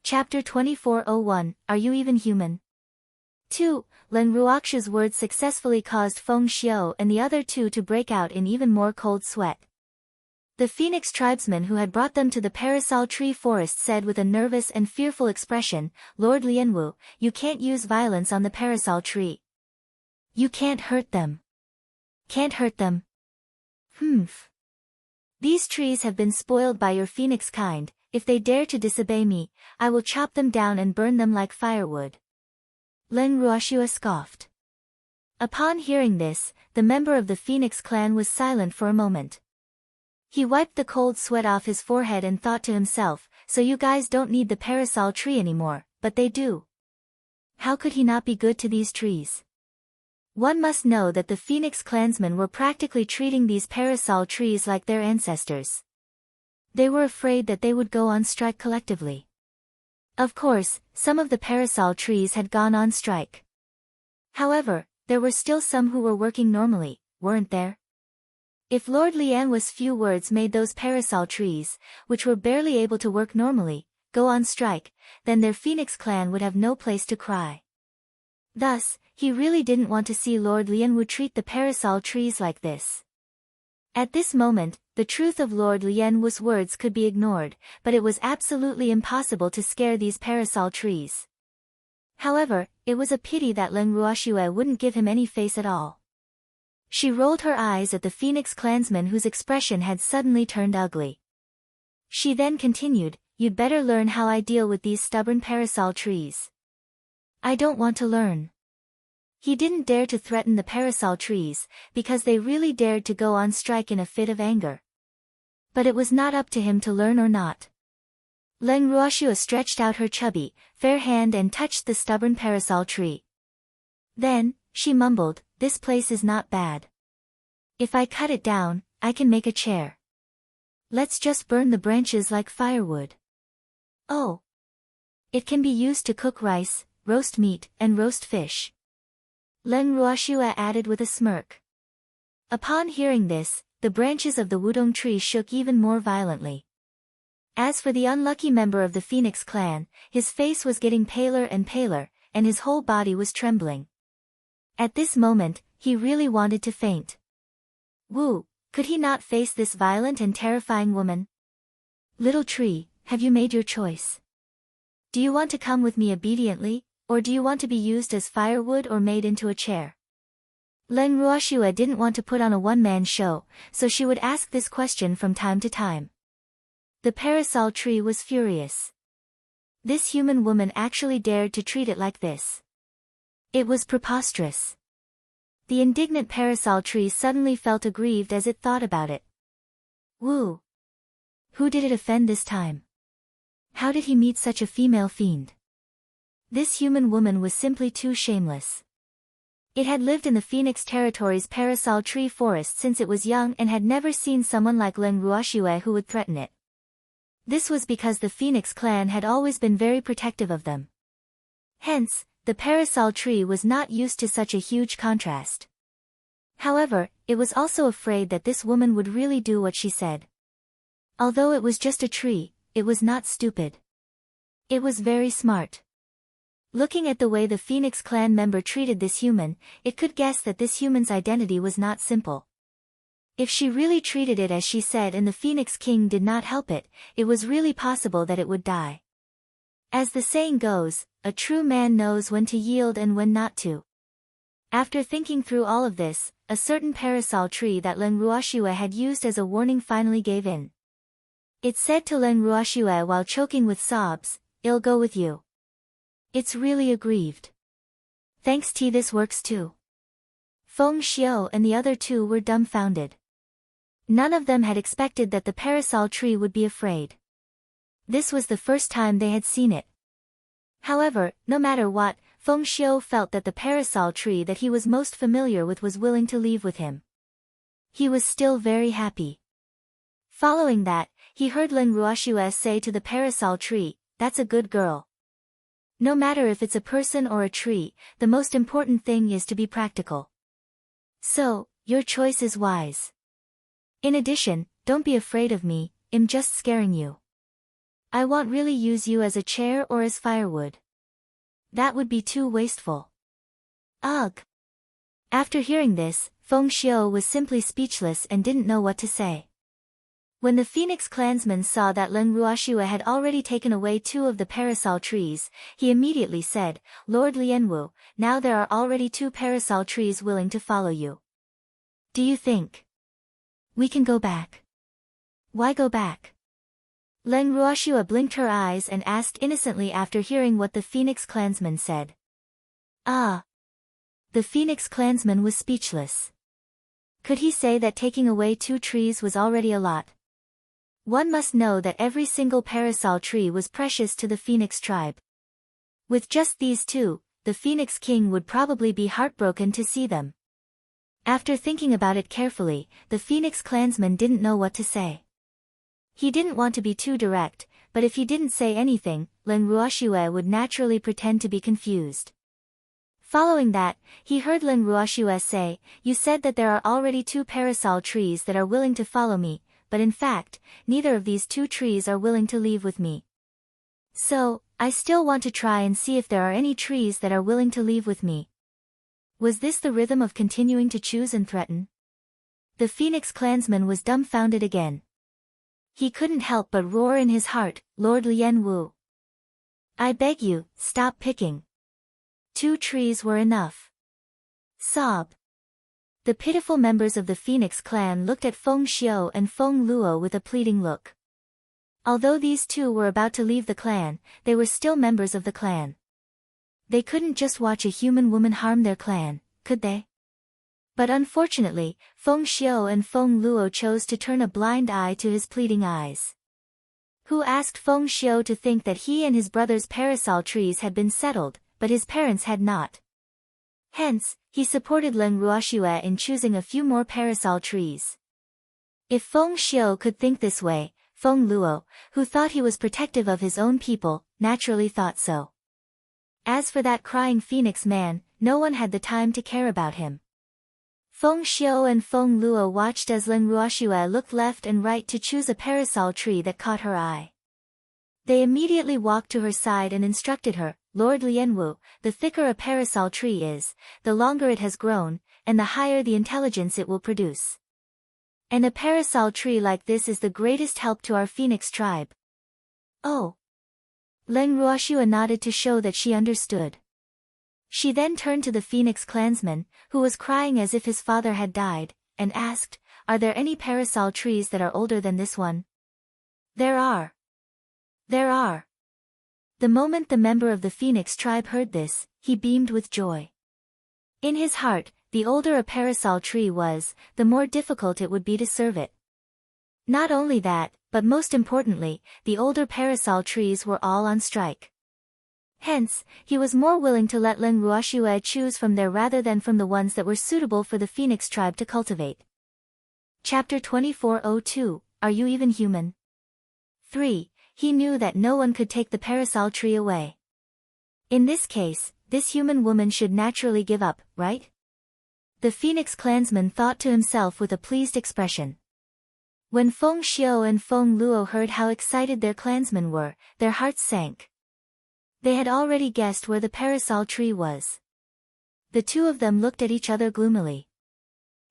Chapter 2401, Are You Even Human? 2. Len Ruoxiu's words successfully caused Feng Xiao and the other two to break out in even more cold sweat. The Phoenix tribesman who had brought them to the parasol tree forest said with a nervous and fearful expression, Lord Lianwu, you can't use violence on the parasol tree. You can't hurt them. Can't hurt them. Humph. These trees have been spoiled by your phoenix kind. If they dare to disobey me, I will chop them down and burn them like firewood. Len Ruoxiu scoffed. Upon hearing this, the member of the Phoenix clan was silent for a moment. He wiped the cold sweat off his forehead and thought to himself, so you guys don't need the parasol tree anymore, but they do. How could he not be good to these trees? One must know that the Phoenix clansmen were practically treating these parasol trees like their ancestors. They were afraid that they would go on strike collectively. Of course, some of the parasol trees had gone on strike. However, there were still some who were working normally, weren't there? If Lord Lianwu's few words made those parasol trees, which were barely able to work normally, go on strike, then their Phoenix clan would have no place to cry. Thus, he really didn't want to see Lord Lianwu treat the parasol trees like this. At this moment, the truth of Lord Lianwu's words could be ignored, but it was absolutely impossible to scare these parasol trees. However, it was a pity that Len Ruoxiu wouldn't give him any face at all. She rolled her eyes at the Phoenix clansman whose expression had suddenly turned ugly. She then continued, You'd better learn how I deal with these stubborn parasol trees. I don't want to learn. He didn't dare to threaten the parasol trees, because they really dared to go on strike in a fit of anger. But it was not up to him to learn or not. Len Ruoxiu stretched out her chubby, fair hand and touched the stubborn parasol tree. Then, she mumbled, This place is not bad. If I cut it down, I can make a chair. Let's just burn the branches like firewood. Oh. It can be used to cook rice, roast meat, and roast fish. Len Ruoxiu added with a smirk. Upon hearing this, the branches of the wudong tree shook even more violently. As for the unlucky member of the Phoenix clan, his face was getting paler and paler, and his whole body was trembling. At this moment, he really wanted to faint. Wu, could he not face this violent and terrifying woman? Little tree, have you made your choice? Do you want to come with me obediently, or do you want to be used as firewood or made into a chair? Len Ruoxiu didn't want to put on a one-man show, so she would ask this question from time to time. The parasol tree was furious. This human woman actually dared to treat it like this. It was preposterous. The indignant parasol tree suddenly felt aggrieved as it thought about it. Woo! Who did it offend this time? How did he meet such a female fiend? This human woman was simply too shameless. It had lived in the Phoenix Territory's parasol tree forest since it was young and had never seen someone like Len Ruoxiu who would threaten it. This was because the Phoenix clan had always been very protective of them. Hence, the parasol tree was not used to such a huge contrast. However, it was also afraid that this woman would really do what she said. Although it was just a tree, it was not stupid. It was very smart. Looking at the way the Phoenix clan member treated this human, it could guess that this human's identity was not simple. If she really treated it as she said and the Phoenix King did not help it, it was really possible that it would die. As the saying goes, a true man knows when to yield and when not to. After thinking through all of this, a certain parasol tree that Len Ruoxiu had used as a warning finally gave in. It said to Len Ruoxiu while choking with sobs, I'll go with you. It's really aggrieved. Thanks to this works too. Feng Xiao and the other two were dumbfounded. None of them had expected that the parasol tree would be afraid. This was the first time they had seen it. However, no matter what, Feng Xiao felt that the parasol tree that he was most familiar with was willing to leave with him. He was still very happy. Following that, he heard Len Ruoxiu say to the parasol tree, That's a good girl. No matter if it's a person or a tree, the most important thing is to be practical. So, your choice is wise. In addition, don't be afraid of me, I'm just scaring you. I won't really use you as a chair or as firewood. That would be too wasteful. Ugh. After hearing this, Feng Xiu was simply speechless and didn't know what to say. When the Phoenix clansman saw that Lin Ruoxue had already taken away 2 of the parasol trees, he immediately said, Lord Lianwu, now there are already 2 parasol trees willing to follow you. Do you think we can go back? Why go back? Lin Ruoxue blinked her eyes and asked innocently after hearing what the Phoenix clansman said. Ah. The Phoenix clansman was speechless. Could he say that taking away 2 trees was already a lot? One must know that every single parasol tree was precious to the Phoenix tribe. With just these 2, the Phoenix king would probably be heartbroken to see them. After thinking about it carefully, the Phoenix clansman didn't know what to say. He didn't want to be too direct, but if he didn't say anything, Lin Ruoxue would naturally pretend to be confused. Following that, he heard Lin Ruoxue say, You said that there are already 2 parasol trees that are willing to follow me, but in fact, neither of these 2 trees are willing to leave with me. So, I still want to try and see if there are any trees that are willing to leave with me. Was this the rhythm of continuing to choose and threaten? The Phoenix clansman was dumbfounded again. He couldn't help but roar in his heart, Lord Lianwu. I beg you, stop picking. 2 trees were enough. Sob. The pitiful members of the Phoenix clan looked at Feng Xiu and Feng Luo with a pleading look. Although these 2 were about to leave the clan, they were still members of the clan. They couldn't just watch a human woman harm their clan, could they? But unfortunately, Feng Xiu and Feng Luo chose to turn a blind eye to his pleading eyes. Who asked Feng Xiu to think that he and his brother's parasol trees had been settled, but his parents had not. Hence, he supported Lin Ruoxue in choosing a few more parasol trees. If Feng Xiu could think this way, Feng Luo, who thought he was protective of his own people, naturally thought so. As for that crying Phoenix man, no one had the time to care about him. Feng Xiu and Feng Luo watched as Lin Ruoxue looked left and right to choose a parasol tree that caught her eye. They immediately walked to her side and instructed her, Lord Lianwu, the thicker a parasol tree is, the longer it has grown, and the higher the intelligence it will produce. And a parasol tree like this is the greatest help to our Phoenix tribe. Oh. Lin Ruoxue nodded to show that she understood. She then turned to the Phoenix clansman, who was crying as if his father had died, and asked, Are there any parasol trees that are older than this one? There are. There are. The moment the member of the Phoenix tribe heard this, he beamed with joy. In his heart, the older a parasol tree was, the more difficult it would be to serve it. Not only that, but most importantly, the older parasol trees were all on strike. Hence, he was more willing to let Lin Ruoxue choose from there rather than from the ones that were suitable for the Phoenix tribe to cultivate. Chapter 2402, Are You Even Human? 3. He knew that no one could take the parasol tree away. In this case, this human woman should naturally give up, right? The Phoenix clansman thought to himself with a pleased expression. When Feng Xiu and Feng Luo heard how excited their clansmen were, their hearts sank. They had already guessed where the parasol tree was. The 2 of them looked at each other gloomily.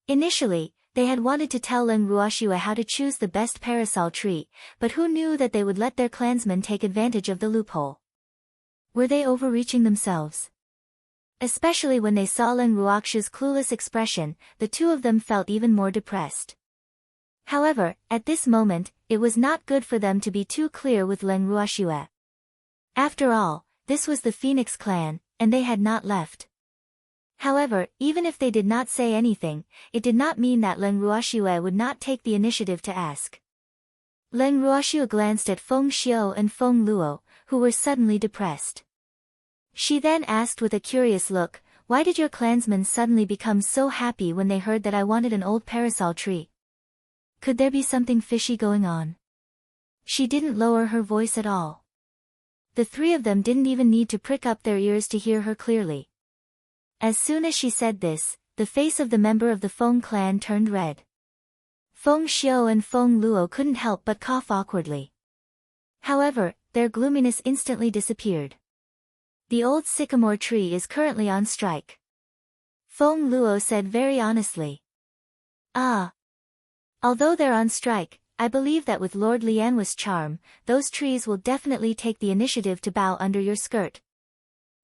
Initially, they had wanted to tell Lin Ruoxue how to choose the best parasol tree, but who knew that they would let their clansmen take advantage of the loophole? Were they overreaching themselves? Especially when they saw Lin Ruoxue's clueless expression, the 2 of them felt even more depressed. However, at this moment, it was not good for them to be too clear with Lin Ruoxue. After all, this was the Phoenix clan, and they had not left. However, even if they did not say anything, it did not mean that Lin Ruoxue would not take the initiative to ask. Lin Ruoxue glanced at Feng Xiu and Feng Luo, who were suddenly depressed. She then asked with a curious look, Why did your clansmen suddenly become so happy when they heard that I wanted an old parasol tree? Could there be something fishy going on? She didn't lower her voice at all. The 3 of them didn't even need to prick up their ears to hear her clearly. As soon as she said this, the face of the member of the Feng clan turned red. Feng Xiu and Feng Luo couldn't help but cough awkwardly. However, their gloominess instantly disappeared. The old sycamore tree is currently on strike. Feng Luo said very honestly. Ah. Although they're on strike, I believe that with Lord Lianhui's charm, those trees will definitely take the initiative to bow under your skirt.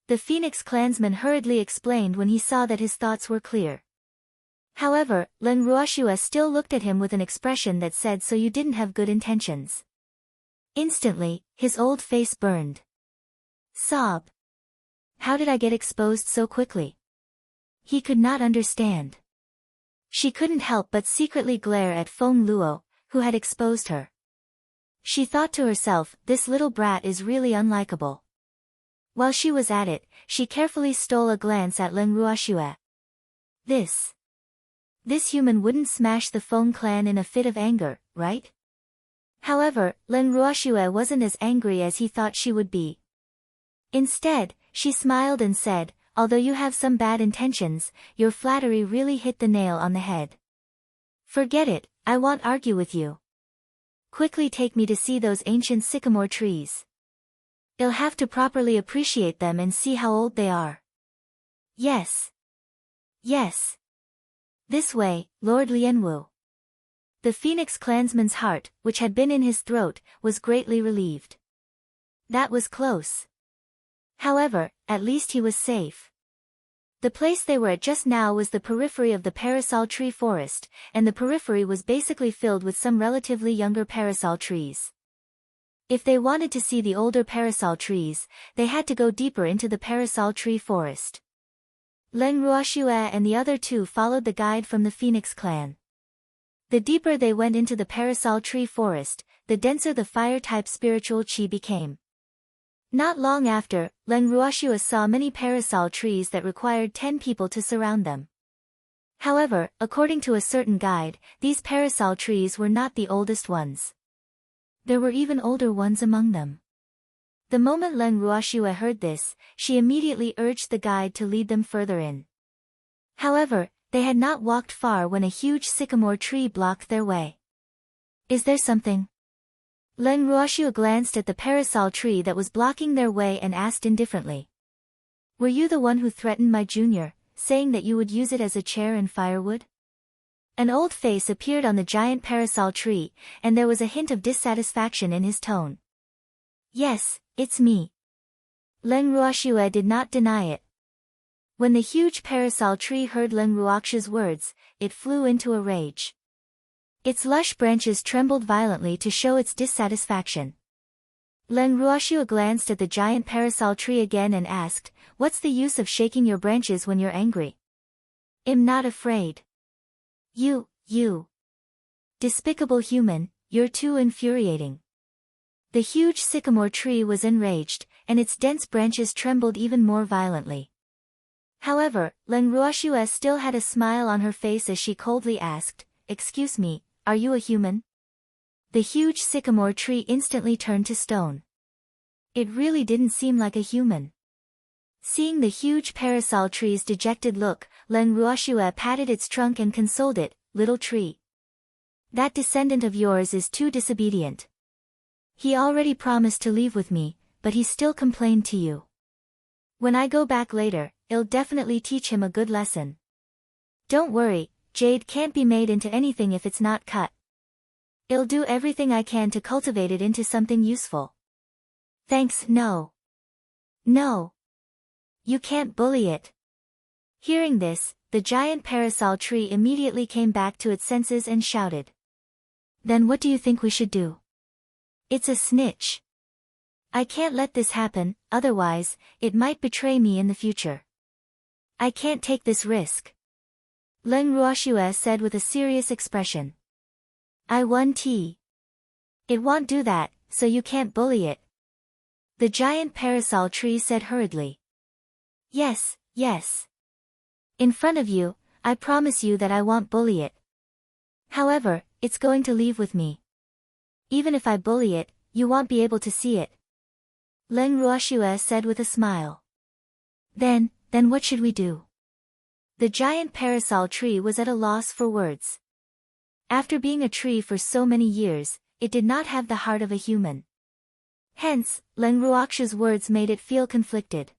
The Phoenix clansman hurriedly explained when he saw that his thoughts were clear. However, Len Ruoxue still looked at him with an expression that said, so you didn't have good intentions. Instantly, his old face burned. Sob. How did I get exposed so quickly? He could not understand. She couldn't help but secretly glare at Feng Luo, who had exposed her. She thought to herself, this little brat is really unlikable. While she was at it, she carefully stole a glance at Len Ruoxue. This human wouldn't smash the Feng clan in a fit of anger, right? However, Len Ruoxue wasn't as angry as he thought she would be. Instead, she smiled and said, although you have some bad intentions, your flattery really hit the nail on the head. Forget it, I won't argue with you. Quickly take me to see those ancient sycamore trees. You'll have to properly appreciate them and see how old they are. Yes. Yes. This way, Lord Lianhui. The Phoenix clansman's heart, which had been in his throat, was greatly relieved. That was close. However, at least he was safe. The place they were at just now was the periphery of the parasol tree forest, and the periphery was basically filled with some relatively younger parasol trees. If they wanted to see the older parasol trees, they had to go deeper into the parasol tree forest. Len Ruoxue and the other two followed the guide from the Phoenix clan. The deeper they went into the parasol tree forest, the denser the fire-type spiritual qi became. Not long after, Len Ruoxue saw many parasol trees that required 10 people to surround them. However, according to a certain guide, these parasol trees were not the oldest ones. There were even older ones among them. The moment Len Ruoxue heard this, she immediately urged the guide to lead them further in. However, they had not walked far when a huge sycamore tree blocked their way. Is there something? Len Ruoxue glanced at the parasol tree that was blocking their way and asked indifferently. Were you the one who threatened my junior, saying that you would use it as a chair and firewood? An old face appeared on the giant parasol tree, and there was a hint of dissatisfaction in his tone. Yes, it's me. Len Ruoxue did not deny it. When the huge parasol tree heard Len Ruoxue's words, it flew into a rage. Its lush branches trembled violently to show its dissatisfaction. Len Ruoxue glanced at the giant parasol tree again and asked, what's the use of shaking your branches when you're angry? I'm not afraid. You. Despicable human, you're too infuriating. The huge sycamore tree was enraged, and its dense branches trembled even more violently. However, Len Ruoxue still had a smile on her face as she coldly asked, excuse me, are you a human? The huge sycamore tree instantly turned to stone. It really didn't seem like a human. Seeing the huge parasol tree's dejected look, Len Ruoxue patted its trunk and consoled it, little tree. That descendant of yours is too disobedient. He already promised to leave with me, but he still complained to you. When I go back later, I'll definitely teach him a good lesson. Don't worry, jade can't be made into anything if it's not cut. I'll do everything I can to cultivate it into something useful. Thanks, no. No. You can't bully it. Hearing this, the giant parasol tree immediately came back to its senses and shouted. Then what do you think we should do? It's a snitch. I can't let this happen, otherwise, it might betray me in the future. I can't take this risk. Len Ruoxue said with a serious expression. I won tea. It won't do that, so you can't bully it. The giant parasol tree said hurriedly. Yes. In front of you, I promise you that I won't bully it. However, it's going to leave with me. Even if I bully it, you won't be able to see it. Len Ruoxue said with a smile. Then what should we do? The giant parasol tree was at a loss for words. After being a tree for so many years, it did not have the heart of a human. Hence, Leng Ruoxia's words made it feel conflicted.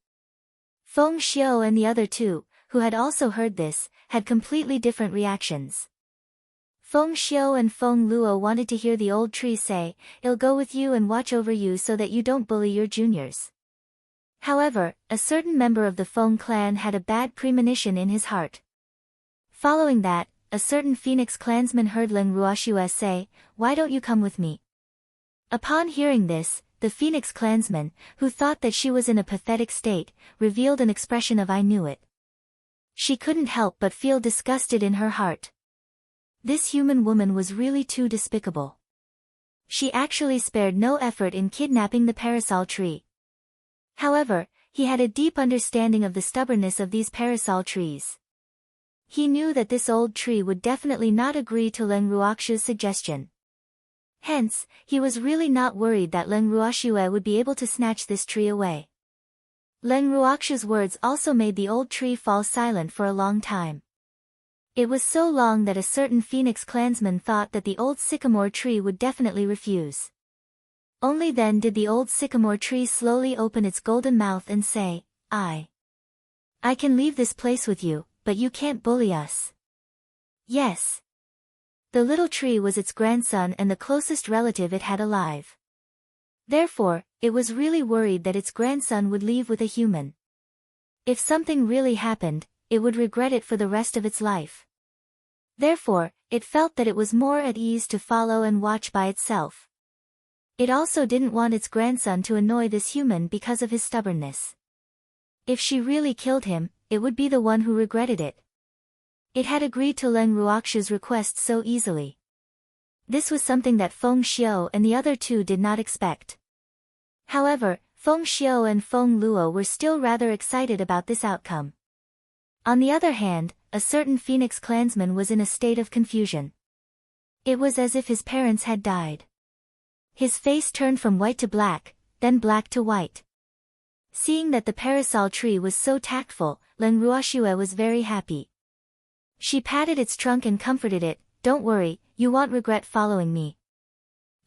Feng Xiao and the other two, who had also heard this, had completely different reactions. Feng Xiao and Feng Luo wanted to hear the old tree say, "I'll go with you and watch over you so that you don't bully your juniors." However, a certain member of the Feng clan had a bad premonition in his heart. Following that, a certain Phoenix clansman heard Leng Ruoxia say, "Why don't you come with me?" Upon hearing this, the Phoenix clansman, who thought that she was in a pathetic state, revealed an expression of "I knew it." She couldn't help but feel disgusted in her heart. This human woman was really too despicable. She actually spared no effort in kidnapping the parasol tree. However, he had a deep understanding of the stubbornness of these parasol trees. He knew that this old tree would definitely not agree to Leng Ruoxia's suggestion. Hence, he was really not worried that Leng Ruoxia would be able to snatch this tree away. Leng Ruoxia's words also made the old tree fall silent for a long time. It was so long that a certain Phoenix clansman thought that the old sycamore tree would definitely refuse. Only then did the old sycamore tree slowly open its golden mouth and say, I can leave this place with you, but you can't bully us." Yes. The little tree was its grandson and the closest relative it had alive. Therefore, it was really worried that its grandson would leave with a human. If something really happened, it would regret it for the rest of its life. Therefore, it felt that it was more at ease to follow and watch by itself. It also didn't want its grandson to annoy this human because of his stubbornness. If she really killed him, it would be the one who regretted it. It had agreed to Leng Ruoxia's request so easily. This was something that Feng Xiao and the other two did not expect. However, Feng Xiao and Feng Luo were still rather excited about this outcome. On the other hand, a certain Phoenix clansman was in a state of confusion. It was as if his parents had died. His face turned from white to black, then black to white. Seeing that the parasol tree was so tactful, Leng Ruoxia was very happy. She patted its trunk and comforted it, "Don't worry, you won't regret following me.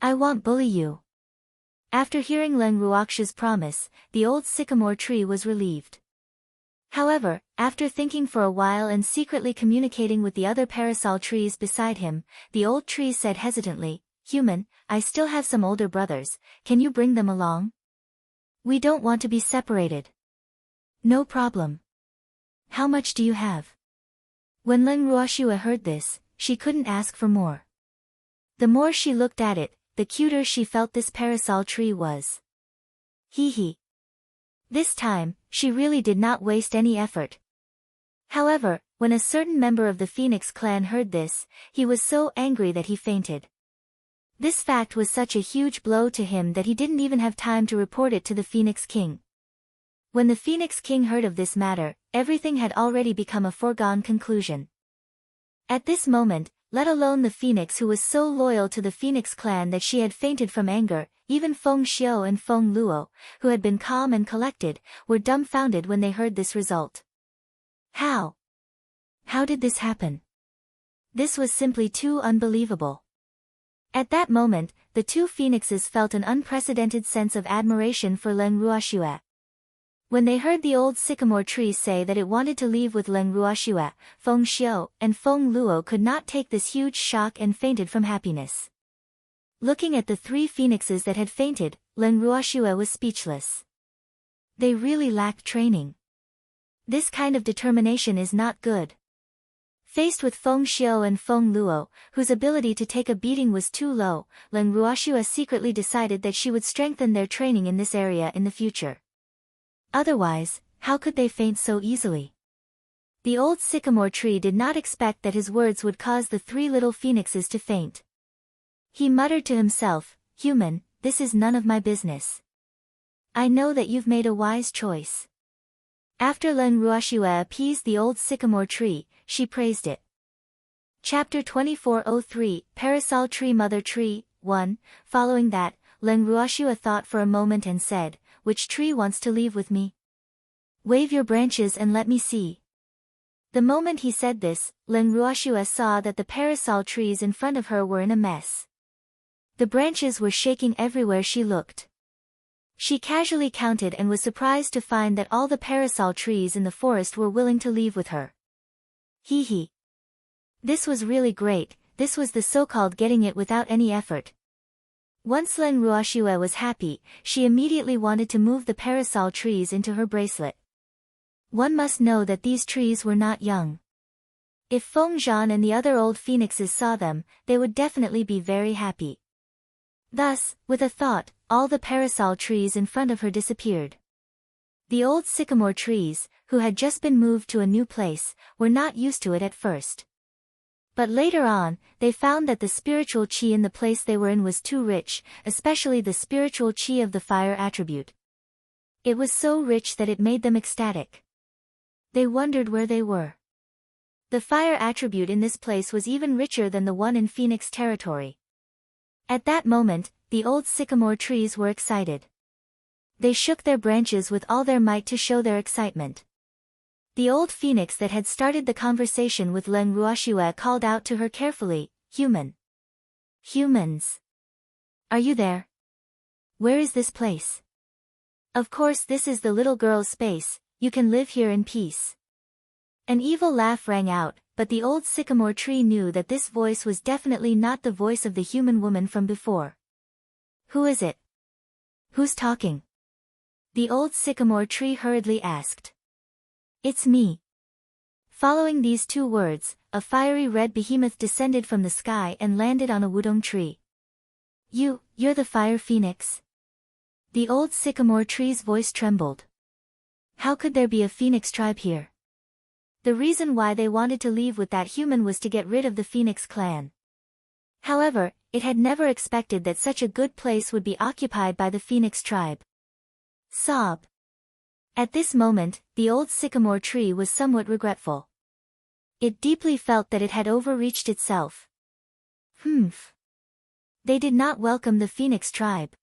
I won't bully you." After hearing Leng Ruoxia's promise, the old sycamore tree was relieved. However, after thinking for a while and secretly communicating with the other parasol trees beside him, the old tree said hesitantly, "Human, I still have some older brothers, can you bring them along? We don't want to be separated." "No problem. How much do you have?" When Leng Ruoxia heard this, she couldn't ask for more. The more she looked at it, the cuter she felt this parasol tree was. Hee. This time, she really did not waste any effort. However, when a certain member of the Phoenix clan heard this, he was so angry that he fainted. This fact was such a huge blow to him that he didn't even have time to report it to the Phoenix King. When the Phoenix King heard of this matter, everything had already become a foregone conclusion. At this moment, let alone the Phoenix who was so loyal to the Phoenix clan that she had fainted from anger, even Feng Xiao and Feng Luo, who had been calm and collected, were dumbfounded when they heard this result. How? How did this happen? This was simply too unbelievable. At that moment, the two phoenixes felt an unprecedented sense of admiration for Leng Ruoxia. When they heard the old sycamore tree say that it wanted to leave with Leng Ruoxia, Feng Xiao and Feng Luo could not take this huge shock and fainted from happiness. Looking at the three phoenixes that had fainted, Leng Ruoxia was speechless. They really lacked training. This kind of determination is not good. Faced with Feng Xiao and Feng Luo, whose ability to take a beating was too low, Leng Ruoxia secretly decided that she would strengthen their training in this area in the future. Otherwise, how could they faint so easily? The old sycamore tree did not expect that his words would cause the three little phoenixes to faint. He muttered to himself, "Human, this is none of my business. I know that you've made a wise choice." After Leng Ruoxia appeased the old sycamore tree, she praised it. Chapter 2403, Parasol Tree Mother Tree, 1. Following that, Leng Ruoxia thought for a moment and said, "Which tree wants to leave with me? Wave your branches and let me see." The moment he said this, Leng Ruoxia saw that the parasol trees in front of her were in a mess. The branches were shaking everywhere she looked. She casually counted and was surprised to find that all the parasol trees in the forest were willing to leave with her. Hee hee. This was really great, this was the so-called getting it without any effort. Once Len Ruoxue was happy, she immediately wanted to move the parasol trees into her bracelet. One must know that these trees were not young. If Feng Zhan and the other old phoenixes saw them, they would definitely be very happy. Thus, with a thought, all the parasol trees in front of her disappeared. The old sycamore trees, who had just been moved to a new place, were not used to it at first. But later on, they found that the spiritual qi in the place they were in was too rich, especially the spiritual qi of the fire attribute. It was so rich that it made them ecstatic. They wondered where they were. The fire attribute in this place was even richer than the one in Phoenix territory. At that moment, the old sycamore trees were excited. They shook their branches with all their might to show their excitement. The old phoenix that had started the conversation with Len Ruoxue called out to her carefully, "Human. Humans. Are you there? Where is this place? Of course this is the little girl's space, you can live here in peace." An evil laugh rang out, but the old sycamore tree knew that this voice was definitely not the voice of the human woman from before. "Who is it? Who's talking?" The old sycamore tree hurriedly asked. "It's me." Following these two words, a fiery red behemoth descended from the sky and landed on a wudong tree. You're the fire phoenix?" The old sycamore tree's voice trembled. How could there be a phoenix tribe here? The reason why they wanted to leave with that human was to get rid of the phoenix clan. However, it had never expected that such a good place would be occupied by the phoenix tribe. Sob. At this moment, the old sycamore tree was somewhat regretful. It deeply felt that it had overreached itself. Humph. They did not welcome the phoenix tribe.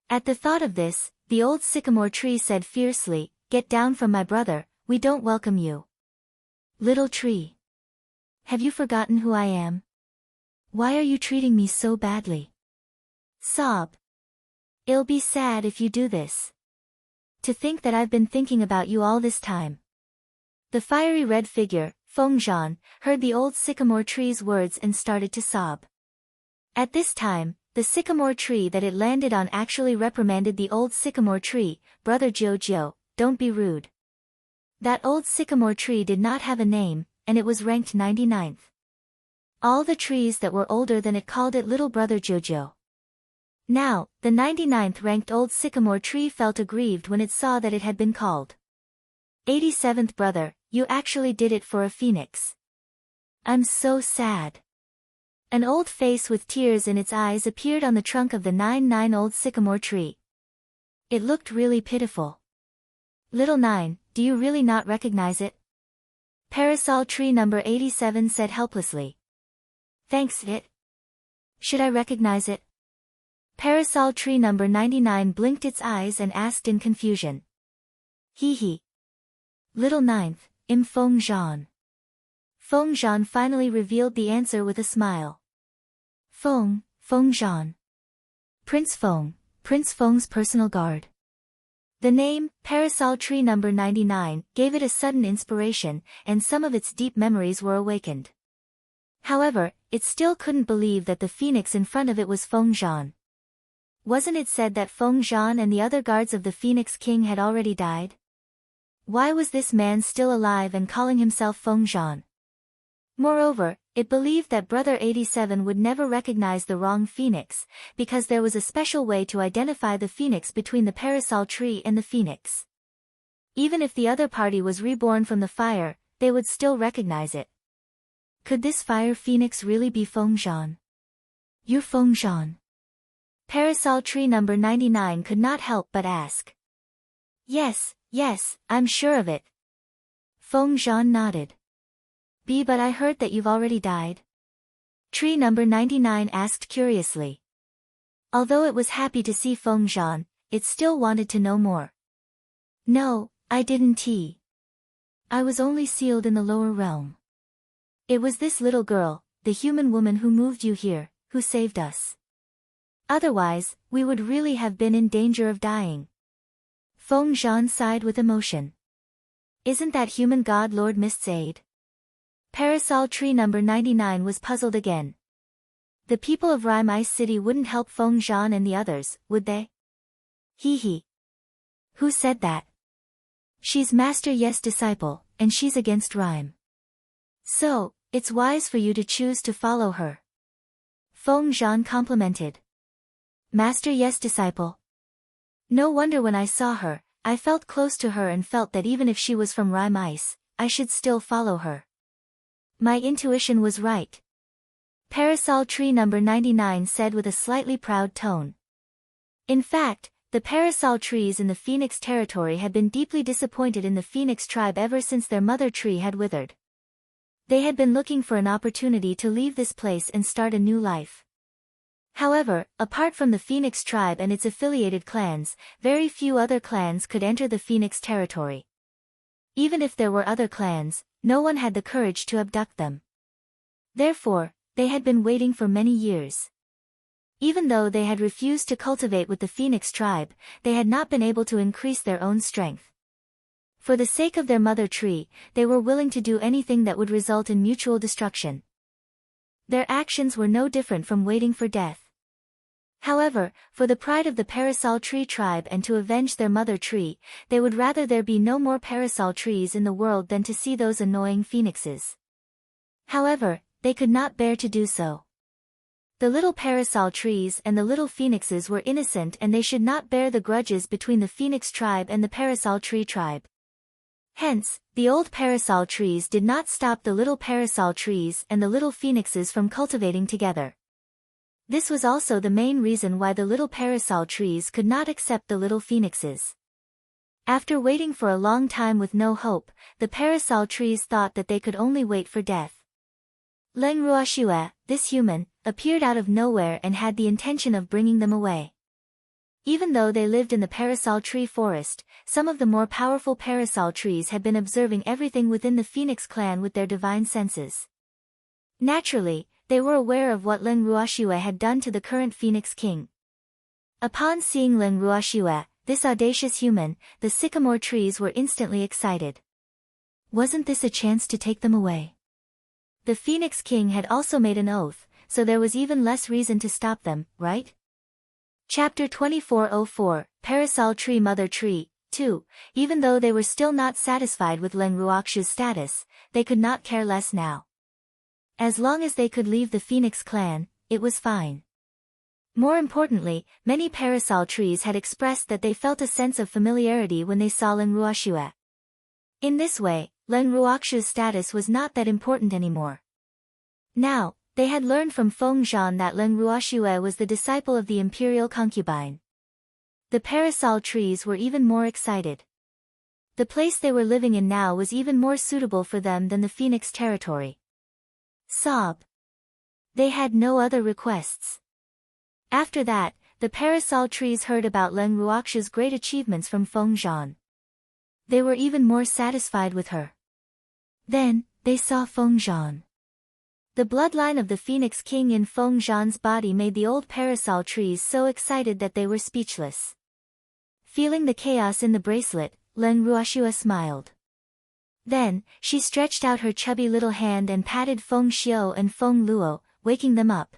At the thought of this, the old sycamore tree said fiercely, "Get down from my brother, we don't welcome you. Little tree. Have you forgotten who I am? Why are you treating me so badly?" Sob. "It'll be sad if you do this. To think that I've been thinking about you all this time." The fiery red figure, Feng Zhan, heard the old sycamore tree's words and started to sob. At this time, the sycamore tree that it landed on actually reprimanded the old sycamore tree, "Brother Jiu, don't be rude." That old sycamore tree did not have a name, and it was ranked 99th. All the trees that were older than it called it little brother Jojo. Now, the 99th ranked old sycamore tree felt aggrieved when it saw that it had been called 87th brother, you actually did it for a phoenix. I'm so sad. An old face with tears in its eyes appeared on the trunk of the 99 old sycamore tree. It looked really pitiful. "Little 9, do you really not recognize it?" Parasol tree number 87 said helplessly. "Thanks it. Should I recognize it?" Parasol tree number 99 blinked its eyes and asked in confusion. "Hee hee. Little 9th, Feng Zhan." Feng Zhan finally revealed the answer with a smile. Feng Zhan. Prince Feng's personal guard." The name, Parasol tree number 99, gave it a sudden inspiration, and some of its deep memories were awakened. However, it still couldn't believe that the phoenix in front of it was Feng Zhan. Wasn't it said that Feng Zhan and the other guards of the Phoenix King had already died? Why was this man still alive and calling himself Feng Zhan? Moreover, it believed that Brother 87 would never recognize the wrong phoenix, because there was a special way to identify the phoenix between the parasol tree and the phoenix. Even if the other party was reborn from the fire, they would still recognize it. Could this fire phoenix really be Feng Zhan? "You're Feng Zhan?" Parasol tree number 99 could not help but ask. Yes, I'm sure of it." Feng Zhan nodded. But I heard that you've already died?" Tree number 99 asked curiously. Although it was happy to see Feng Zhan, it still wanted to know more. "No, I didn't. I was only sealed in the lower realm. It was this little girl, the human woman who moved you here, who saved us." Otherwise, we would really have been in danger of dying. Feng Zhan sighed with emotion. Isn't that human god Lord Mist's aid? Parasol tree number 99 was puzzled again. The people of Rime Ice City wouldn't help Feng Zhan and the others, would they? Hee hee. Who said that? She's Master Yes disciple, and she's against Rime. So, it's wise for you to choose to follow her. Feng Zhan complimented. Master Yes disciple. No wonder when I saw her, I felt close to her and felt that even if she was from Rime Ice, I should still follow her. My intuition was right. Parasol tree number 99 said with a slightly proud tone. In fact, the parasol trees in the Phoenix territory had been deeply disappointed in the Phoenix tribe ever since their mother tree had withered. They had been looking for an opportunity to leave this place and start a new life. However, apart from the Phoenix tribe and its affiliated clans, very few other clans could enter the Phoenix territory. Even if there were other clans, no one had the courage to abduct them. Therefore, they had been waiting for many years. Even though they had refused to cultivate with the Phoenix tribe, they had not been able to increase their own strength. For the sake of their mother tree, they were willing to do anything that would result in mutual destruction. Their actions were no different from waiting for death. However, for the pride of the Parasol Tree tribe and to avenge their mother tree, they would rather there be no more parasol trees in the world than to see those annoying phoenixes. However, they could not bear to do so. The little parasol trees and the little phoenixes were innocent and they should not bear the grudges between the Phoenix tribe and the Parasol Tree tribe. Hence, the old parasol trees did not stop the little parasol trees and the little phoenixes from cultivating together. This was also the main reason why the little parasol trees could not accept the little phoenixes. After waiting for a long time with no hope, the parasol trees thought that they could only wait for death. Leng Ruoxue, this human, appeared out of nowhere and had the intention of bringing them away. Even though they lived in the parasol tree forest, some of the more powerful parasol trees had been observing everything within the Phoenix clan with their divine senses. Naturally, they were aware of what Leng Ruoxue had done to the current Phoenix king. Upon seeing Leng Ruoxue, this audacious human, the sycamore trees were instantly excited. Wasn't this a chance to take them away? The Phoenix king had also made an oath, so there was even less reason to stop them, right? Chapter 2404, Parasol Tree Mother Tree, 2. Even though they were still not satisfied with Leng Ruoxue's status, they could not care less now. As long as they could leave the Phoenix clan, it was fine. More importantly, many parasol trees had expressed that they felt a sense of familiarity when they saw Leng Ruoxue. In this way, Leng Ruoxue's status was not that important anymore. Now, they had learned from Feng Zhan that Leng Ruoxue was the disciple of the imperial concubine. The parasol trees were even more excited. The place they were living in now was even more suitable for them than the Phoenix territory. Sob. They had no other requests. After that, the parasol trees heard about Leng Ruoxue's great achievements from Feng Zhan. They were even more satisfied with her. Then, they saw Feng Zhan. The bloodline of the Phoenix King in Feng Zhan's body made the old parasol trees so excited that they were speechless. Feeling the chaos in the bracelet, Leng Ruoxue smiled. Then, she stretched out her chubby little hand and patted Feng Xiu and Feng Luo, waking them up.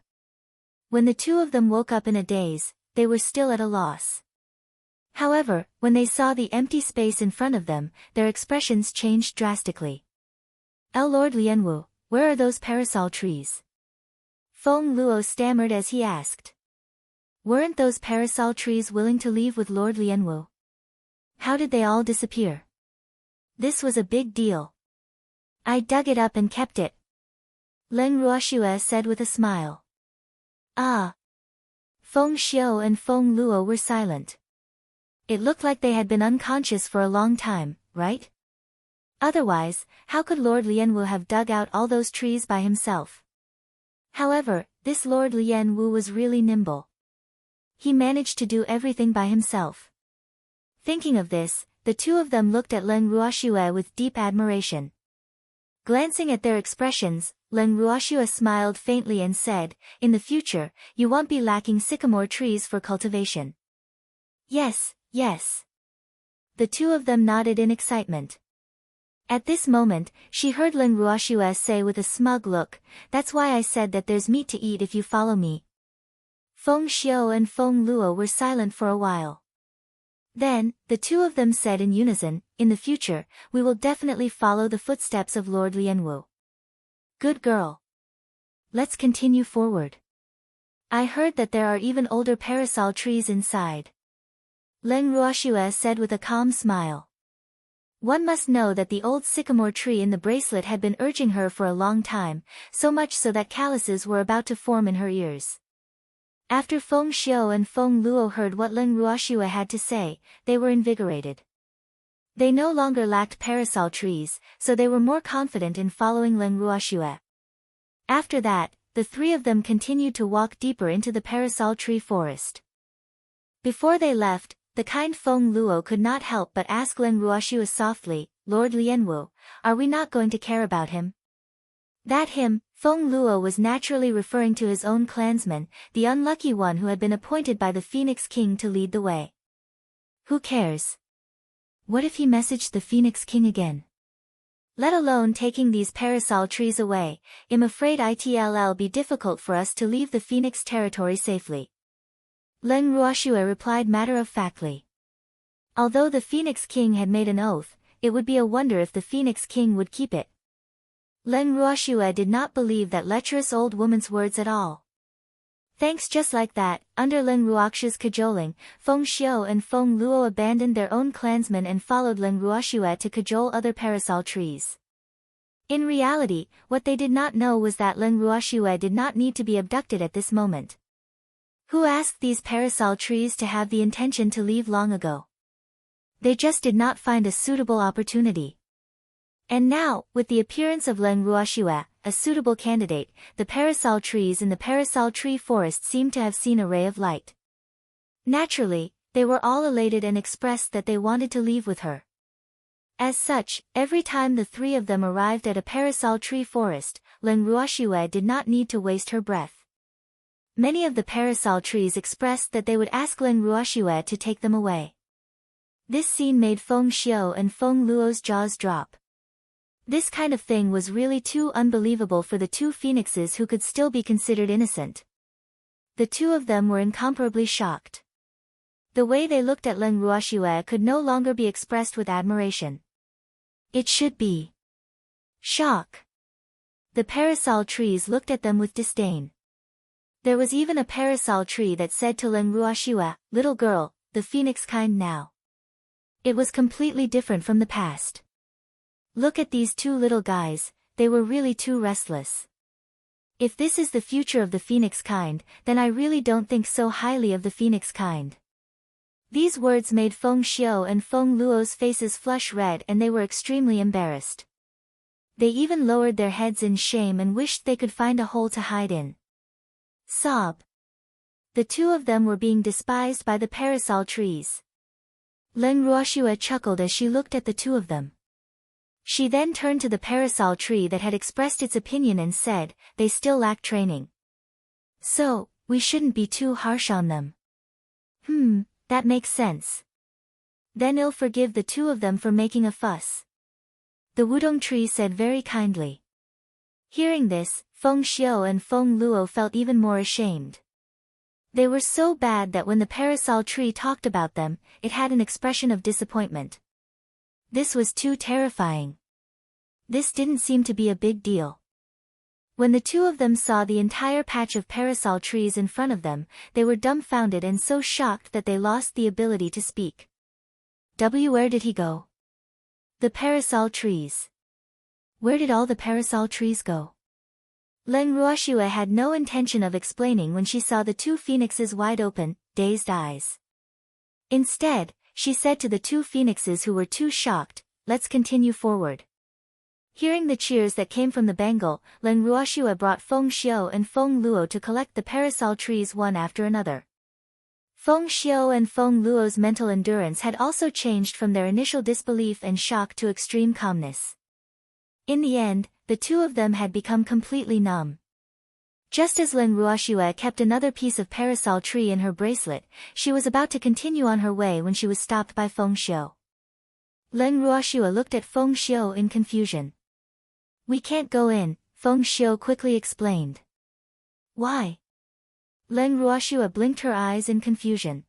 When the two of them woke up in a daze, they were still at a loss. However, when they saw the empty space in front of them, their expressions changed drastically. Lord Lianwu, where are those parasol trees? Feng Luo stammered as he asked. Weren't those parasol trees willing to leave with Lord Lianwu? How did they all disappear? This was a big deal. I dug it up and kept it. Leng Ruoxue said with a smile. Ah. Feng Xiu and Feng Luo were silent. It looked like they had been unconscious for a long time, right? Otherwise, how could Lord Lianwu have dug out all those trees by himself? However, this Lord Lianwu was really nimble. He managed to do everything by himself. Thinking of this, the two of them looked at Leng Ruoxue with deep admiration. Glancing at their expressions, Leng Ruoxue smiled faintly and said, "In the future, you won't be lacking sycamore trees for cultivation." "Yes, yes." The two of them nodded in excitement. At this moment, she heard Leng Ruoxue say with a smug look, "That's why I said that there's meat to eat if you follow me." Feng Xiu and Feng Luo were silent for a while. Then, the two of them said in unison, "In the future, we will definitely follow the footsteps of Lord Lianwu." "Good girl. Let's continue forward. I heard that there are even older parasol trees inside." Leng Ruoxue said with a calm smile. One must know that the old sycamore tree in the bracelet had been urging her for a long time, so much so that calluses were about to form in her ears. After Feng Xiu and Feng Luo heard what Leng Ruoxue had to say, they were invigorated. They no longer lacked parasol trees, so they were more confident in following Leng Ruoxue. After that, the three of them continued to walk deeper into the parasol tree forest. Before they left, the kind Feng Luo could not help but ask Leng Ruoxue softly, "Lord Lianwu, are we not going to care about him?" That him, Feng Luo was naturally referring to his own clansman, the unlucky one who had been appointed by the Phoenix King to lead the way. Who cares? What if he messaged the Phoenix King again? Let alone taking these parasol trees away, I'm afraid it'll be difficult for us to leave the Phoenix territory safely. Leng Ruoxue replied matter-of-factly. Although the Phoenix King had made an oath, it would be a wonder if the Phoenix King would keep it. Leng Ruoxue did not believe that lecherous old woman's words at all. Thanks. Just like that, under Leng Ruoxue's cajoling, Feng Xiu and Feng Luo abandoned their own clansmen and followed Leng Ruoxue to cajole other parasol trees. In reality, what they did not know was that Leng Ruoxue did not need to be abducted at this moment. Who asked these parasol trees to have the intention to leave long ago? They just did not find a suitable opportunity. And now, with the appearance of Leng Ruoxue, a suitable candidate, the parasol trees in the parasol tree forest seemed to have seen a ray of light. Naturally, they were all elated and expressed that they wanted to leave with her. As such, every time the three of them arrived at a parasol tree forest, Leng Ruoxue did not need to waste her breath. Many of the parasol trees expressed that they would ask Leng Ruoxue to take them away. This scene made Feng Xiu and Feng Luo's jaws drop. This kind of thing was really too unbelievable for the two phoenixes who could still be considered innocent. The two of them were incomparably shocked. The way they looked at Leng Ruoxue could no longer be expressed with admiration. It should be shock. The parasol trees looked at them with disdain. There was even a parasol tree that said to Leng Ruoxue, "Little girl, the phoenix kind now." It was completely different from the past. Look at these two little guys, they were really too restless. If this is the future of the phoenix kind, then I really don't think so highly of the phoenix kind. These words made Feng Xiu and Feng Luo's faces flush red and they were extremely embarrassed. They even lowered their heads in shame and wished they could find a hole to hide in. Sob. The two of them were being despised by the parasol trees. Leng Ruoxue chuckled as she looked at the two of them. She then turned to the parasol tree that had expressed its opinion and said, "They still lack training. So, we shouldn't be too harsh on them." That makes sense. Then I'll forgive the two of them for making a fuss. The Wudong tree said very kindly. Hearing this, Feng Xiu and Feng Luo felt even more ashamed. They were so bad that when the parasol tree talked about them, it had an expression of disappointment. This was too terrifying. This didn't seem to be a big deal. When the two of them saw the entire patch of parasol trees in front of them, they were dumbfounded and so shocked that they lost the ability to speak. Where did he go? The parasol trees. Where did all the parasol trees go? Leng Ruoxue had no intention of explaining when she saw the two phoenixes' wide-open, dazed eyes. Instead, she said to the two phoenixes who were too shocked, "Let's continue forward." Hearing the cheers that came from the Bengal, Leng Ruoxue brought Feng Xiu and Feng Luo to collect the parasol trees one after another. Feng Xiu and Feng Luo's mental endurance had also changed from their initial disbelief and shock to extreme calmness. In the end, the two of them had become completely numb. Just as Len Ruoxue kept another piece of parasol tree in her bracelet, she was about to continue on her way when she was stopped by Feng Xiu. Len Ruoxue looked at Feng Xiu in confusion. "We can't go in," Feng Xiu quickly explained. "Why?" Len Ruoxue blinked her eyes in confusion.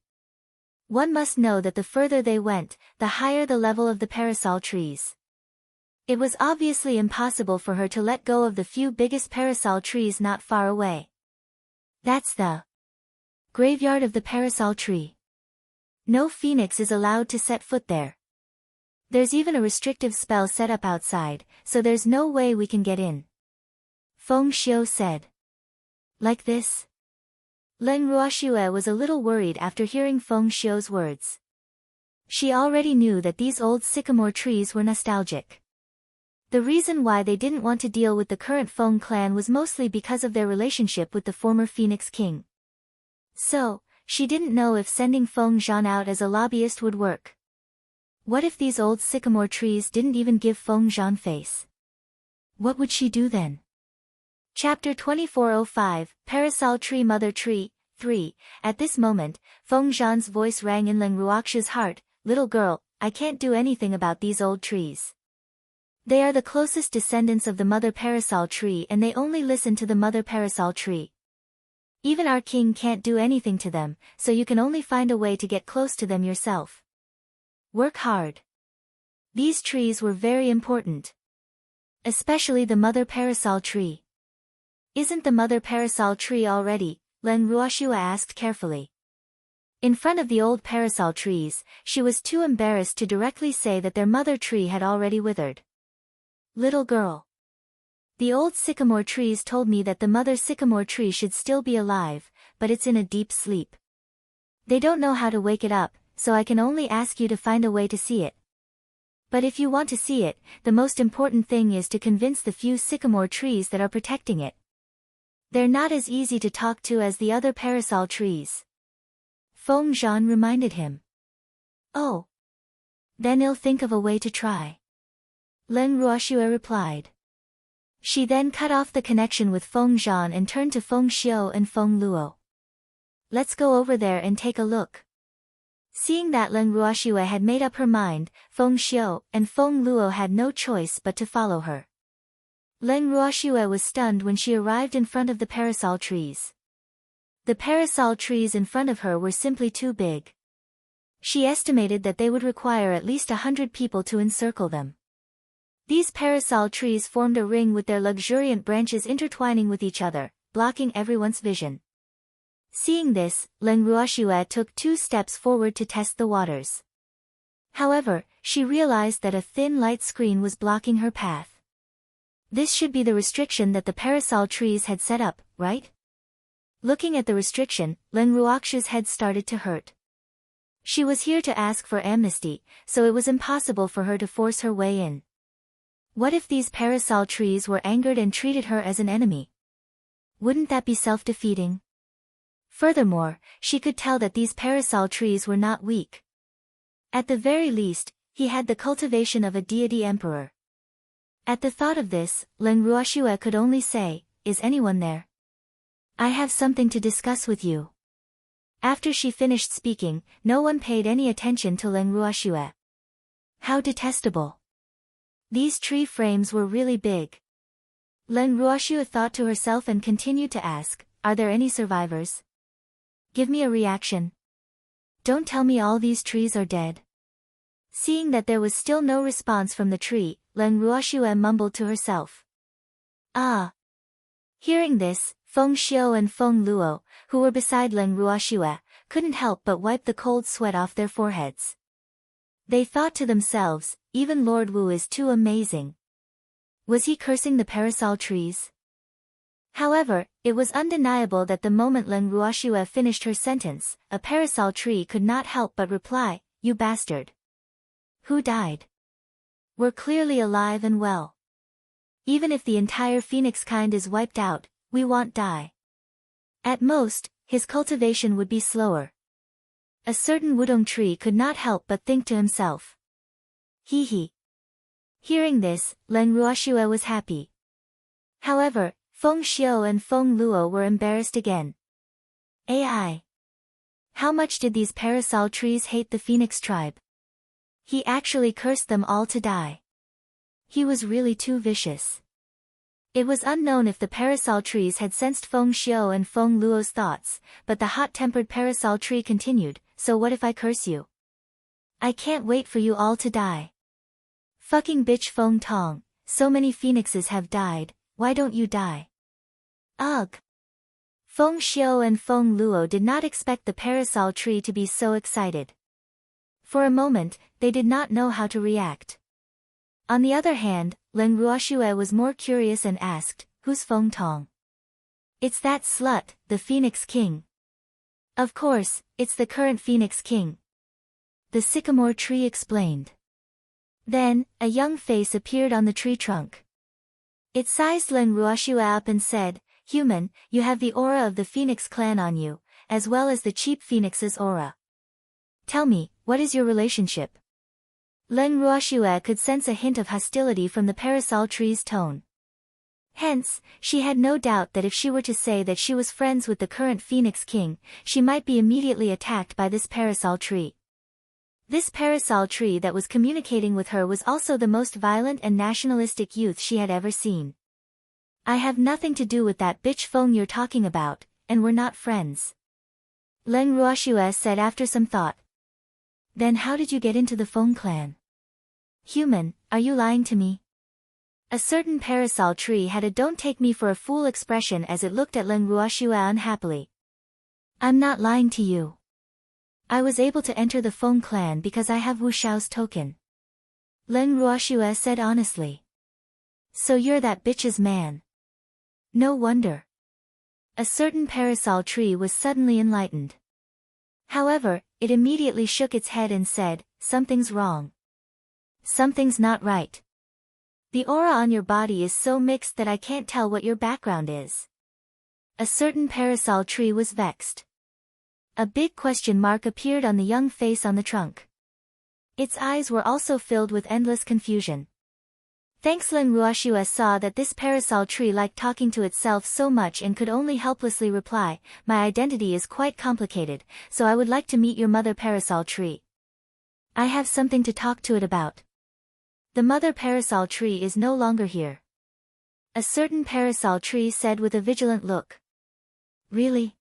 One must know that the further they went, the higher the level of the parasol trees. It was obviously impossible for her to let go of the few biggest parasol trees not far away. That's the graveyard of the parasol tree. No phoenix is allowed to set foot there. There's even a restrictive spell set up outside, so there's no way we can get in. Feng Xiu said. Like this? Len Ruoxue was a little worried after hearing Feng Xiu's words. She already knew that these old sycamore trees were nostalgic. The reason why they didn't want to deal with the current Feng clan was mostly because of their relationship with the former Phoenix King. So, she didn't know if sending Feng Zhan out as a lobbyist would work. What if these old sycamore trees didn't even give Feng Zhan face? What would she do then? Chapter 2405, Parasol Tree Mother Tree, 3. At this moment, Feng Zhan's voice rang in Len Ruoxue's heart. "Little girl, I can't do anything about these old trees. They are the closest descendants of the mother parasol tree and they only listen to the mother parasol tree. Even our king can't do anything to them, so you can only find a way to get close to them yourself. Work hard." These trees were very important. Especially the mother parasol tree. "Isn't the mother parasol tree already?" Len Ruoxue asked carefully. In front of the old parasol trees, she was too embarrassed to directly say that their mother tree had already withered. "Little girl. The old sycamore trees told me that the mother sycamore tree should still be alive, but it's in a deep sleep. They don't know how to wake it up, so I can only ask you to find a way to see it. But if you want to see it, the most important thing is to convince the few sycamore trees that are protecting it. They're not as easy to talk to as the other parasol trees." Feng Zhan reminded him. "Oh. Then I'll think of a way to try," Len Ruoxue replied. She then cut off the connection with Feng Zhan and turned to Feng Xiu and Feng Luo. "Let's go over there and take a look." Seeing that Len Ruoxue had made up her mind, Feng Xiu and Feng Luo had no choice but to follow her. Len Ruoxue was stunned when she arrived in front of the parasol trees. The parasol trees in front of her were simply too big. She estimated that they would require at least 100 people to encircle them. These parasol trees formed a ring with their luxuriant branches intertwining with each other, blocking everyone's vision. Seeing this, Len Ruoxue took 2 steps forward to test the waters. However, she realized that a thin light screen was blocking her path. This should be the restriction that the parasol trees had set up, right? Looking at the restriction, Len Ruoxue's head started to hurt. She was here to ask for amnesty, so it was impossible for her to force her way in. What if these parasol trees were angered and treated her as an enemy? Wouldn't that be self-defeating? Furthermore, she could tell that these parasol trees were not weak. At the very least, he had the cultivation of a deity emperor. At the thought of this, Len Ruoxue could only say, "Is anyone there? I have something to discuss with you." After she finished speaking, no one paid any attention to Len Ruoxue. How detestable. These tree frames were really big. Len Ruoxue thought to herself and continued to ask, "Are there any survivors? Give me a reaction. Don't tell me all these trees are dead." Seeing that there was still no response from the tree, Len Ruoxue mumbled to herself. "Ah." Hearing this, Feng Xiu and Feng Luo, who were beside Len Ruoxue, couldn't help but wipe the cold sweat off their foreheads. They thought to themselves, even Lord Wu is too amazing. Was he cursing the parasol trees? However, it was undeniable that the moment Len Ruoxue finished her sentence, a parasol tree could not help but reply, "You bastard. Who died? We're clearly alive and well. Even if the entire phoenix kind is wiped out, we won't die." At most, his cultivation would be slower. A certain wudong tree could not help but think to himself. Hee hee. Hearing this, Len Ruoxue was happy. However, Feng Xiu and Feng Luo were embarrassed again. AI. How much did these parasol trees hate the phoenix tribe? He actually cursed them all to die. He was really too vicious. It was unknown if the parasol trees had sensed Feng Xiu and Feng Luo's thoughts, but the hot-tempered parasol tree continued, so what if I curse you? I can't wait for you all to die. Fucking bitch Feng Tong, so many phoenixes have died, why don't you die? Ugh. Feng Xiu and Feng Luo did not expect the parasol tree to be so excited. For a moment, they did not know how to react. On the other hand, Len Ruoxue was more curious and asked, who's Feng Tong? It's that slut, the Phoenix King. Of course, it's the current Phoenix King. The sycamore tree explained. Then, a young face appeared on the tree trunk. It sized Len Ruoxue up and said, Human, you have the aura of the Phoenix clan on you, as well as the cheap Phoenix's aura. Tell me, what is your relationship? Len Ruoxue could sense a hint of hostility from the parasol tree's tone. Hence, she had no doubt that if she were to say that she was friends with the current Phoenix King, she might be immediately attacked by this parasol tree. This parasol tree that was communicating with her was also the most violent and nationalistic youth she had ever seen. I have nothing to do with that bitch Feng you're talking about, and we're not friends. Len Ruoxue said after some thought. Then how did you get into the Feng clan? Human, are you lying to me? A certain parasol tree had a don't take me for a fool expression as it looked at Len Ruoxue unhappily. I'm not lying to you. I was able to enter the Feng clan because I have Wu Xiao's token. Len Ruoxue said honestly. So you're that bitch's man. No wonder. A certain parasol tree was suddenly enlightened. However, it immediately shook its head and said, something's wrong. Something's not right. The aura on your body is so mixed that I can't tell what your background is. A certain parasol tree was vexed. A big question mark appeared on the young face on the trunk. Its eyes were also filled with endless confusion. Thanks Len Ruoxue saw that this parasol tree liked talking to itself so much and could only helplessly reply, my identity is quite complicated, so I would like to meet your mother parasol tree. I have something to talk to it about. The mother parasol tree is no longer here. A certain parasol tree said with a vigilant look. Really?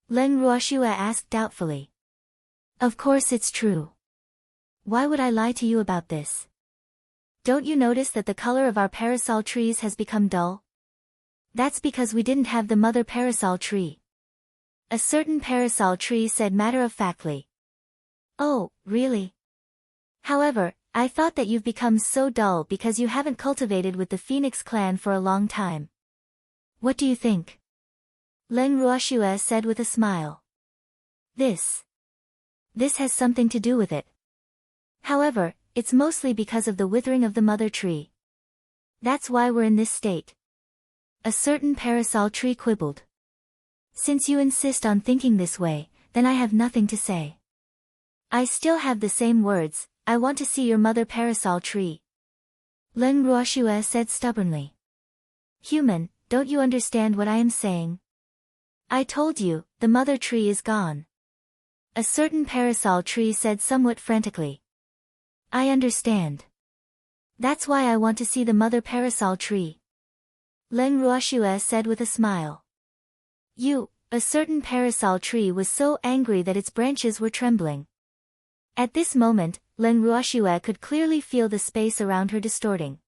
Len Ruoxue asked doubtfully. Of course it's true. Why would I lie to you about this? Don't you notice that the color of our parasol trees has become dull? That's because we didn't have the mother parasol tree. A certain parasol tree said matter-of-factly. Oh, really? However, I thought that you've become so dull because you haven't cultivated with the Phoenix clan for a long time. What do you think? Len Ruoxue said with a smile. This has something to do with it. However, it's mostly because of the withering of the mother tree. That's why we're in this state. A certain parasol tree quibbled. Since you insist on thinking this way, then I have nothing to say. I still have the same words, I want to see your mother parasol tree. Len Ruoxue said stubbornly. Human, don't you understand what I am saying? I told you, the mother tree is gone. A certain parasol tree said somewhat frantically. I understand. That's why I want to see the mother parasol tree. Len Ruoxue said with a smile. A certain parasol tree was so angry that its branches were trembling. At this moment, Len Ruoxue could clearly feel the space around her distorting.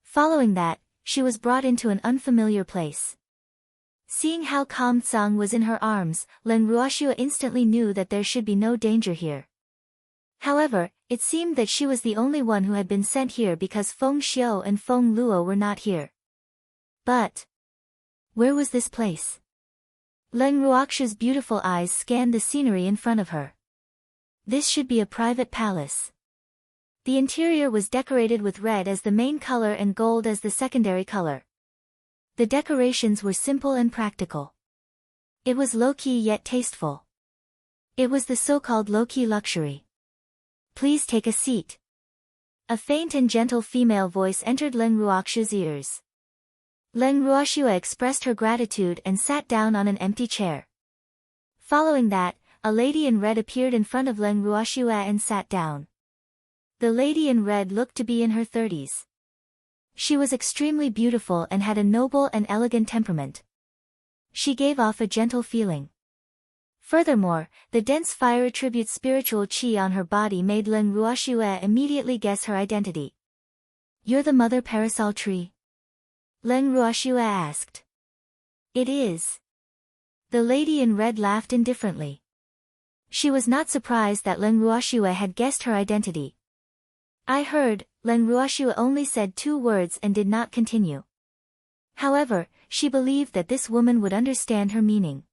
Following that, she was brought into an unfamiliar place. Seeing how calm Tsang was in her arms, Len Ruoxue instantly knew that there should be no danger here. However, it seemed that she was the only one who had been sent here because Feng Xiu and Feng Luo were not here. But where was this place? Len Ruoxue's beautiful eyes scanned the scenery in front of her. This should be a private palace. The interior was decorated with red as the main color and gold as the secondary color. The decorations were simple and practical. It was low-key yet tasteful. It was the so-called low-key luxury. Please take a seat. A faint and gentle female voice entered Len Ruoxue's ears. Leng Ruoxue expressed her gratitude and sat down on an empty chair. Following that, a lady in red appeared in front of Leng Ruoxue and sat down. The lady in red looked to be in her 30s. She was extremely beautiful and had a noble and elegant temperament. She gave off a gentle feeling. Furthermore, the dense fire-attribute spiritual qi on her body made Leng Ruoxue immediately guess her identity. "You're the mother parasol tree?" Leng Ruoxue asked. "It is." The lady in red laughed indifferently. She was not surprised that Leng Ruoxue had guessed her identity. "I heard," Leng Ruoxue only said 2 words and did not continue. However, she believed that this woman would understand her meaning.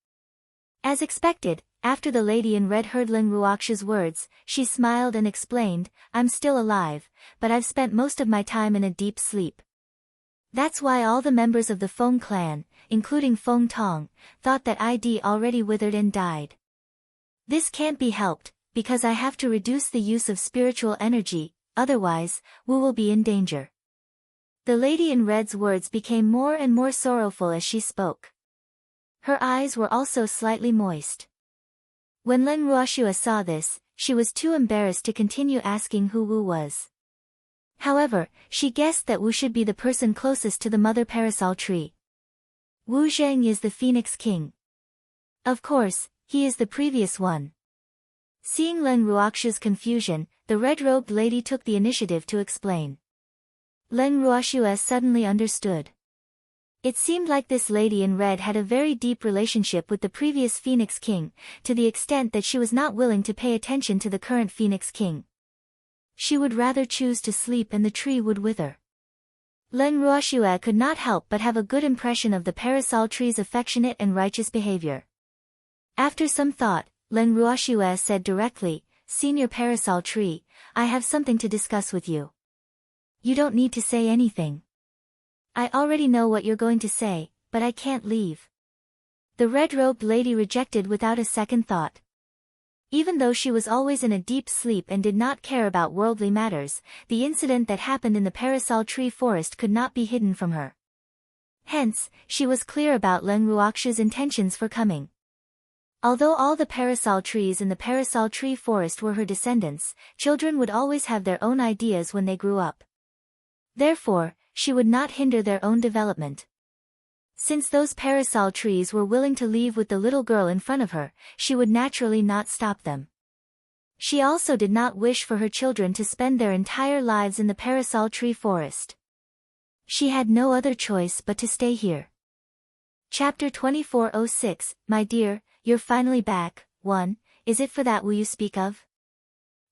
As expected, after the lady in red heard Leng Ruoxue's words, she smiled and explained, "I'm still alive, but I've spent most of my time in a deep sleep. That's why all the members of the Feng clan, including Feng Tong, thought that I'd already withered and died. This can't be helped, because I have to reduce the use of spiritual energy, otherwise, Wu will be in danger." The lady in red's words became more and more sorrowful as she spoke. Her eyes were also slightly moist. When Leng Ruoxue saw this, she was too embarrassed to continue asking who Wu was. However, she guessed that Wu should be the person closest to the mother parasol tree. Wu Zheng is the Phoenix King. Of course, he is the previous one. Seeing Leng Ruoxue's confusion, the red-robed lady took the initiative to explain. Leng Ruoxue suddenly understood. It seemed like this lady in red had a very deep relationship with the previous Phoenix King, to the extent that she was not willing to pay attention to the current Phoenix King. She would rather choose to sleep and the tree would wither. Leng Ruoxue could not help but have a good impression of the parasol tree's affectionate and righteous behavior. After some thought, Leng Ruoxue said directly, "Senior parasol tree, I have something to discuss with you." "You don't need to say anything. I already know what you're going to say, but I can't leave." The red-robed lady rejected without a second thought. Even though she was always in a deep sleep and did not care about worldly matters, the incident that happened in the parasol tree forest could not be hidden from her. Hence, she was clear about Leng Ruoxue's intentions for coming. Although all the parasol trees in the parasol tree forest were her descendants, children would always have their own ideas when they grew up. Therefore, she would not hinder their own development. Since those parasol trees were willing to leave with the little girl in front of her, she would naturally not stop them. She also did not wish for her children to spend their entire lives in the parasol tree forest. She had no other choice but to stay here. Chapter 2406, "My dear, you're finally back." 1. Is it for that Wu you speak of?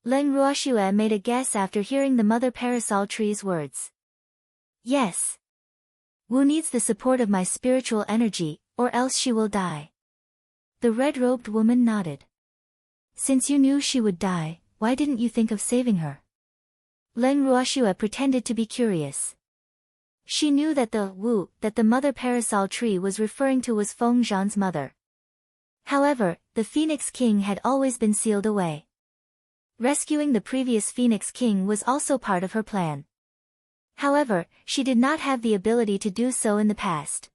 Leng Ruoxue made a guess after hearing the mother parasol tree's words. "Yes. Wu needs the support of my spiritual energy, or else she will die." The red-robed woman nodded. "Since you knew she would die, why didn't you think of saving her?" Leng Ruoxue pretended to be curious. She knew that the Wu that the mother parasol tree was referring to was Feng Zhan's mother. However, the Phoenix King had always been sealed away. Rescuing the previous Phoenix King was also part of her plan. However, she did not have the ability to do so in the past.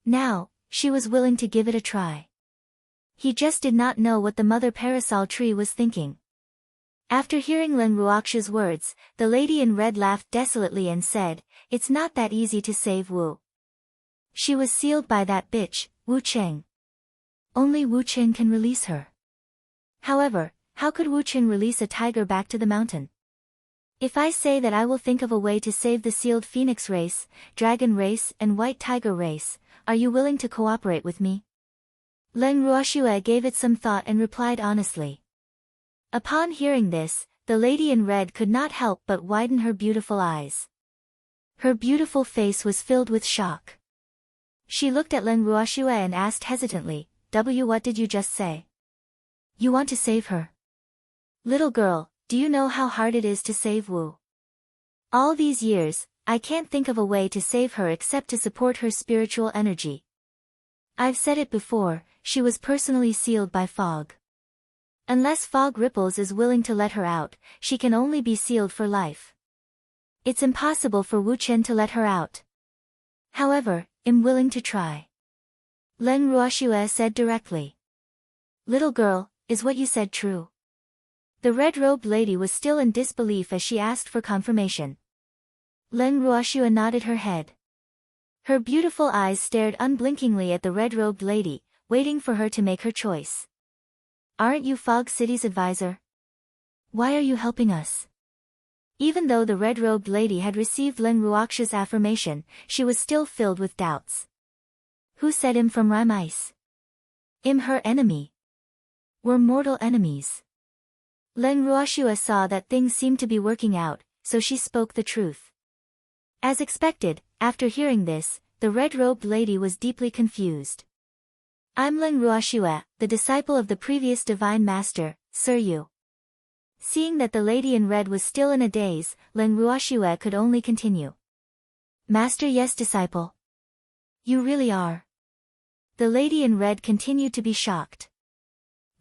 Now, she was willing to give it a try. He just did not know what the mother parasol tree was thinking. After hearing Leng Ruoxue's words, the lady in red laughed desolately and said, "It's not that easy to save Wu. She was sealed by that bitch, Wu Cheng. Only Wu Cheng can release her." However, how could Wu Cheng release a tiger back to the mountain? "If I say that I will think of a way to save the sealed phoenix race, dragon race and white tiger race, are you willing to cooperate with me?" Leng Ruoxue gave it some thought and replied honestly. Upon hearing this, the lady in red could not help but widen her beautiful eyes. Her beautiful face was filled with shock. She looked at Leng Ruoxue and asked hesitantly, What did you just say? You want to save her? Little girl, do you know how hard it is to save Wu? All these years, I can't think of a way to save her except to support her spiritual energy. I've said it before, she was personally sealed by Fog. Unless Fog Ripples is willing to let her out, she can only be sealed for life. It's impossible for Wu Chen to let her out. However, I'm willing to try. Len Ruoxue said directly. Little girl, is what you said true? The red-robed lady was still in disbelief as she asked for confirmation. Len Ruoxue nodded her head. Her beautiful eyes stared unblinkingly at the red-robed lady, waiting for her to make her choice. Aren't you Fog City's advisor? Why are you helping us? Even though the red-robed lady had received Len Ruoxue's affirmation, she was still filled with doubts. Who said I'm from Rime Ice? I'm her enemy. We're mortal enemies. Len Ruoxue saw that things seemed to be working out, so she spoke the truth. As expected, after hearing this, the red-robed lady was deeply confused. I'm Len Ruoxue, the disciple of the previous divine master, Sir Yu. Seeing that the lady in red was still in a daze, Len Ruoxue could only continue. Master, yes, disciple. You really are. The lady in red continued to be shocked.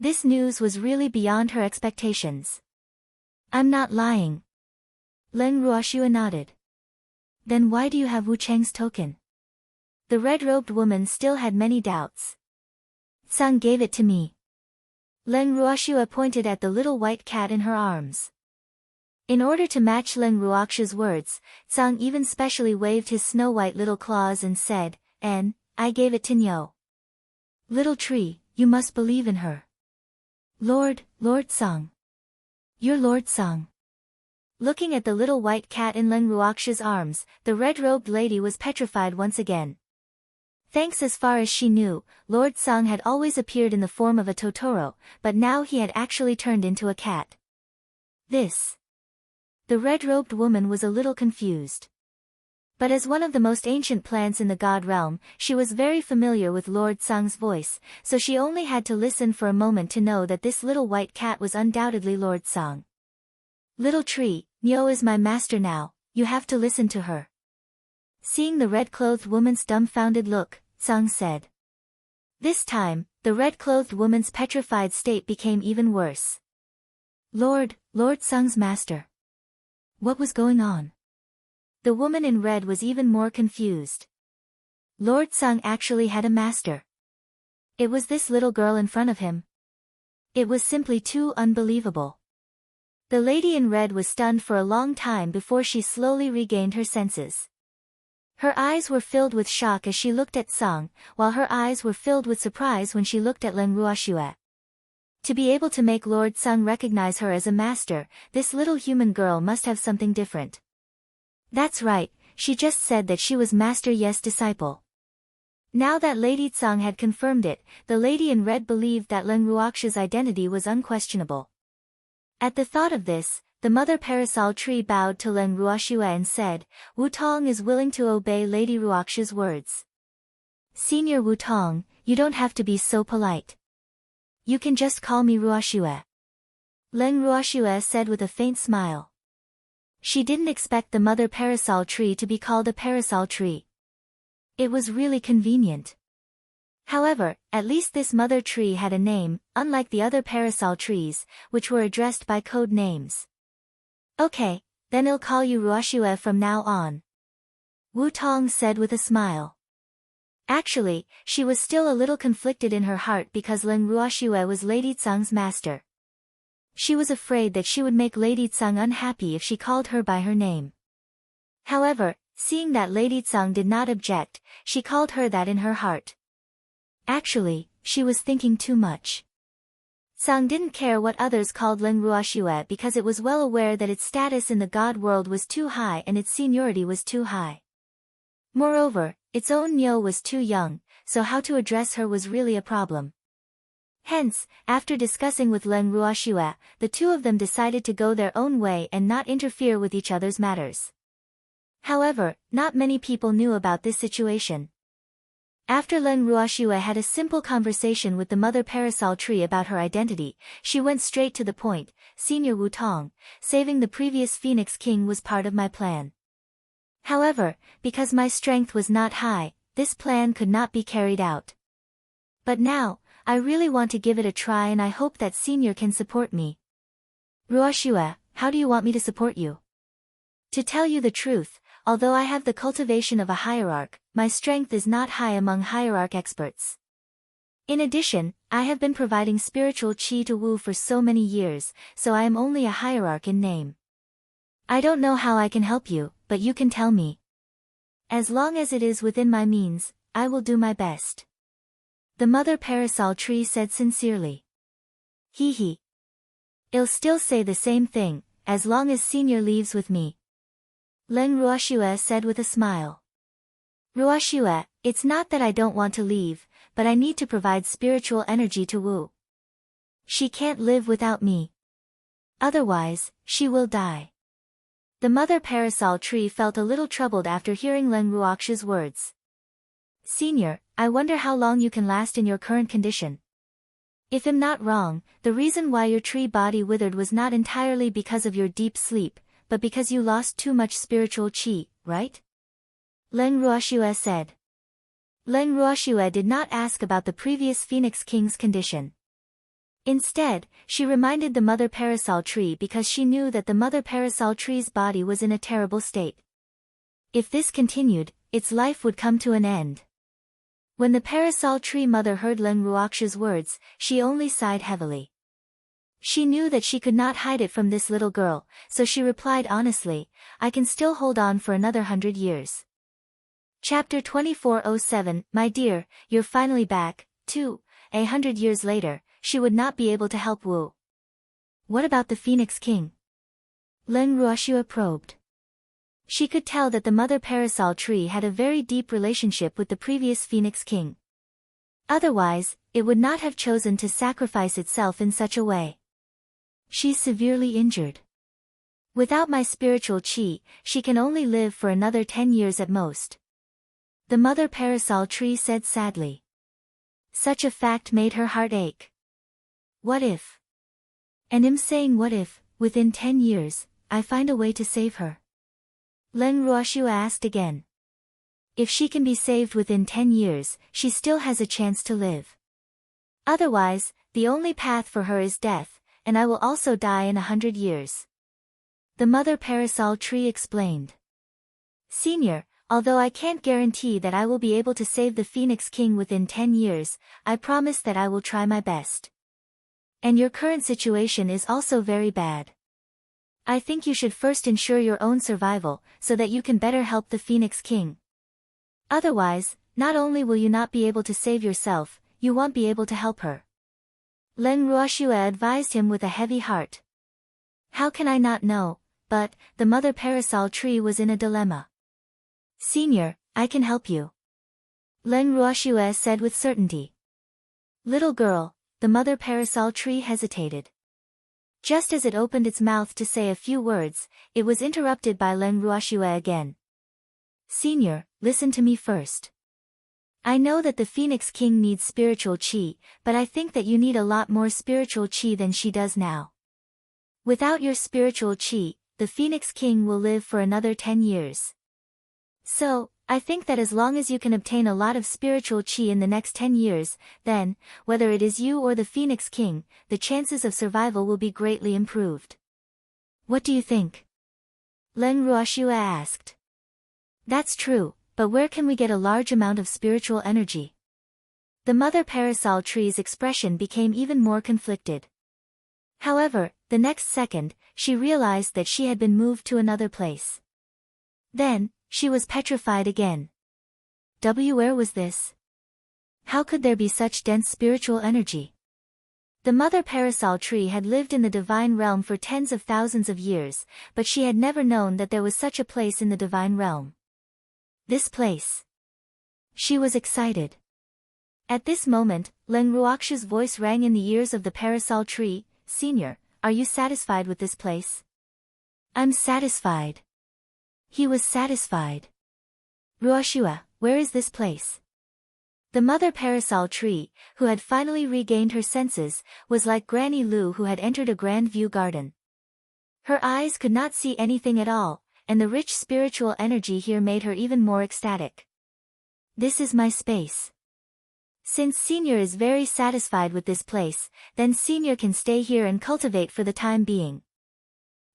This news was really beyond her expectations. I'm not lying. Len Ruoxue nodded. Then why do you have Wu Cheng's token? The red-robed woman still had many doubts. Sang gave it to me. Len Ruoxue pointed at the little white cat in her arms. In order to match Len Ruoxue's words, Sang even specially waved his snow-white little claws and said, "And I gave it to Nyo." Little tree, you must believe in her. Lord Sang. You're Lord Sang. Looking at the little white cat in Len Ruoxue's arms, the red-robed lady was petrified once again. Thanks, as far as she knew, Lord Sang had always appeared in the form of a Totoro, but now he had actually turned into a cat. This. The red-robed woman was a little confused. But as one of the most ancient plants in the god realm, she was very familiar with Lord Sang's voice, so she only had to listen for a moment to know that this little white cat was undoubtedly Lord Sang. Little tree, Nyo is my master now, you have to listen to her. Seeing the red-clothed woman's dumbfounded look, Sang said. This time, the red-clothed woman's petrified state became even worse. Lord Sang's master. What was going on? The woman in red was even more confused. Lord Sang actually had a master. It was this little girl in front of him. It was simply too unbelievable. The lady in red was stunned for a long time before she slowly regained her senses. Her eyes were filled with shock as she looked at Sang, while her eyes were filled with surprise when she looked at Len Ruoxue. To be able to make Lord Sang recognize her as a master, this little human girl must have something different. That's right, she just said that she was Master Ye's disciple. Now that Lady Tsang had confirmed it, the lady in red believed that Len Ruoxue's identity was unquestionable. At the thought of this, the mother parasol tree bowed to Len Ruoxue and said, Wu Tong is willing to obey Lady Ruoxue's words. Senior Wu Tong, you don't have to be so polite. You can just call me Ruoxue. Len Ruoxue said with a faint smile. She didn't expect the mother parasol tree to be called a parasol tree. It was really convenient. However, at least this mother tree had a name, unlike the other parasol trees, which were addressed by code names. Okay, then I'll call you Ruoxue from now on. Wu Tong said with a smile. Actually, she was still a little conflicted in her heart because Len Ruoxue was Lady Tsang's master. She was afraid that she would make Lady Tsang unhappy if she called her by her name. However, seeing that Lady Tsang did not object, she called her that in her heart. Actually, she was thinking too much. Tsang didn't care what others called Len Ruoxue because it was well aware that its status in the god world was too high and its seniority was too high. Moreover, its own Nyo was too young, so how to address her was really a problem. Hence, after discussing with Len Ruoxue, the two of them decided to go their own way and not interfere with each other's matters. However, not many people knew about this situation. After Len Ruoxue had a simple conversation with the mother parasol tree about her identity, she went straight to the point, Senior Wu Tong, saving the previous Phoenix King was part of my plan. However, because my strength was not high, this plan could not be carried out. But now, I really want to give it a try and I hope that Senior can support me. Ruoxue, how do you want me to support you? To tell you the truth, although I have the cultivation of a hierarch, my strength is not high among hierarch experts. In addition, I have been providing spiritual qi to Wu for so many years, so I am only a hierarch in name. I don't know how I can help you, but you can tell me. As long as it is within my means, I will do my best. The mother parasol tree said sincerely. Hee hee. I'll still say the same thing, as long as Senior leaves with me. Len Ruoxue said with a smile. Ruoxue, it's not that I don't want to leave, but I need to provide spiritual energy to Wu. She can't live without me. Otherwise, she will die. The mother parasol tree felt a little troubled after hearing Len Ruoxue's words. Senior, I wonder how long you can last in your current condition. If I'm not wrong, the reason why your tree body withered was not entirely because of your deep sleep, but because you lost too much spiritual qi, right? Len Ruoxue said. Len Ruoxue did not ask about the previous Phoenix King's condition. Instead, she reminded the mother parasol tree because she knew that the mother parasol tree's body was in a terrible state. If this continued, its life would come to an end. When the parasol tree mother heard Len Ruoxue's words, she only sighed heavily. She knew that she could not hide it from this little girl, so she replied honestly, I can still hold on for another 100 years. Chapter 2407, My dear, you're finally back, too. 100 years later, she would not be able to help Wu. What about the Phoenix King? Len Ruoxue probed. She could tell that the mother parasol tree had a very deep relationship with the previous Phoenix King. Otherwise, it would not have chosen to sacrifice itself in such a way. She's severely injured. Without my spiritual qi, she can only live for another 10 years at most. The mother parasol tree said sadly. Such a fact made her heart ache. What if? And I'm saying what if, within 10 years, I find a way to save her? Len Ruoxue asked again. If she can be saved within 10 years, she still has a chance to live. Otherwise, the only path for her is death, and I will also die in 100 years. The mother parasol tree explained. Senior, although I can't guarantee that I will be able to save the Phoenix King within 10 years, I promise that I will try my best. And your current situation is also very bad. I think you should first ensure your own survival, so that you can better help the Phoenix King. Otherwise, not only will you not be able to save yourself, you won't be able to help her. Len Ruoxue advised him with a heavy heart. How can I not know? But, the mother parasol tree was in a dilemma. Senior, I can help you. Len Ruoxue said with certainty. Little girl, the mother parasol tree hesitated. Just as it opened its mouth to say a few words, it was interrupted by Len Ruoxue again. Senior, listen to me first. I know that the Phoenix King needs spiritual qi, but I think that you need a lot more spiritual qi than she does now. Without your spiritual qi, the Phoenix King will live for another 10 years. So, I think that as long as you can obtain a lot of spiritual qi in the next 10 years, then, whether it is you or the Phoenix King, the chances of survival will be greatly improved. What do you think? Len Ruoxue asked. That's true, but where can we get a large amount of spiritual energy? The mother parasol tree's expression became even more conflicted. However, the next second, she realized that she had been moved to another place. Then, she was petrified again. Where was this? How could there be such dense spiritual energy? The mother parasol tree had lived in the divine realm for tens of thousands of years, but she had never known that there was such a place in the divine realm. This place. She was excited. At this moment, Len Ruoxue's voice rang in the ears of the parasol tree. Senior, are you satisfied with this place? I'm satisfied. He was satisfied. Ruoxue, where is this place? The mother parasol tree, who had finally regained her senses, was like Granny Lu who had entered a grand view garden. Her eyes could not see anything at all, and the rich spiritual energy here made her even more ecstatic. This is my space. Since Senior is very satisfied with this place, then Senior can stay here and cultivate for the time being.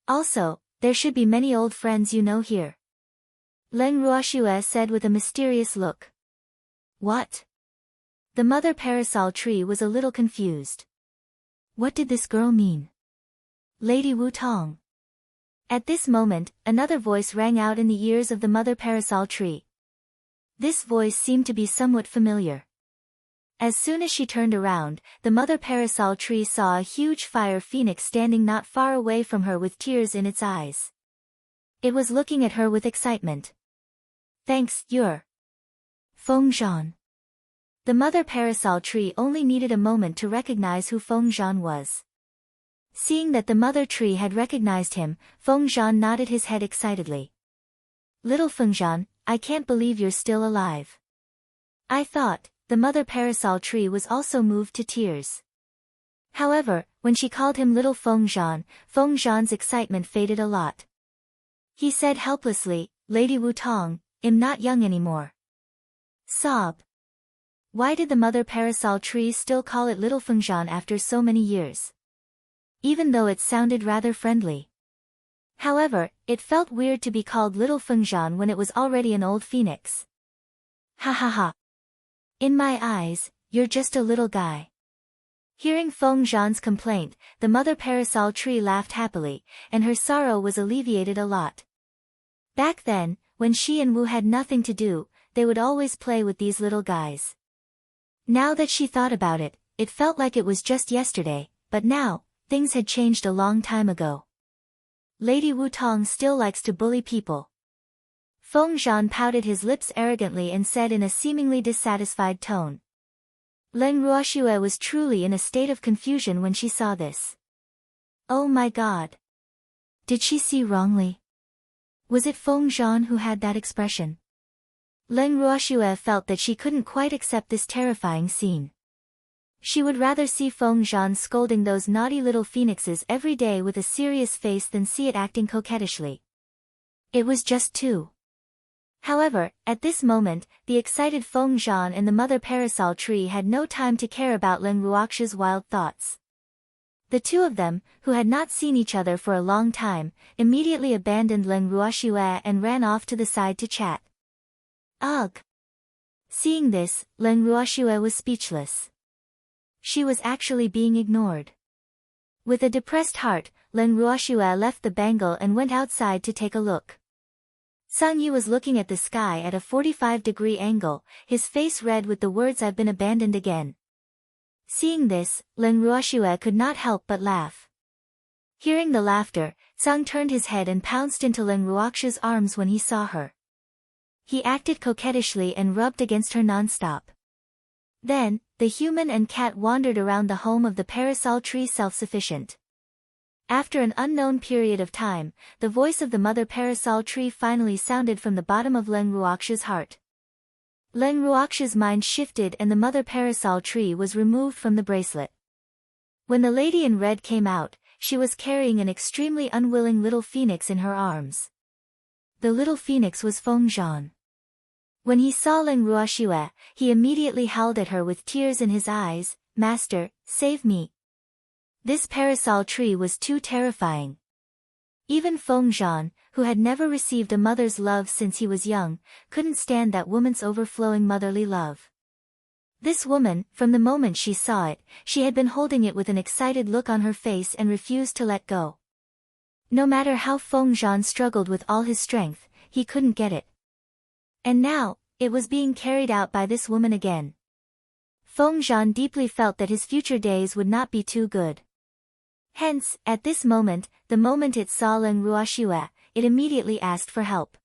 Also, there should be many old friends you know here. Leng Ruoxue said with a mysterious look. What? The mother parasol tree was a little confused. What did this girl mean? Lady Wu Tong. At this moment, another voice rang out in the ears of the mother parasol tree. This voice seemed to be somewhat familiar. As soon as she turned around, the mother parasol tree saw a huge fire phoenix standing not far away from her with tears in its eyes. It was looking at her with excitement. Thanks, you're Feng Zhan. The mother parasol tree only needed a moment to recognize who Feng Zhan was. Seeing that the mother tree had recognized him, Feng Zhan nodded his head excitedly. Little Feng Zhan, I can't believe you're still alive. I thought. The mother parasol tree was also moved to tears. However, when she called him little Feng Zhan's excitement faded a lot. He said helplessly, Lady Wu Tong, I'm not young anymore. Sob. Why did the mother parasol tree still call it little Feng Zhan after so many years? Even though it sounded rather friendly. However, it felt weird to be called little Feng Zhan when it was already an old phoenix. Ha ha ha. In my eyes, you're just a little guy. Hearing Feng Zhan's complaint, the mother parasol tree laughed happily, and her sorrow was alleviated a lot. Back then, when she and Wu had nothing to do, they would always play with these little guys. Now that she thought about it, it felt like it was just yesterday, but now, things had changed a long time ago. Lady Wu Tong still likes to bully people. Feng Zhan pouted his lips arrogantly and said in a seemingly dissatisfied tone. Leng Ruoxue was truly in a state of confusion when she saw this. Oh my god. Did she see wrongly? Was it Feng Zhan who had that expression? Leng Ruoxue felt that she couldn't quite accept this terrifying scene. She would rather see Feng Zhan scolding those naughty little phoenixes every day with a serious face than see it acting coquettishly. It was just two. However, at this moment, the excited Feng Zhan and the mother parasol tree had no time to care about Leng Ruoxue's wild thoughts. The two of them, who had not seen each other for a long time, immediately abandoned Leng Ruoxue and ran off to the side to chat. Ugh! Seeing this, Leng Ruoxue was speechless. She was actually being ignored. With a depressed heart, Leng Ruoxue left the bangle and went outside to take a look. Sang Yu was looking at the sky at a 45-degree angle, his face red with the words I've been abandoned again. Seeing this, Leng Ruoxue could not help but laugh. Hearing the laughter, Sang turned his head and pounced into Leng Ruoxue's arms when he saw her. He acted coquettishly and rubbed against her non-stop. Then, the human and cat wandered around the home of the parasol tree self-sufficient. After an unknown period of time, the voice of the mother parasol tree finally sounded from the bottom of Leng Ruoxue's heart. Leng Ruoxue's mind shifted and the mother parasol tree was removed from the bracelet. When the lady in red came out, she was carrying an extremely unwilling little phoenix in her arms. The little phoenix was Feng Zhan. When he saw Leng Ruoxue, he immediately howled at her with tears in his eyes, "Master, save me." This parasol tree was too terrifying. Even Feng Zhan, who had never received a mother's love since he was young, couldn't stand that woman's overflowing motherly love. This woman, from the moment she saw it, she had been holding it with an excited look on her face and refused to let go. No matter how Feng Zhan struggled with all his strength, he couldn't get it. And now, it was being carried out by this woman again. Feng Zhan deeply felt that his future days would not be too good. Hence, at this moment, the moment it saw Leng Ruoxue, it immediately asked for help.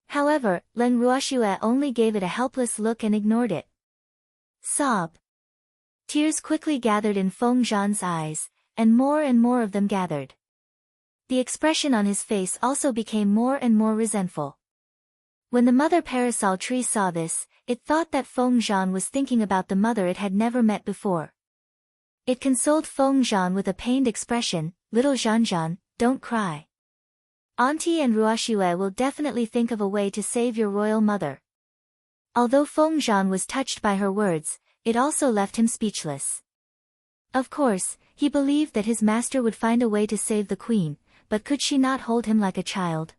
However, Leng Ruoxue only gave it a helpless look and ignored it. Sob. Tears quickly gathered in Feng Zhan's eyes, and more of them gathered. The expression on his face also became more and more resentful. When the mother parasol tree saw this, it thought that Feng Zhan was thinking about the mother it had never met before. It consoled Feng Zhan with a pained expression, "Little Zhan, don't cry. Auntie and Ruoxue will definitely think of a way to save your royal mother." Although Feng Zhan was touched by her words, it also left him speechless. Of course, he believed that his master would find a way to save the queen, but could she not hold him like a child?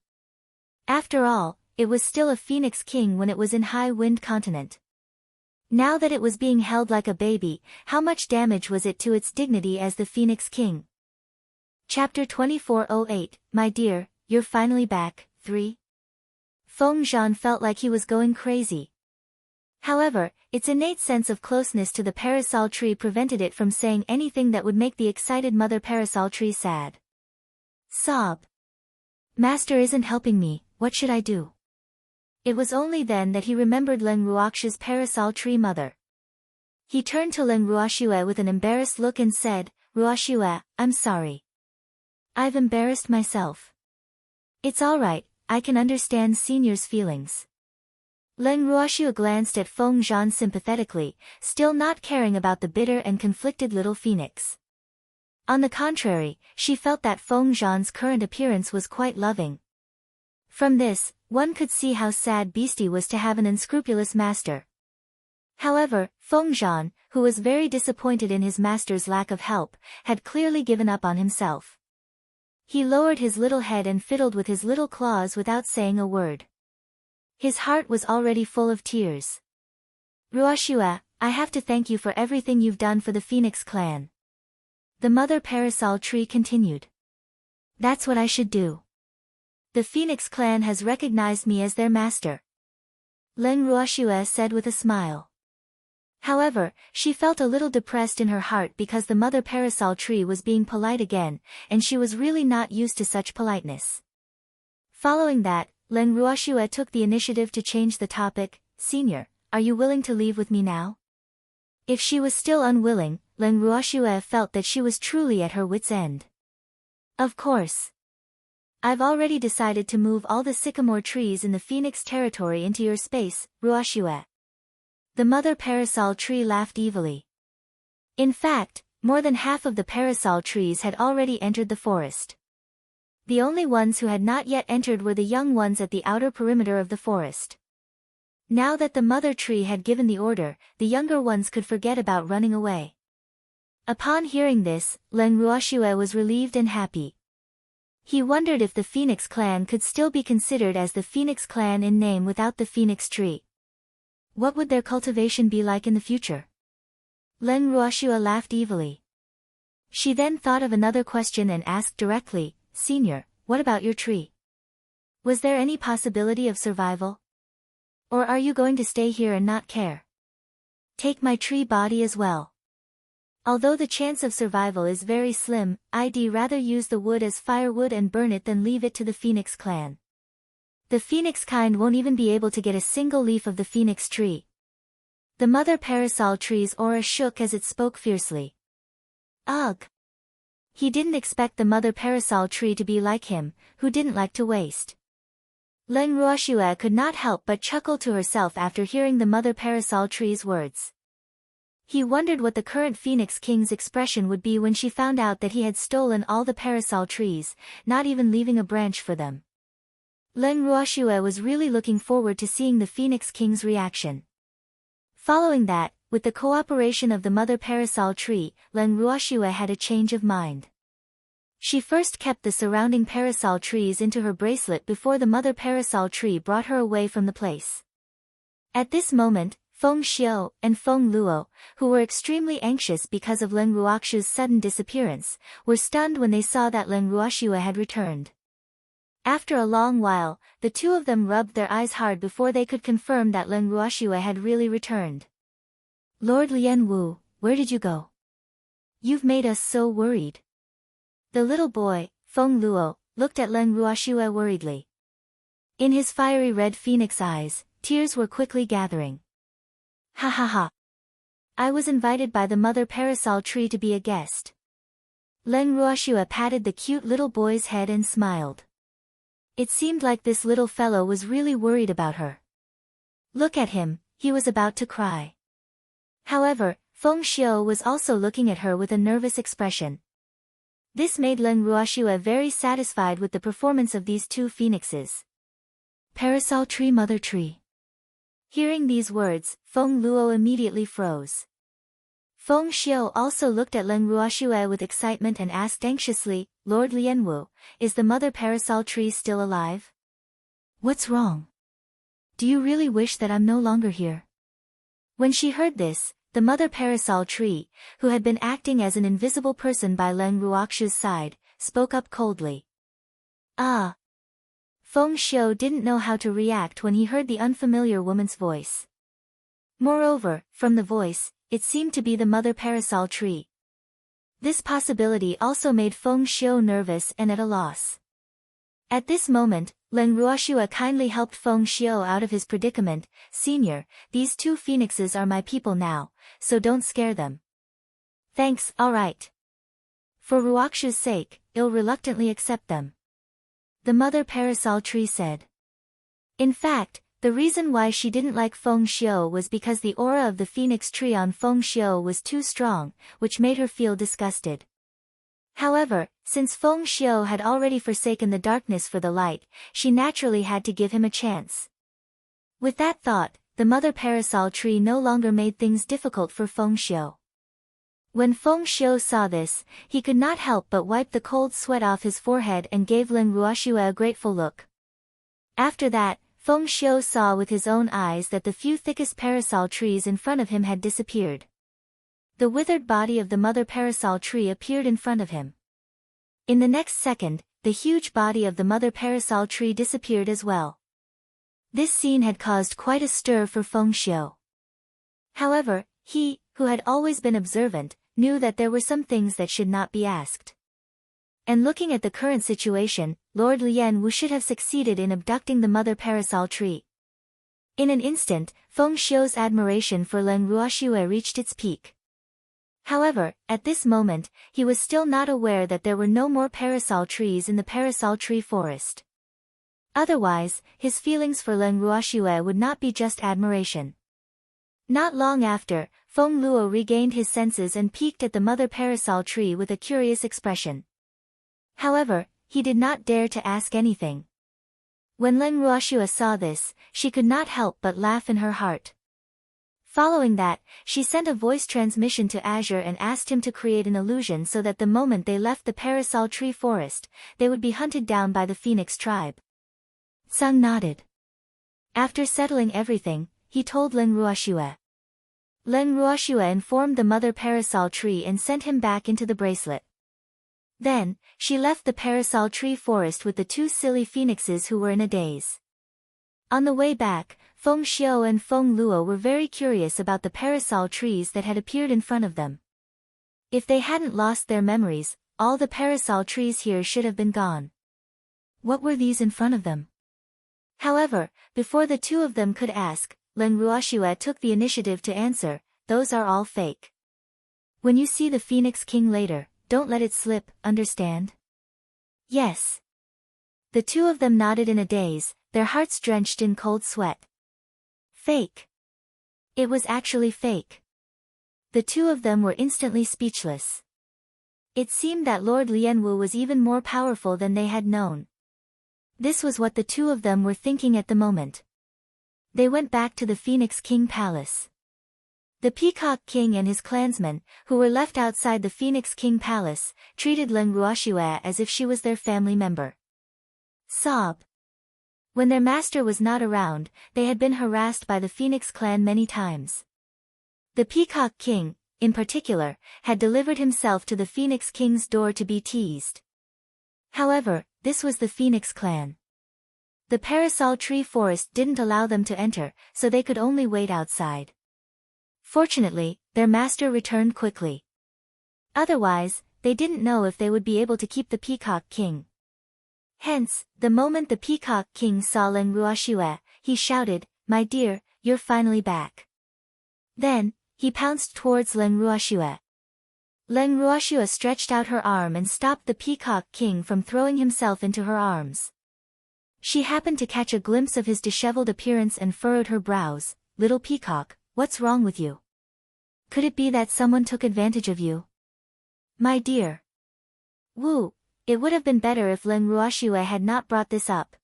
After all, it was still a phoenix king when it was in high wind continent. Now that it was being held like a baby, how much damage was it to its dignity as the phoenix king? Chapter 2408, My dear, you're finally back. 3. Feng Zhan felt like he was going crazy. However, its innate sense of closeness to the parasol tree prevented it from saying anything that would make the excited mother parasol tree sad. Sob. Master isn't helping me, what should I do? It was only then that he remembered Leng Ruox's parasol tree mother. He turned to Leng Ruoxue with an embarrassed look and said, Ruoxue, I'm sorry. I've embarrassed myself. It's all right, I can understand Senior's feelings. Leng Ruoxue glanced at Feng Zhan sympathetically, still not caring about the bitter and conflicted little phoenix. On the contrary, she felt that Feng Zhan's current appearance was quite loving. From this, one could see how sad Beastie was to have an unscrupulous master. However, Feng Zhan, who was very disappointed in his master's lack of help, had clearly given up on himself. He lowered his little head and fiddled with his little claws without saying a word. His heart was already full of tears. Ruoxue, I have to thank you for everything you've done for the Phoenix clan. The mother parasol tree continued. That's what I should do. The Phoenix clan has recognized me as their master. Leng Ruoxue said with a smile. However, she felt a little depressed in her heart because the mother parasol tree was being polite again, and she was really not used to such politeness. Following that, Leng Ruoxue took the initiative to change the topic. Senior, are you willing to leave with me now? If she was still unwilling, Leng Ruoxue felt that she was truly at her wit's end. Of course. I've already decided to move all the sycamore trees in the Phoenix territory into your space, Ruoxue. The mother parasol tree laughed evilly. In fact, more than half of the parasol trees had already entered the forest. The only ones who had not yet entered were the young ones at the outer perimeter of the forest. Now that the mother tree had given the order, the younger ones could forget about running away. Upon hearing this, Leng Ruoxue was relieved and happy. He wondered if the Phoenix clan could still be considered as the Phoenix clan in name without the Phoenix tree. What would their cultivation be like in the future? Leng Ruoxue laughed evilly. She then thought of another question and asked directly, Senior, what about your tree? Was there any possibility of survival? Or are you going to stay here and not care? Take my tree body as well. Although the chance of survival is very slim, I'd rather use the wood as firewood and burn it than leave it to the Phoenix clan. The Phoenix kind won't even be able to get a single leaf of the Phoenix tree. The mother parasol tree's aura shook as it spoke fiercely. Ugh! He didn't expect the mother parasol tree to be like him, who didn't like to waste. Leng Ruoxue could not help but chuckle to herself after hearing the mother parasol tree's words. He wondered what the current Phoenix King's expression would be when she found out that he had stolen all the parasol trees, not even leaving a branch for them. Leng Ruoxue was really looking forward to seeing the Phoenix King's reaction. Following that, with the cooperation of the mother parasol tree, Leng Ruoxue had a change of mind. She first kept the surrounding parasol trees into her bracelet before the mother parasol tree brought her away from the place. At this moment, Feng Xiu and Feng Luo, who were extremely anxious because of Leng Ruoxue's sudden disappearance, were stunned when they saw that Leng Ruoxue had returned. After a long while, the two of them rubbed their eyes hard before they could confirm that Leng Ruoxue had really returned. Lord Lianwu, where did you go? You've made us so worried. The little boy, Feng Luo, looked at Leng Ruoxue worriedly. In his fiery red phoenix eyes, tears were quickly gathering. Ha ha ha. I was invited by the mother parasol tree to be a guest. Leng Ruoxue patted the cute little boy's head and smiled. It seemed like this little fellow was really worried about her. Look at him, he was about to cry. However, Feng Xiu was also looking at her with a nervous expression. This made Leng Ruoxue very satisfied with the performance of these two phoenixes. Parasol tree, mother tree. Hearing these words, Feng Luo immediately froze. Feng Xiu also looked at Leng Ruoxue with excitement and asked anxiously, Lord Lianwu, is the mother parasol tree still alive? What's wrong? Do you really wish that I'm no longer here? When she heard this, the mother parasol tree, who had been acting as an invisible person by Leng Ruoxu's side, spoke up coldly. Ah! Feng Xiu didn't know how to react when he heard the unfamiliar woman's voice. Moreover, from the voice, it seemed to be the mother parasol tree. This possibility also made Feng Xiu nervous and at a loss. At this moment, Leng Ruoxue kindly helped Feng Xiu out of his predicament. Senior, these two phoenixes are my people now, so don't scare them. Thanks, alright. For Ruoxu's sake, I'll reluctantly accept them. The mother parasol tree said. In fact, the reason why she didn't like Feng Xiu was because the aura of the phoenix tree on Feng Xiu was too strong, which made her feel disgusted. However, since Feng Xiu had already forsaken the darkness for the light, she naturally had to give him a chance. With that thought, the mother parasol tree no longer made things difficult for Feng Xiu. When Feng Xiu saw this, he could not help but wipe the cold sweat off his forehead and gave Leng Ruoxue a grateful look. After that, Feng Xiu saw with his own eyes that the few thickest parasol trees in front of him had disappeared. The withered body of the mother parasol tree appeared in front of him. In the next second, the huge body of the mother parasol tree disappeared as well. This scene had caused quite a stir for Feng Xiu. However, he, who had always been observant, knew that there were some things that should not be asked. And looking at the current situation, Lord Lian Wu should have succeeded in abducting the mother parasol tree. In an instant, Feng Xiu's admiration for Leng Ruoxue reached its peak. However, at this moment, he was still not aware that there were no more parasol trees in the parasol tree forest. Otherwise, his feelings for Leng Ruoxue would not be just admiration. Not long after, Feng Luo regained his senses and peeked at the mother parasol tree with a curious expression. However, he did not dare to ask anything. When Leng Ruoxue saw this, she could not help but laugh in her heart. Following that, she sent a voice transmission to Azure and asked him to create an illusion so that the moment they left the parasol tree forest, they would be hunted down by the Phoenix tribe. Sung nodded. After settling everything, he told Leng Ruoxue. Leng Ruoxue informed the mother parasol tree and sent him back into the bracelet. Then, she left the parasol tree forest with the two silly phoenixes who were in a daze. On the way back, Feng Xiu and Feng Luo were very curious about the parasol trees that had appeared in front of them. If they hadn't lost their memories, all the parasol trees here should have been gone. What were these in front of them? However, before the two of them could ask, Leng Ruoxue took the initiative to answer, those are all fake. When you see the Phoenix King later, don't let it slip, understand? Yes. The two of them nodded in a daze, their hearts drenched in cold sweat. Fake. It was actually fake. The two of them were instantly speechless. It seemed that Lord Lianwu was even more powerful than they had known. This was what the two of them were thinking at the moment. They went back to the Phoenix King Palace. The Peacock King and his clansmen, who were left outside the Phoenix King Palace, treated Leng Ruoxue as if she was their family member. Sob. When their master was not around, they had been harassed by the Phoenix clan many times. The Peacock King, in particular, had delivered himself to the Phoenix King's door to be teased. However, this was the Phoenix clan. The parasol tree forest didn't allow them to enter, so they could only wait outside. Fortunately, their master returned quickly. Otherwise, they didn't know if they would be able to keep the Peacock King. Hence, the moment the Peacock King saw Leng Ruoxue, he shouted, "My dear, you're finally back." Then, he pounced towards Leng Ruoxue. Leng Ruoxue stretched out her arm and stopped the Peacock King from throwing himself into her arms. She happened to catch a glimpse of his disheveled appearance and furrowed her brows. "Little Peacock, what's wrong with you? Could it be that someone took advantage of you?" "My dear Wu, it would have been better if Leng Ruoxue had not brought this up."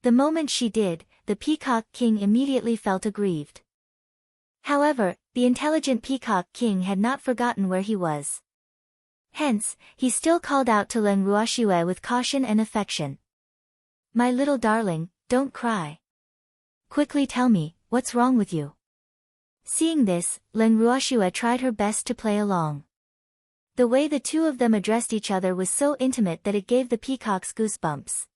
The moment she did, the Peacock King immediately felt aggrieved. However, the intelligent Peacock King had not forgotten where he was. Hence, he still called out to Leng Ruoxue with caution and affection. "My little darling, don't cry. quickly tell me, what's wrong with you? Seeing this, Len Ruoxue tried her best to play along. The way the two of them addressed each other was so intimate that it gave the peacocks goosebumps.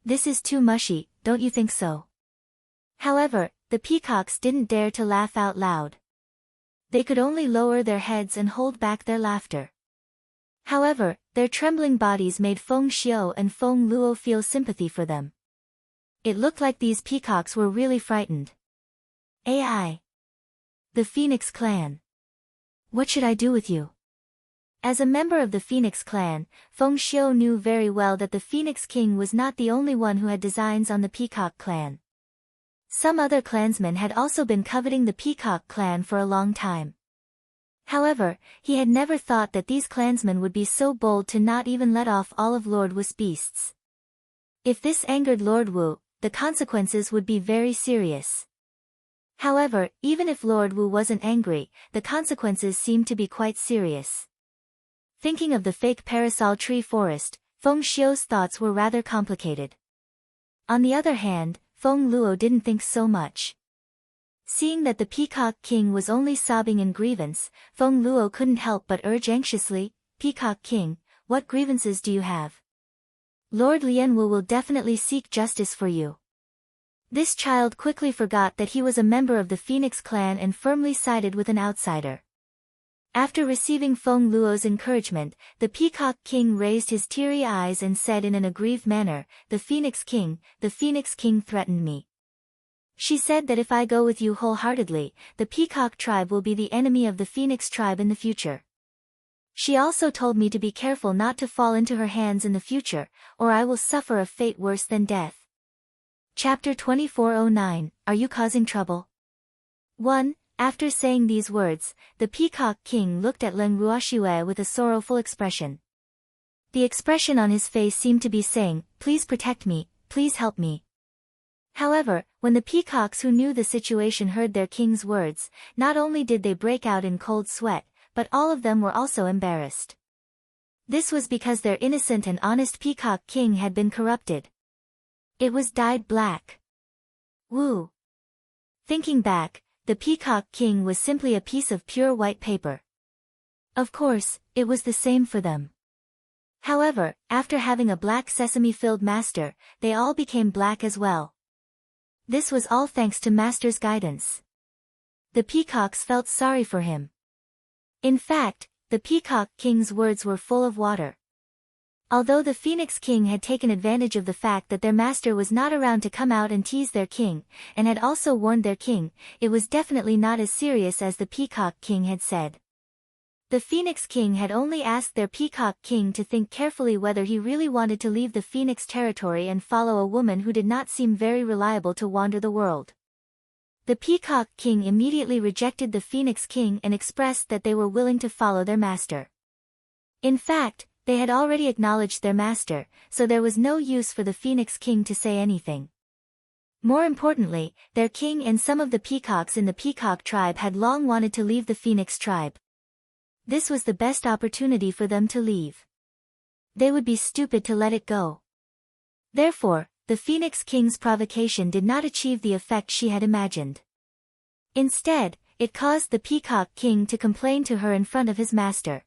This is too mushy, don't you think so? However, the peacocks didn't dare to laugh out loud. They could only lower their heads and hold back their laughter. However, their trembling bodies made Feng Xiu and Feng Luo feel sympathy for them. It looked like these peacocks were really frightened. AI. The Phoenix Clan. What should I do with you? As a member of the Phoenix Clan, Feng Xiu knew very well that the Phoenix King was not the only one who had designs on the Peacock Clan. Some other clansmen had also been coveting the Peacock Clan for a long time. However, he had never thought that these clansmen would be so bold to not even let off all of Lord Wu's beasts. If this angered Lord Wu, the consequences would be very serious. However, even if Lord Wu wasn't angry, the consequences seemed to be quite serious. Thinking of the fake parasol tree forest, Feng Xiu's thoughts were rather complicated. On the other hand, Feng Luo didn't think so much. Seeing that the Peacock King was only sobbing in grievance, Feng Luo couldn't help but urge anxiously, "Peacock King, what grievances do you have? Lord Lianwu will definitely seek justice for you." This child quickly forgot that he was a member of the Phoenix Clan and firmly sided with an outsider. After receiving Feng Luo's encouragement, the Peacock King raised his teary eyes and said in an aggrieved manner, the Phoenix King threatened me. She said that if I go with you wholeheartedly, the Peacock tribe will be the enemy of the Phoenix tribe in the future. She also told me to be careful not to fall into her hands in the future, or I will suffer a fate worse than death. Chapter 2409, Are You Causing Trouble? 1. After saying these words, the Peacock King looked at Len Ruoxue with a sorrowful expression. The expression on his face seemed to be saying, "Please protect me, please help me." However, when the peacocks who knew the situation heard their king's words, not only did they break out in cold sweat, but all of them were also embarrassed. This was because their innocent and honest Peacock King had been corrupted. It was dyed black. Woo! Thinking back, the Peacock King was simply a piece of pure white paper. Of course, it was the same for them. However, after having a black sesame-filled master, they all became black as well. This was all thanks to Master's guidance. The peacocks felt sorry for him. In fact, the Peacock King's words were full of water. Although the Phoenix King had taken advantage of the fact that their master was not around to come out and tease their king, and had also warned their king, it was definitely not as serious as the Peacock King had said. The Phoenix King had only asked their Peacock King to think carefully whether he really wanted to leave the Phoenix territory and follow a woman who did not seem very reliable to wander the world. The Peacock King immediately rejected the Phoenix King and expressed that they were willing to follow their master. In fact, they had already acknowledged their master, so there was no use for the Phoenix King to say anything. More importantly, their king and some of the peacocks in the Peacock tribe had long wanted to leave the Phoenix tribe. This was the best opportunity for them to leave. They would be stupid to let it go. Therefore, the Phoenix King's provocation did not achieve the effect she had imagined. Instead, it caused the Peacock King to complain to her in front of his master.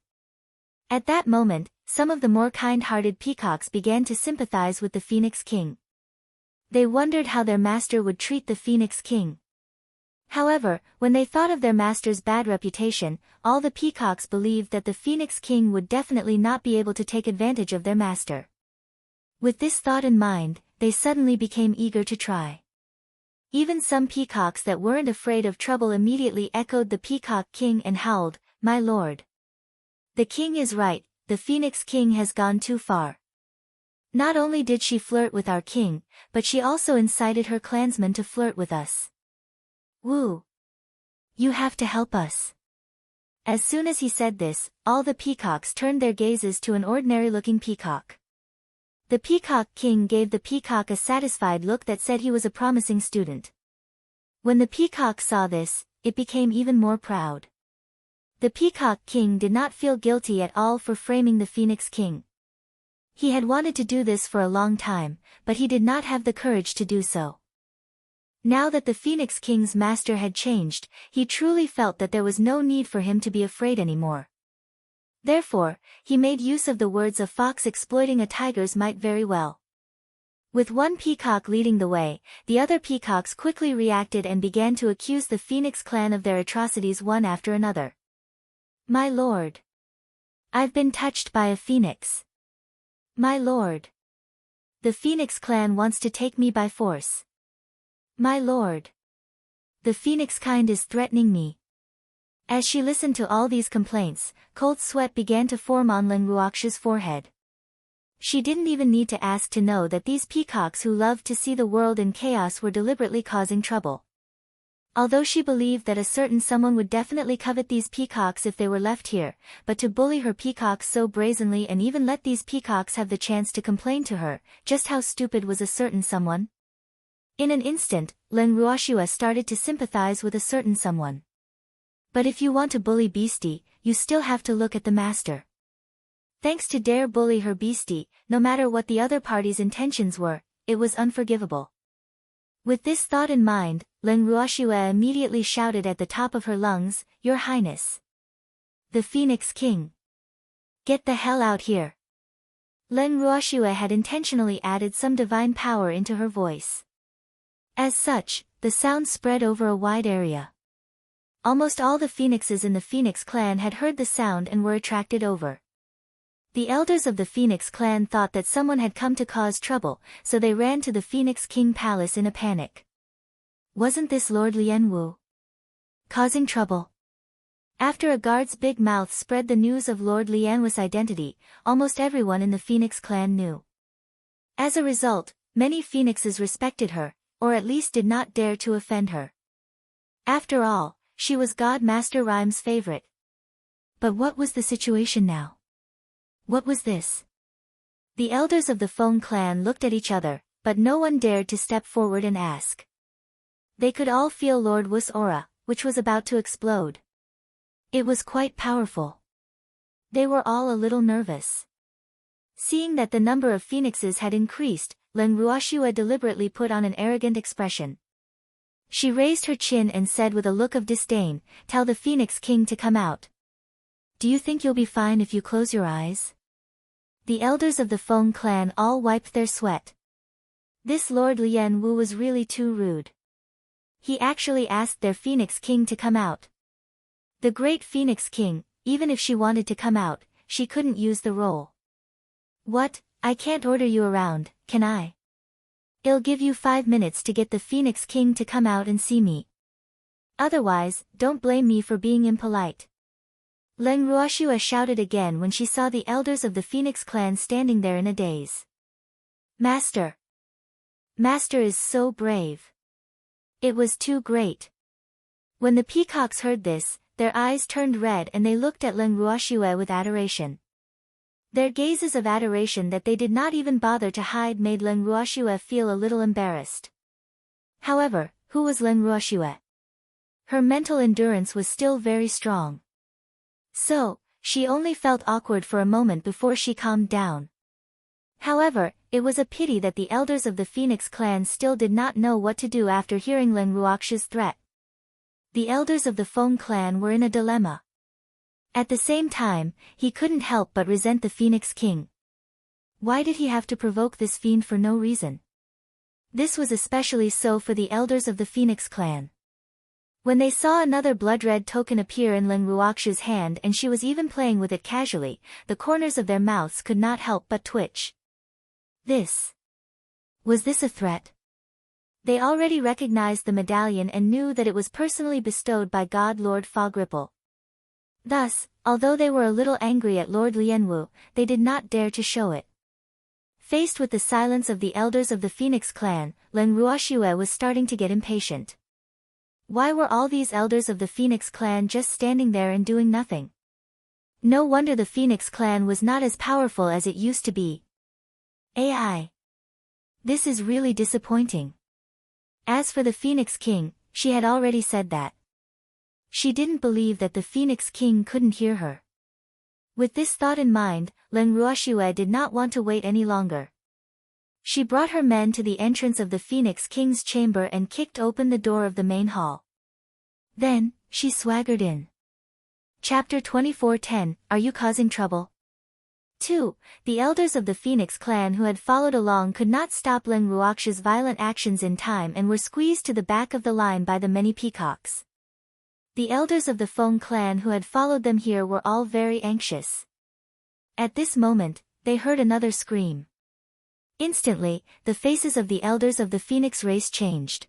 At that moment, some of the more kind-hearted peacocks began to sympathize with the Phoenix King. They wondered how their master would treat the Phoenix King. However, when they thought of their master's bad reputation, all the peacocks believed that the Phoenix King would definitely not be able to take advantage of their master. With this thought in mind, they suddenly became eager to try. Even some peacocks that weren't afraid of trouble immediately echoed the Peacock King and howled, "My lord! The king is right, the Phoenix King has gone too far. Not only did she flirt with our king, but she also incited her clansmen to flirt with us. Woo! You have to help us." As soon as he said this, all the peacocks turned their gazes to an ordinary-looking peacock. The Peacock King gave the peacock a satisfied look that said he was a promising student. When the peacock saw this, it became even more proud. The Peacock King did not feel guilty at all for framing the Phoenix King. He had wanted to do this for a long time, but he did not have the courage to do so. Now that the Phoenix King's master had changed, he truly felt that there was no need for him to be afraid anymore. Therefore, he made use of the words a fox exploiting a tiger's might very well. With one peacock leading the way, the other peacocks quickly reacted and began to accuse the Phoenix clan of their atrocities one after another. "My lord. I've been touched by a phoenix. My lord. The Phoenix clan wants to take me by force. My lord. The Phoenix kind is threatening me." As she listened to all these complaints, cold sweat began to form on Lenruaksha's forehead. She didn't even need to ask to know that these peacocks who loved to see the world in chaos were deliberately causing trouble. Although she believed that a certain someone would definitely covet these peacocks if they were left here, but to bully her peacocks so brazenly and even let these peacocks have the chance to complain to her, just how stupid was a certain someone? In an instant, Lenruashua started to sympathize with a certain someone. But if you want to bully Beastie, you still have to look at the master. Thanks to dare bully her Beastie, no matter what the other party's intentions were, it was unforgivable. With this thought in mind, Lenruashua immediately shouted at the top of her lungs, "Your Highness! The Phoenix King! Get the hell out here!" Lenruashua had intentionally added some divine power into her voice. As such, the sound spread over a wide area. Almost all the phoenixes in the Phoenix clan had heard the sound and were attracted over. The elders of the Phoenix clan thought that someone had come to cause trouble, so they ran to the Phoenix King Palace in a panic. Wasn't this Lord Lianwu causing trouble? After a guard's big mouth spread the news of Lord Lianwu's identity, almost everyone in the Phoenix clan knew. As a result, many phoenixes respected her, or at least did not dare to offend her. After all, she was God Master Rhyme's favorite. But what was the situation now? What was this? The elders of the Feng clan looked at each other, but no one dared to step forward and ask. They could all feel Lord Wu's aura, which was about to explode. It was quite powerful. They were all a little nervous. Seeing that the number of phoenixes had increased, Lenruashua deliberately put on an arrogant expression. She raised her chin and said with a look of disdain, "Tell the Phoenix King to come out. Do you think you'll be fine if you close your eyes?" The elders of the Feng clan all wiped their sweat. This Lord Lianwu was really too rude. He actually asked their Phoenix King to come out. The great Phoenix King, even if she wanted to come out, she couldn't use the role. "What? I can't order you around, can I? I'll give you 5 minutes to get the Phoenix King to come out and see me. Otherwise, don't blame me for being impolite." Lenruashua shouted again when she saw the elders of the Phoenix clan standing there in a daze. "Master! Master is so brave." It was too great. When the peacocks heard this, their eyes turned red and they looked at Lenruashua with adoration. Their gazes of adoration that they did not even bother to hide made Lenruashua feel a little embarrassed. However, who was Lenruashua? Her mental endurance was still very strong. So, she only felt awkward for a moment before she calmed down. However, it was a pity that the elders of the Phoenix clan still did not know what to do after hearing Lenruaksha's threat. The elders of the Feng clan were in a dilemma. At the same time, he couldn't help but resent the Phoenix King. Why did he have to provoke this fiend for no reason? This was especially so for the elders of the Phoenix clan. When they saw another blood-red token appear in Lenruaksha's hand and she was even playing with it casually, the corners of their mouths could not help but twitch. Was this a threat? They already recognized the medallion and knew that it was personally bestowed by God Lord Fogripple. Thus, although they were a little angry at Lord Lianwu, they did not dare to show it. Faced with the silence of the elders of the Phoenix clan, Lenruashua was starting to get impatient. Why were all these elders of the Phoenix clan just standing there and doing nothing? No wonder the Phoenix clan was not as powerful as it used to be. AI. This is really disappointing. As for the Phoenix King, she had already said that. She didn't believe that the Phoenix King couldn't hear her. With this thought in mind, Lenruashua did not want to wait any longer. She brought her men to the entrance of the Phoenix King's chamber and kicked open the door of the main hall. Then, she swaggered in. Chapter 24:10, Are You Causing Trouble? 2. The elders of the Phoenix clan who had followed along could not stop Len Ruox's violent actions in time and were squeezed to the back of the line by the many peacocks. The elders of the Feng clan who had followed them here were all very anxious. At this moment, they heard another scream. Instantly, the faces of the elders of the Phoenix race changed.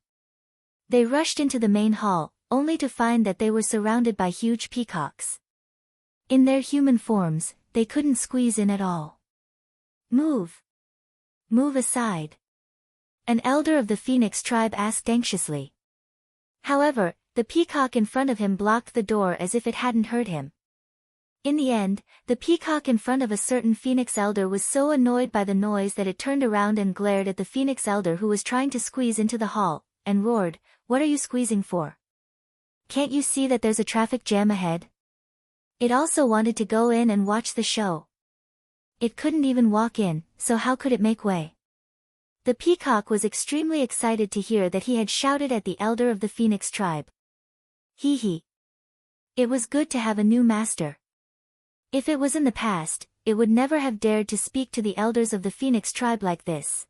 They rushed into the main hall, only to find that they were surrounded by huge peacocks. In their human forms, they couldn't squeeze in at all. Move! Move aside! An elder of the Phoenix tribe asked anxiously. However, the peacock in front of him blocked the door as if it hadn't heard him. In the end, the peacock in front of a certain Phoenix elder was so annoyed by the noise that it turned around and glared at the Phoenix elder who was trying to squeeze into the hall, and roared, "What are you squeezing for? Can't you see that there's a traffic jam ahead?" It also wanted to go in and watch the show. It couldn't even walk in, so how could it make way? The peacock was extremely excited to hear that he had shouted at the elder of the Phoenix tribe. Hee hee. It was good to have a new master. If it was in the past, it would never have dared to speak to the elders of the Phoenix tribe like this.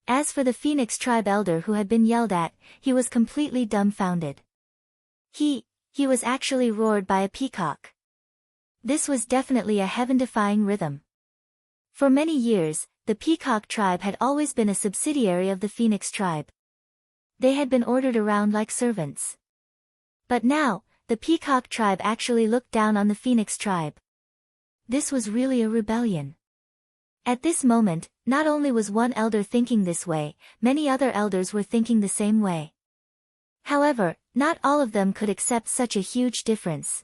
As for the Phoenix tribe elder who had been yelled at, he was completely dumbfounded. He was actually roared by a peacock. This was definitely a heaven-defying rhythm. For many years, the peacock tribe had always been a subsidiary of the Phoenix tribe. They had been ordered around like servants. But now, the peacock tribe actually looked down on the Phoenix tribe. This was really a rebellion. At this moment, not only was one elder thinking this way, many other elders were thinking the same way. However, not all of them could accept such a huge difference.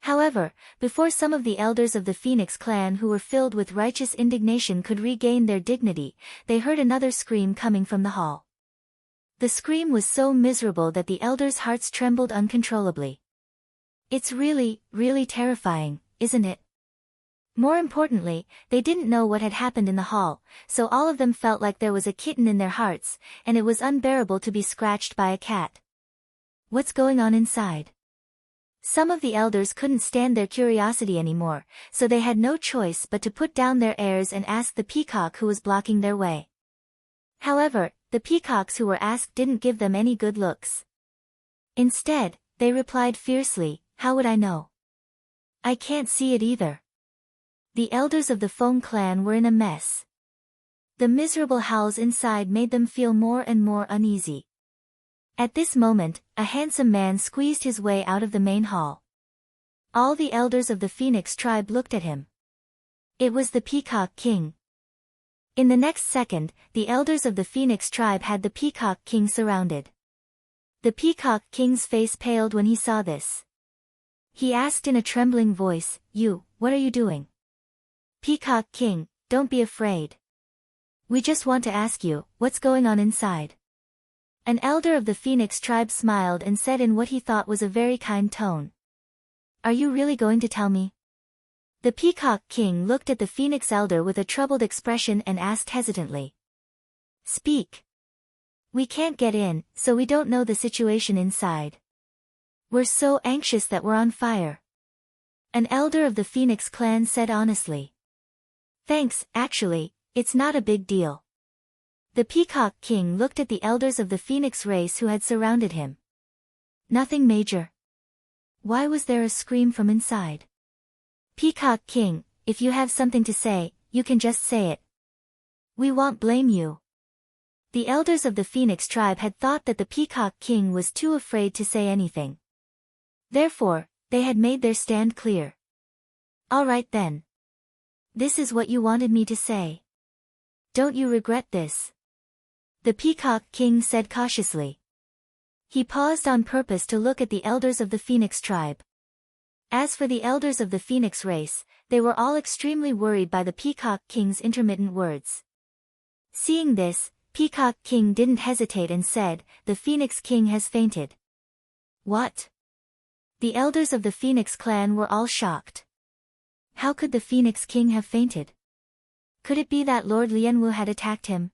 However, before some of the elders of the Phoenix clan who were filled with righteous indignation could regain their dignity, they heard another scream coming from the hall. The scream was so miserable that the elders' hearts trembled uncontrollably. It's really, really terrifying, isn't it? More importantly, they didn't know what had happened in the hall, so all of them felt like there was a kitten in their hearts, and it was unbearable to be scratched by a cat. What's going on inside? Some of the elders couldn't stand their curiosity anymore, so they had no choice but to put down their airs and ask the peacock who was blocking their way. However, the peacocks who were asked didn't give them any good looks. Instead, they replied fiercely, "How would I know? I can't see it either." The elders of the Feng clan were in a mess. The miserable howls inside made them feel more and more uneasy. At this moment, a handsome man squeezed his way out of the main hall. All the elders of the Phoenix tribe looked at him. It was the Peacock King. In the next second, the elders of the Phoenix tribe had the Peacock King surrounded. The Peacock King's face paled when he saw this. He asked in a trembling voice, What are you doing?" "Peacock King, don't be afraid. We just want to ask you, what's going on inside?" An elder of the Phoenix tribe smiled and said in what he thought was a very kind tone. "Are you really going to tell me?" The Peacock King looked at the Phoenix elder with a troubled expression and asked hesitantly. "Speak. We can't get in, so we don't know the situation inside. We're so anxious that we're on fire." An elder of the Phoenix clan said honestly. "Thanks, actually, it's not a big deal." The Peacock King looked at the elders of the Phoenix race who had surrounded him. "Nothing major." Why was there a scream from inside? "Peacock King, if you have something to say, you can just say it. We won't blame you." The elders of the Phoenix tribe had thought that the Peacock King was too afraid to say anything. Therefore, they had made their stand clear. "All right then. This is what you wanted me to say. Don't you regret this?" The Peacock King said cautiously. He paused on purpose to look at the elders of the Phoenix tribe. As for the elders of the Phoenix race, they were all extremely worried by the Peacock King's intermittent words. Seeing this, Peacock King didn't hesitate and said, "The Phoenix King has fainted." "What?" The elders of the Phoenix clan were all shocked. How could the Phoenix King have fainted? Could it be that Lord Lianwu had attacked him?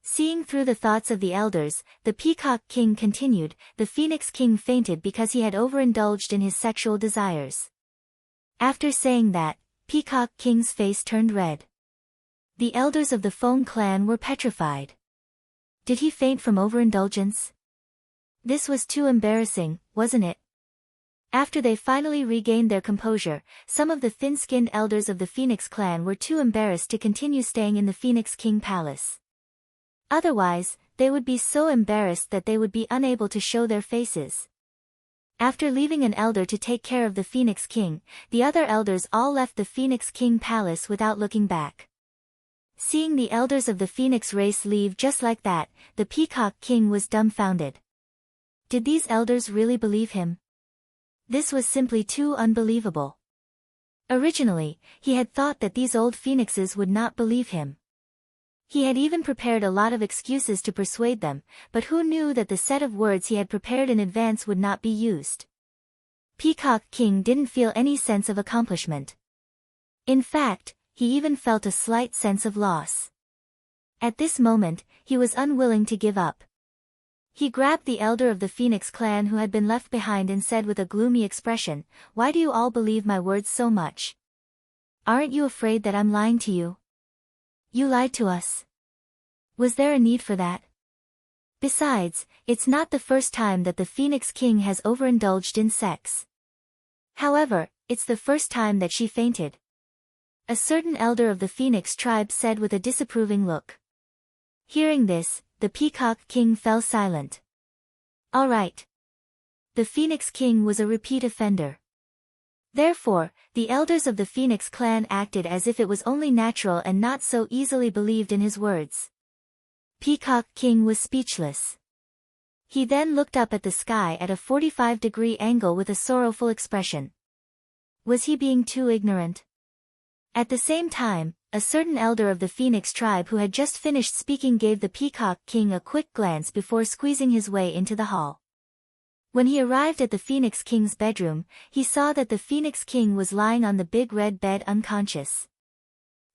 Seeing through the thoughts of the elders, the Peacock King continued, the Phoenix King fainted because he had overindulged in his sexual desires. After saying that, Peacock King's face turned red. The elders of the Feng clan were petrified. Did he faint from overindulgence? This was too embarrassing, wasn't it? After they finally regained their composure, some of the thin-skinned elders of the Phoenix clan were too embarrassed to continue staying in the Phoenix King Palace. Otherwise, they would be so embarrassed that they would be unable to show their faces. After leaving an elder to take care of the Phoenix King, the other elders all left the Phoenix King Palace without looking back. Seeing the elders of the Phoenix race leave just like that, the Peacock King was dumbfounded. Did these elders really believe him? This was simply too unbelievable. Originally, he had thought that these old phoenixes would not believe him. He had even prepared a lot of excuses to persuade them, but who knew that the set of words he had prepared in advance would not be used? Peacock King didn't feel any sense of accomplishment. In fact, he even felt a slight sense of loss. At this moment, he was unwilling to give up. He grabbed the elder of the Phoenix clan who had been left behind and said with a gloomy expression, "Why do you all believe my words so much? Aren't you afraid that I'm lying to you? You lied to us. Was there a need for that? Besides, it's not the first time that the Phoenix King has overindulged in sex. However, it's the first time that she fainted." A certain elder of the Phoenix tribe said with a disapproving look. Hearing this, the Peacock King fell silent. All right. The Phoenix King was a repeat offender. Therefore, the elders of the Phoenix clan acted as if it was only natural and not so easily believed in his words. Peacock King was speechless. He then looked up at the sky at a 45-degree angle with a sorrowful expression. Was he being too ignorant? At the same time, a certain elder of the Phoenix tribe who had just finished speaking gave the Peacock King a quick glance before squeezing his way into the hall. When he arrived at the Phoenix King's bedroom, he saw that the Phoenix King was lying on the big red bed unconscious.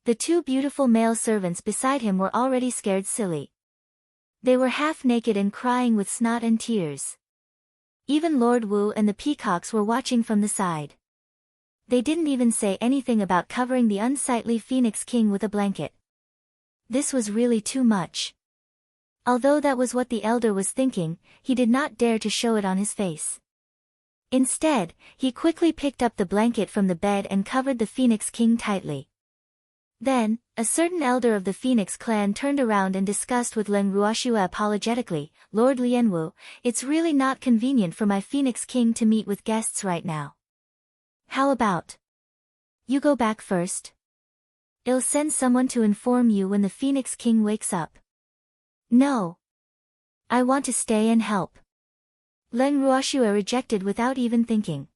The two beautiful male servants beside him were already scared silly. They were half-naked and crying with snot and tears. Even Lord Wu and the peacocks were watching from the side. They didn't even say anything about covering the unsightly Phoenix King with a blanket. This was really too much. Although that was what the elder was thinking, he did not dare to show it on his face. Instead, he quickly picked up the blanket from the bed and covered the Phoenix King tightly. Then, a certain elder of the Phoenix clan turned around and discussed with Leng Ruoxue apologetically, "Lord Lianwu, it's really not convenient for my Phoenix King to meet with guests right now. How about you go back first? I'll send someone to inform you when the Phoenix King wakes up." "No. I want to stay and help." Leng Ruoxue rejected without even thinking.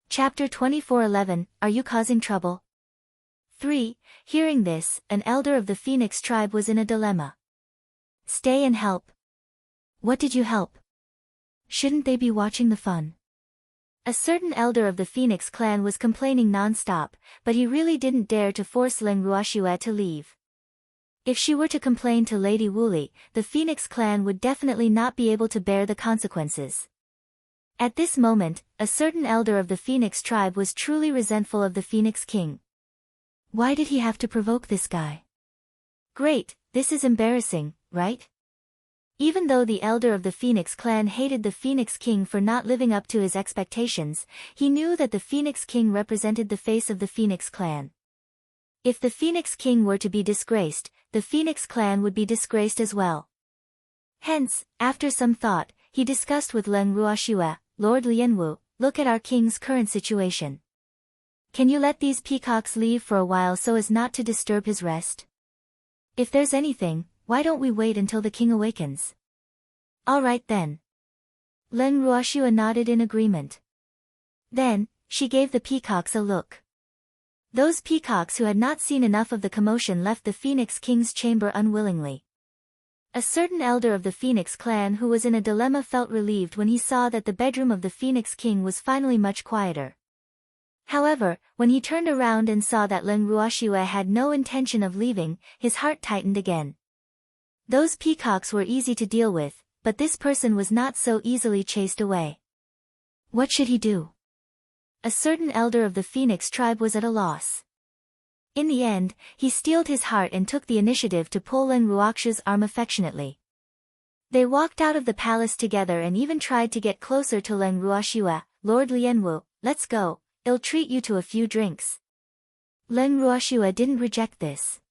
Chapter 24:11, Are you causing trouble? 3. Hearing this, an elder of the Phoenix tribe was in a dilemma. Stay and help. What did you help? Shouldn't they be watching the fun? A certain elder of the Phoenix clan was complaining non-stop, but he really didn't dare to force Leng Ruoxue to leave. If she were to complain to Lady Wuli, the Phoenix clan would definitely not be able to bear the consequences. At this moment, a certain elder of the Phoenix tribe was truly resentful of the Phoenix King. Why did he have to provoke this guy? Great, this is embarrassing, right? Even though the elder of the Phoenix clan hated the Phoenix King for not living up to his expectations, he knew that the Phoenix King represented the face of the Phoenix clan. If the Phoenix King were to be disgraced, the Phoenix clan would be disgraced as well. Hence, after some thought, he discussed with Leng Ruoxue, "Lord Lianwu, look at our king's current situation. Can you let these peacocks leave for a while so as not to disturb his rest? If there's anything, why don't we wait until the king awakens?" "All right then." Leng Ruoxue nodded in agreement. Then, she gave the peacocks a look. Those peacocks who had not seen enough of the commotion left the Phoenix King's chamber unwillingly. A certain elder of the Phoenix clan who was in a dilemma felt relieved when he saw that the bedroom of the Phoenix King was finally much quieter. However, when he turned around and saw that Len Ruoxue had no intention of leaving, his heart tightened again. Those peacocks were easy to deal with, but this person was not so easily chased away. What should he do? A certain elder of the Phoenix tribe was at a loss. In the end, he steeled his heart and took the initiative to pull Len Ruoxue's arm affectionately. They walked out of the palace together and even tried to get closer to Len Ruoxue. "Lord Lianwu, let's go, I'll treat you to a few drinks." Len Ruoxue didn't reject this.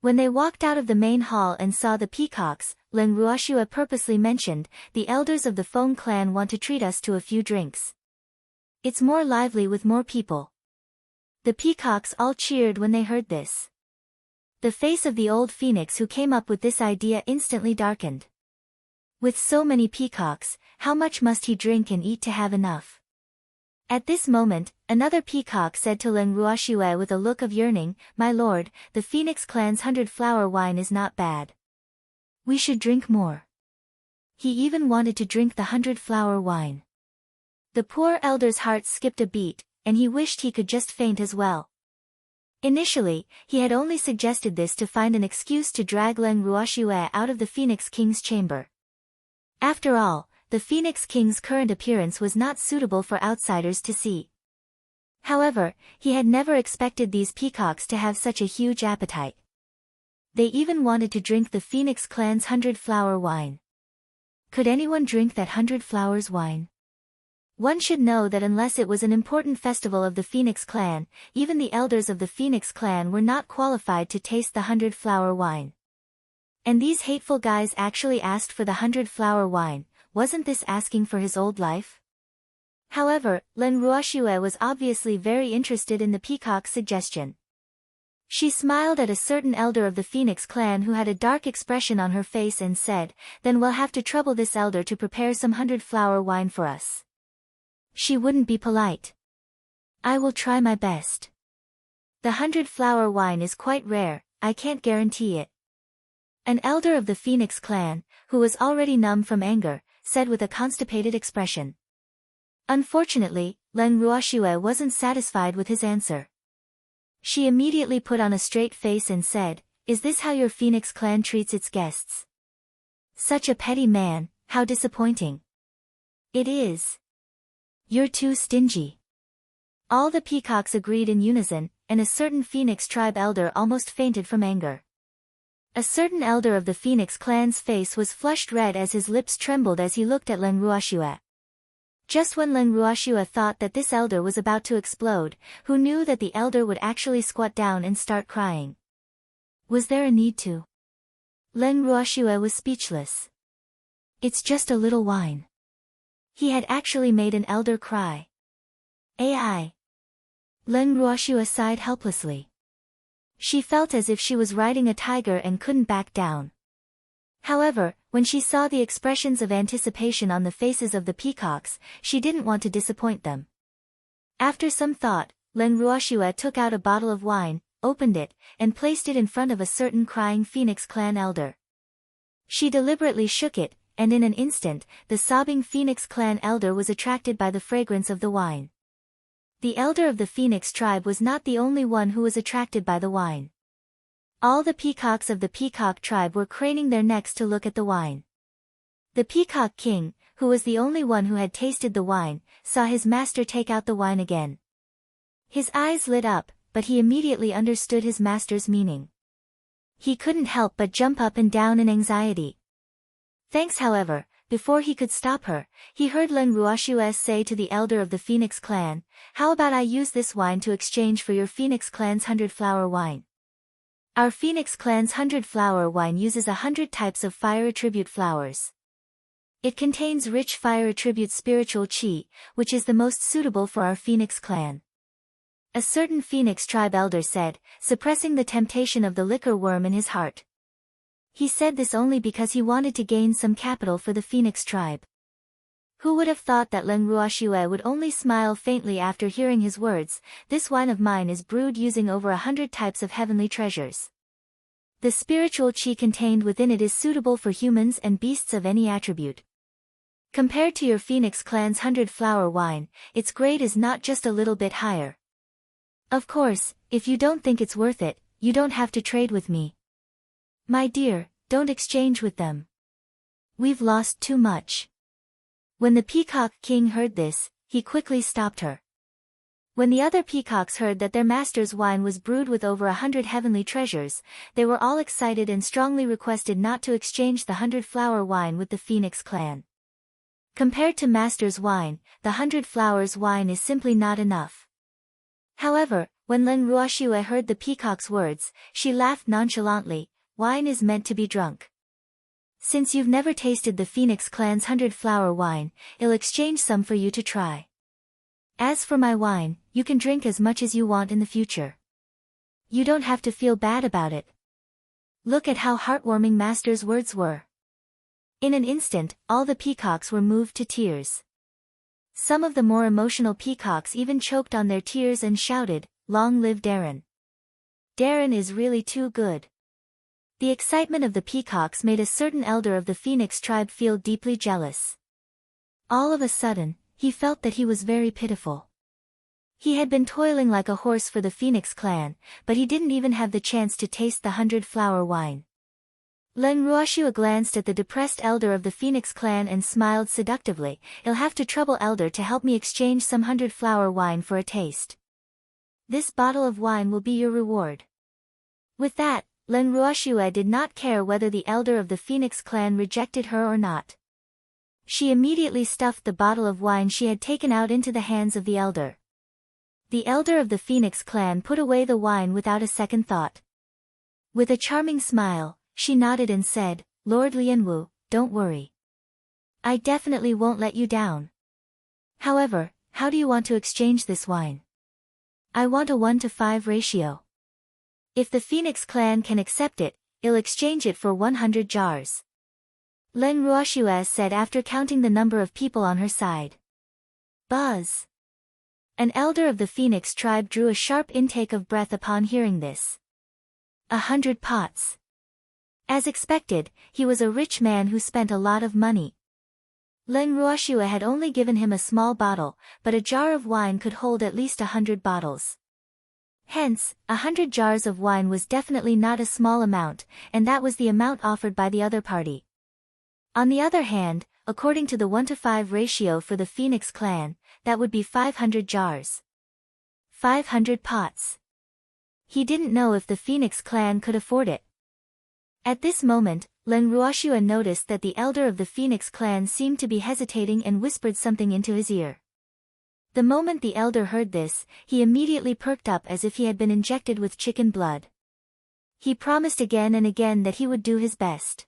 When they walked out of the main hall and saw the peacocks, Len Ruoxue purposely mentioned, "The elders of the Feng clan want to treat us to a few drinks. It's more lively with more people." The peacocks all cheered when they heard this. The face of the old phoenix who came up with this idea instantly darkened. With so many peacocks, how much must he drink and eat to have enough? At this moment, another peacock said to Len Ruoxue with a look of yearning, "My lord, the Phoenix clan's 100-flower wine is not bad. We should drink more." He even wanted to drink the 100-flower wine. The poor elder's heart skipped a beat, and he wished he could just faint as well. Initially, he had only suggested this to find an excuse to drag Len Ruoxue out of the Phoenix King's chamber. After all, the Phoenix King's current appearance was not suitable for outsiders to see. However, he had never expected these peacocks to have such a huge appetite. They even wanted to drink the Phoenix clan's 100-flower wine. Could anyone drink that 100 flowers wine? One should know that unless it was an important festival of the Phoenix clan, even the elders of the Phoenix clan were not qualified to taste the 100-flower wine. And these hateful guys actually asked for the 100-flower wine. Wasn't this asking for his old life? However, Len Ruoxue was obviously very interested in the peacock's suggestion. She smiled at a certain elder of the Phoenix clan who had a dark expression on her face and said, "Then we'll have to trouble this elder to prepare some 100-flower wine for us." She wouldn't be polite. "I will try my best. The 100-flower wine is quite rare, I can't guarantee it." An elder of the Phoenix clan, who was already numb from anger, said with a constipated expression. Unfortunately, Len Ruoxue wasn't satisfied with his answer. She immediately put on a straight face and said, "Is this how your Phoenix clan treats its guests? Such a petty man, how disappointing." "It is. You're too stingy." All the peacocks agreed in unison, and a certain Phoenix tribe elder almost fainted from anger. A certain elder of the Phoenix clan's face was flushed red as his lips trembled as he looked at Len Ruoxue. Just when Len Ruoxue thought that this elder was about to explode, who knew that the elder would actually squat down and start crying? Was there a need to? Len Ruoxue was speechless. It's just a little wine. He had actually made an elder cry. AI. Len Ruoxue sighed helplessly. She felt as if she was riding a tiger and couldn't back down. However, when she saw the expressions of anticipation on the faces of the peacocks, she didn't want to disappoint them. After some thought, Len Ruoxue took out a bottle of wine, opened it, and placed it in front of a certain crying Phoenix clan elder. She deliberately shook it, and in an instant, the sobbing Phoenix clan elder was attracted by the fragrance of the wine. The elder of the Phoenix tribe was not the only one who was attracted by the wine. All the peacocks of the Peacock tribe were craning their necks to look at the wine. The Peacock King, who was the only one who had tasted the wine, saw his master take out the wine again. His eyes lit up, but he immediately understood his master's meaning. He couldn't help but jump up and down in anxiety. Thanks, however, before he could stop her, he heard Len Ruoxue say to the elder of the Phoenix clan, "How about I use this wine to exchange for your Phoenix clan's 100-flower wine? Our Phoenix clan's 100-flower wine uses 100 types of fire attribute flowers. It contains rich fire attribute spiritual chi, which is the most suitable for our Phoenix clan." A certain Phoenix tribe elder said, suppressing the temptation of the liquor worm in his heart. He said this only because he wanted to gain some capital for the Phoenix tribe. Who would have thought that Len Ruoxue would only smile faintly after hearing his words? "This wine of mine is brewed using over 100 types of heavenly treasures. The spiritual chi contained within it is suitable for humans and beasts of any attribute. Compared to your Phoenix Clan's 100-flower wine, its grade is not just a little bit higher. Of course, if you don't think it's worth it, you don't have to trade with me. My dear, don't exchange with them. We've lost too much. When the Peacock King heard this, he quickly stopped her. When the other peacocks heard that their master's wine was brewed with over 100 heavenly treasures, they were all excited and strongly requested not to exchange the 100-flower wine with the Phoenix Clan. Compared to master's wine, the 100 flowers wine is simply not enough. However, when Len Ruoxue heard the peacock's words, she laughed nonchalantly. Wine is meant to be drunk. Since you've never tasted the Phoenix Clan's 100-flower wine, I'll exchange some for you to try. As for my wine, you can drink as much as you want in the future. You don't have to feel bad about it. Look at how heartwarming Master's words were. In an instant, all the peacocks were moved to tears. Some of the more emotional peacocks even choked on their tears and shouted, "Long live Darren. Darren is really too good." The excitement of the peacocks made a certain elder of the Phoenix tribe feel deeply jealous. All of a sudden, he felt that he was very pitiful. He had been toiling like a horse for the Phoenix Clan, but he didn't even have the chance to taste the 100-flower wine. Len Ruoxue glanced at the depressed elder of the Phoenix Clan and smiled seductively. "I'll have to trouble elder to help me exchange some 100-flower wine for a taste. This bottle of wine will be your reward." With that, Len Ruoxue did not care whether the elder of the Phoenix Clan rejected her or not. She immediately stuffed the bottle of wine she had taken out into the hands of the elder. The elder of the Phoenix Clan put away the wine without a second thought. With a charming smile, she nodded and said, "Lord Lianwu, don't worry. I definitely won't let you down. However, how do you want to exchange this wine?" "I want a 1-to-5 ratio. If the Phoenix Clan can accept it, I'll exchange it for 100 jars. Len Ruoxue said after counting the number of people on her side. Buzz. An elder of the Phoenix tribe drew a sharp intake of breath upon hearing this. 100 pots. As expected, he was a rich man who spent a lot of money. Len Ruoxue had only given him a small bottle, but a jar of wine could hold at least 100 bottles. Hence, 100 jars of wine was definitely not a small amount, and that was the amount offered by the other party. On the other hand, according to the 1-to-5 ratio for the Phoenix Clan, that would be 500 jars. 500 pots. He didn't know if the Phoenix Clan could afford it. At this moment, Len Ruoxue noticed that the elder of the Phoenix Clan seemed to be hesitating and whispered something into his ear. The moment the elder heard this, he immediately perked up as if he had been injected with chicken blood. He promised again and again that he would do his best.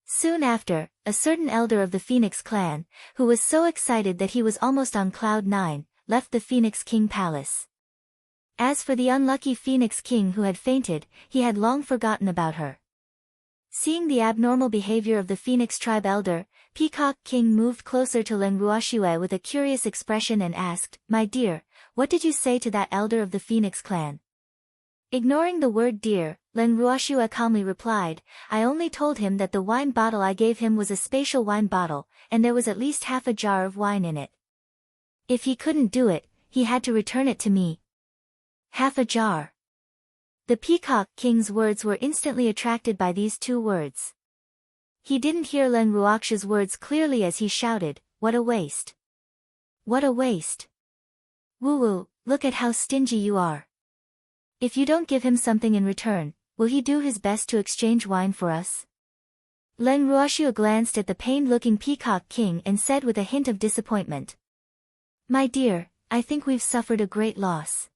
Soon after, a certain elder of the Phoenix Clan, who was so excited that he was almost on cloud 9, left the Phoenix King Palace. As for the unlucky Phoenix King who had fainted, he had long forgotten about her. Seeing the abnormal behavior of the Phoenix tribe elder, Peacock King moved closer to Len Ruoxue with a curious expression and asked, "My dear, what did you say to that elder of the Phoenix Clan?" Ignoring the word dear, Len Ruoxue calmly replied, "I only told him that the wine bottle I gave him was a spatial wine bottle, and there was at least half a jar of wine in it. If he couldn't do it, he had to return it to me." Half a jar. The Peacock King's words were instantly attracted by these two words. He didn't hear Len Ruoxue's words clearly as he shouted, "What a waste! What a waste! Woo-woo, look at how stingy you are. If you don't give him something in return, will he do his best to exchange wine for us?" Len Ruoxue glanced at the pained-looking Peacock King and said with a hint of disappointment, "My dear, I think we've suffered a great loss.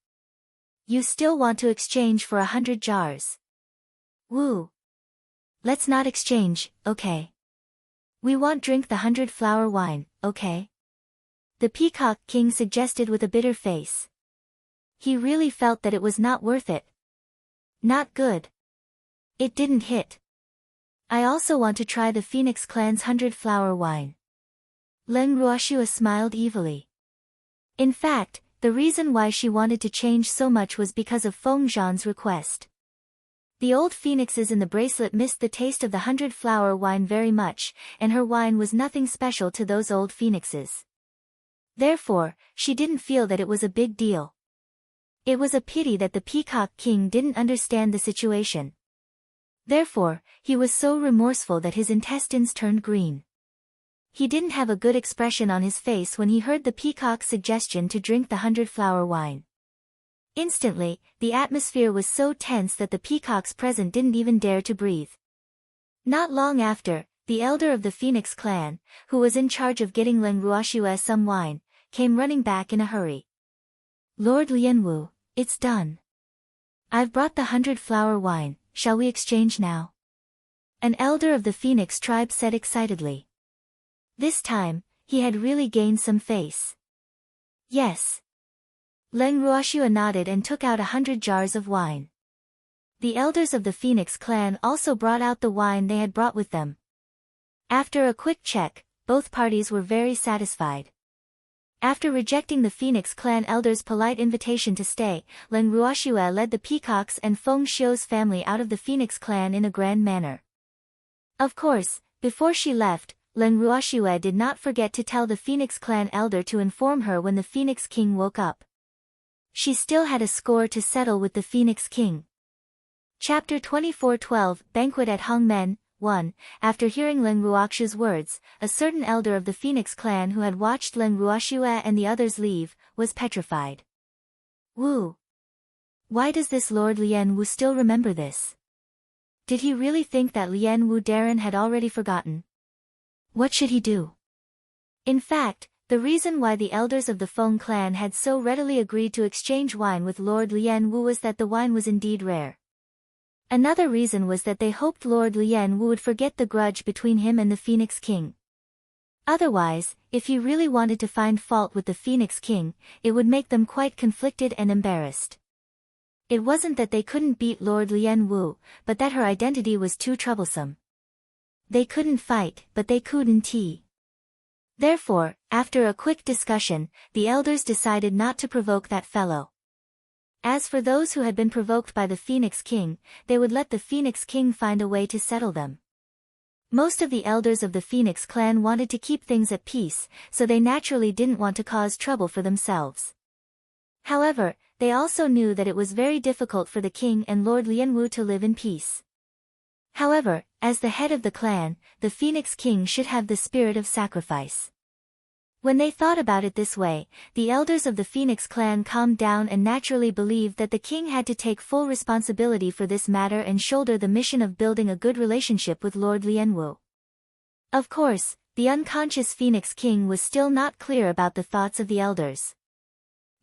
You still want to exchange for 100 jars. Woo! Let's not exchange, okay? We won't drink the 100-flower wine, okay?" The Peacock King suggested with a bitter face. He really felt that it was not worth it. Not good. It didn't hit. "I also want to try the Phoenix Clan's 100-flower wine." Len Ruoxue smiled evilly. In fact, the reason why she wanted to change so much was because of Feng Zhan's request. The old phoenixes in the bracelet missed the taste of the 100-flower wine very much, and her wine was nothing special to those old phoenixes. Therefore, she didn't feel that it was a big deal. It was a pity that the Peacock King didn't understand the situation. Therefore, he was so remorseful that his intestines turned green. He didn't have a good expression on his face when he heard the peacock's suggestion to drink the 100-flower wine. Instantly, the atmosphere was so tense that the peacocks present didn't even dare to breathe. Not long after, the elder of the Phoenix clan, who was in charge of getting Leng Ruoxue some wine, came running back in a hurry. "Lord Lianwu, it's done. I've brought the 100-flower wine, shall we exchange now?" An elder of the Phoenix tribe said excitedly. This time, he had really gained some face. "Yes." Leng Ruoxue nodded and took out 100 jars of wine. The elders of the Phoenix clan also brought out the wine they had brought with them. After a quick check, both parties were very satisfied. After rejecting the Phoenix clan elder's polite invitation to stay, Leng Ruoxue led the peacocks and Feng Xiu's family out of the Phoenix clan in a grand manner. Of course, before she left, Leng Ruoxue did not forget to tell the Phoenix clan elder to inform her when the Phoenix King woke up. She still had a score to settle with the Phoenix King. Chapter 24:12 Banquet at Hongmen 1. After hearing Leng Ruoxue's words, a certain elder of the Phoenix clan who had watched Leng Ruoxue and the others leave, was petrified. "Wu! Why does this Lord Lian Wu still remember this? Did he really think that Lian Wu Darren had already forgotten? What should he do?" In fact, the reason why the elders of the Feng clan had so readily agreed to exchange wine with Lord Lian Wu was that the wine was indeed rare. Another reason was that they hoped Lord Lian Wu would forget the grudge between him and the Phoenix King. Otherwise, if he really wanted to find fault with the Phoenix King, it would make them quite conflicted and embarrassed. It wasn't that they couldn't beat Lord Lian Wu, but that her identity was too troublesome. They couldn't fight, but they couldn't. Therefore, after a quick discussion, the elders decided not to provoke that fellow. As for those who had been provoked by the Phoenix King, they would let the Phoenix King find a way to settle them. Most of the elders of the Phoenix clan wanted to keep things at peace, so they naturally didn't want to cause trouble for themselves. However, they also knew that it was very difficult for the king and Lord Lianwu to live in peace. However, as the head of the clan, the Phoenix King should have the spirit of sacrifice. When they thought about it this way, the elders of the Phoenix clan calmed down and naturally believed that the king had to take full responsibility for this matter and shoulder the mission of building a good relationship with Lord Lianwu. Of course, the unconscious Phoenix King was still not clear about the thoughts of the elders.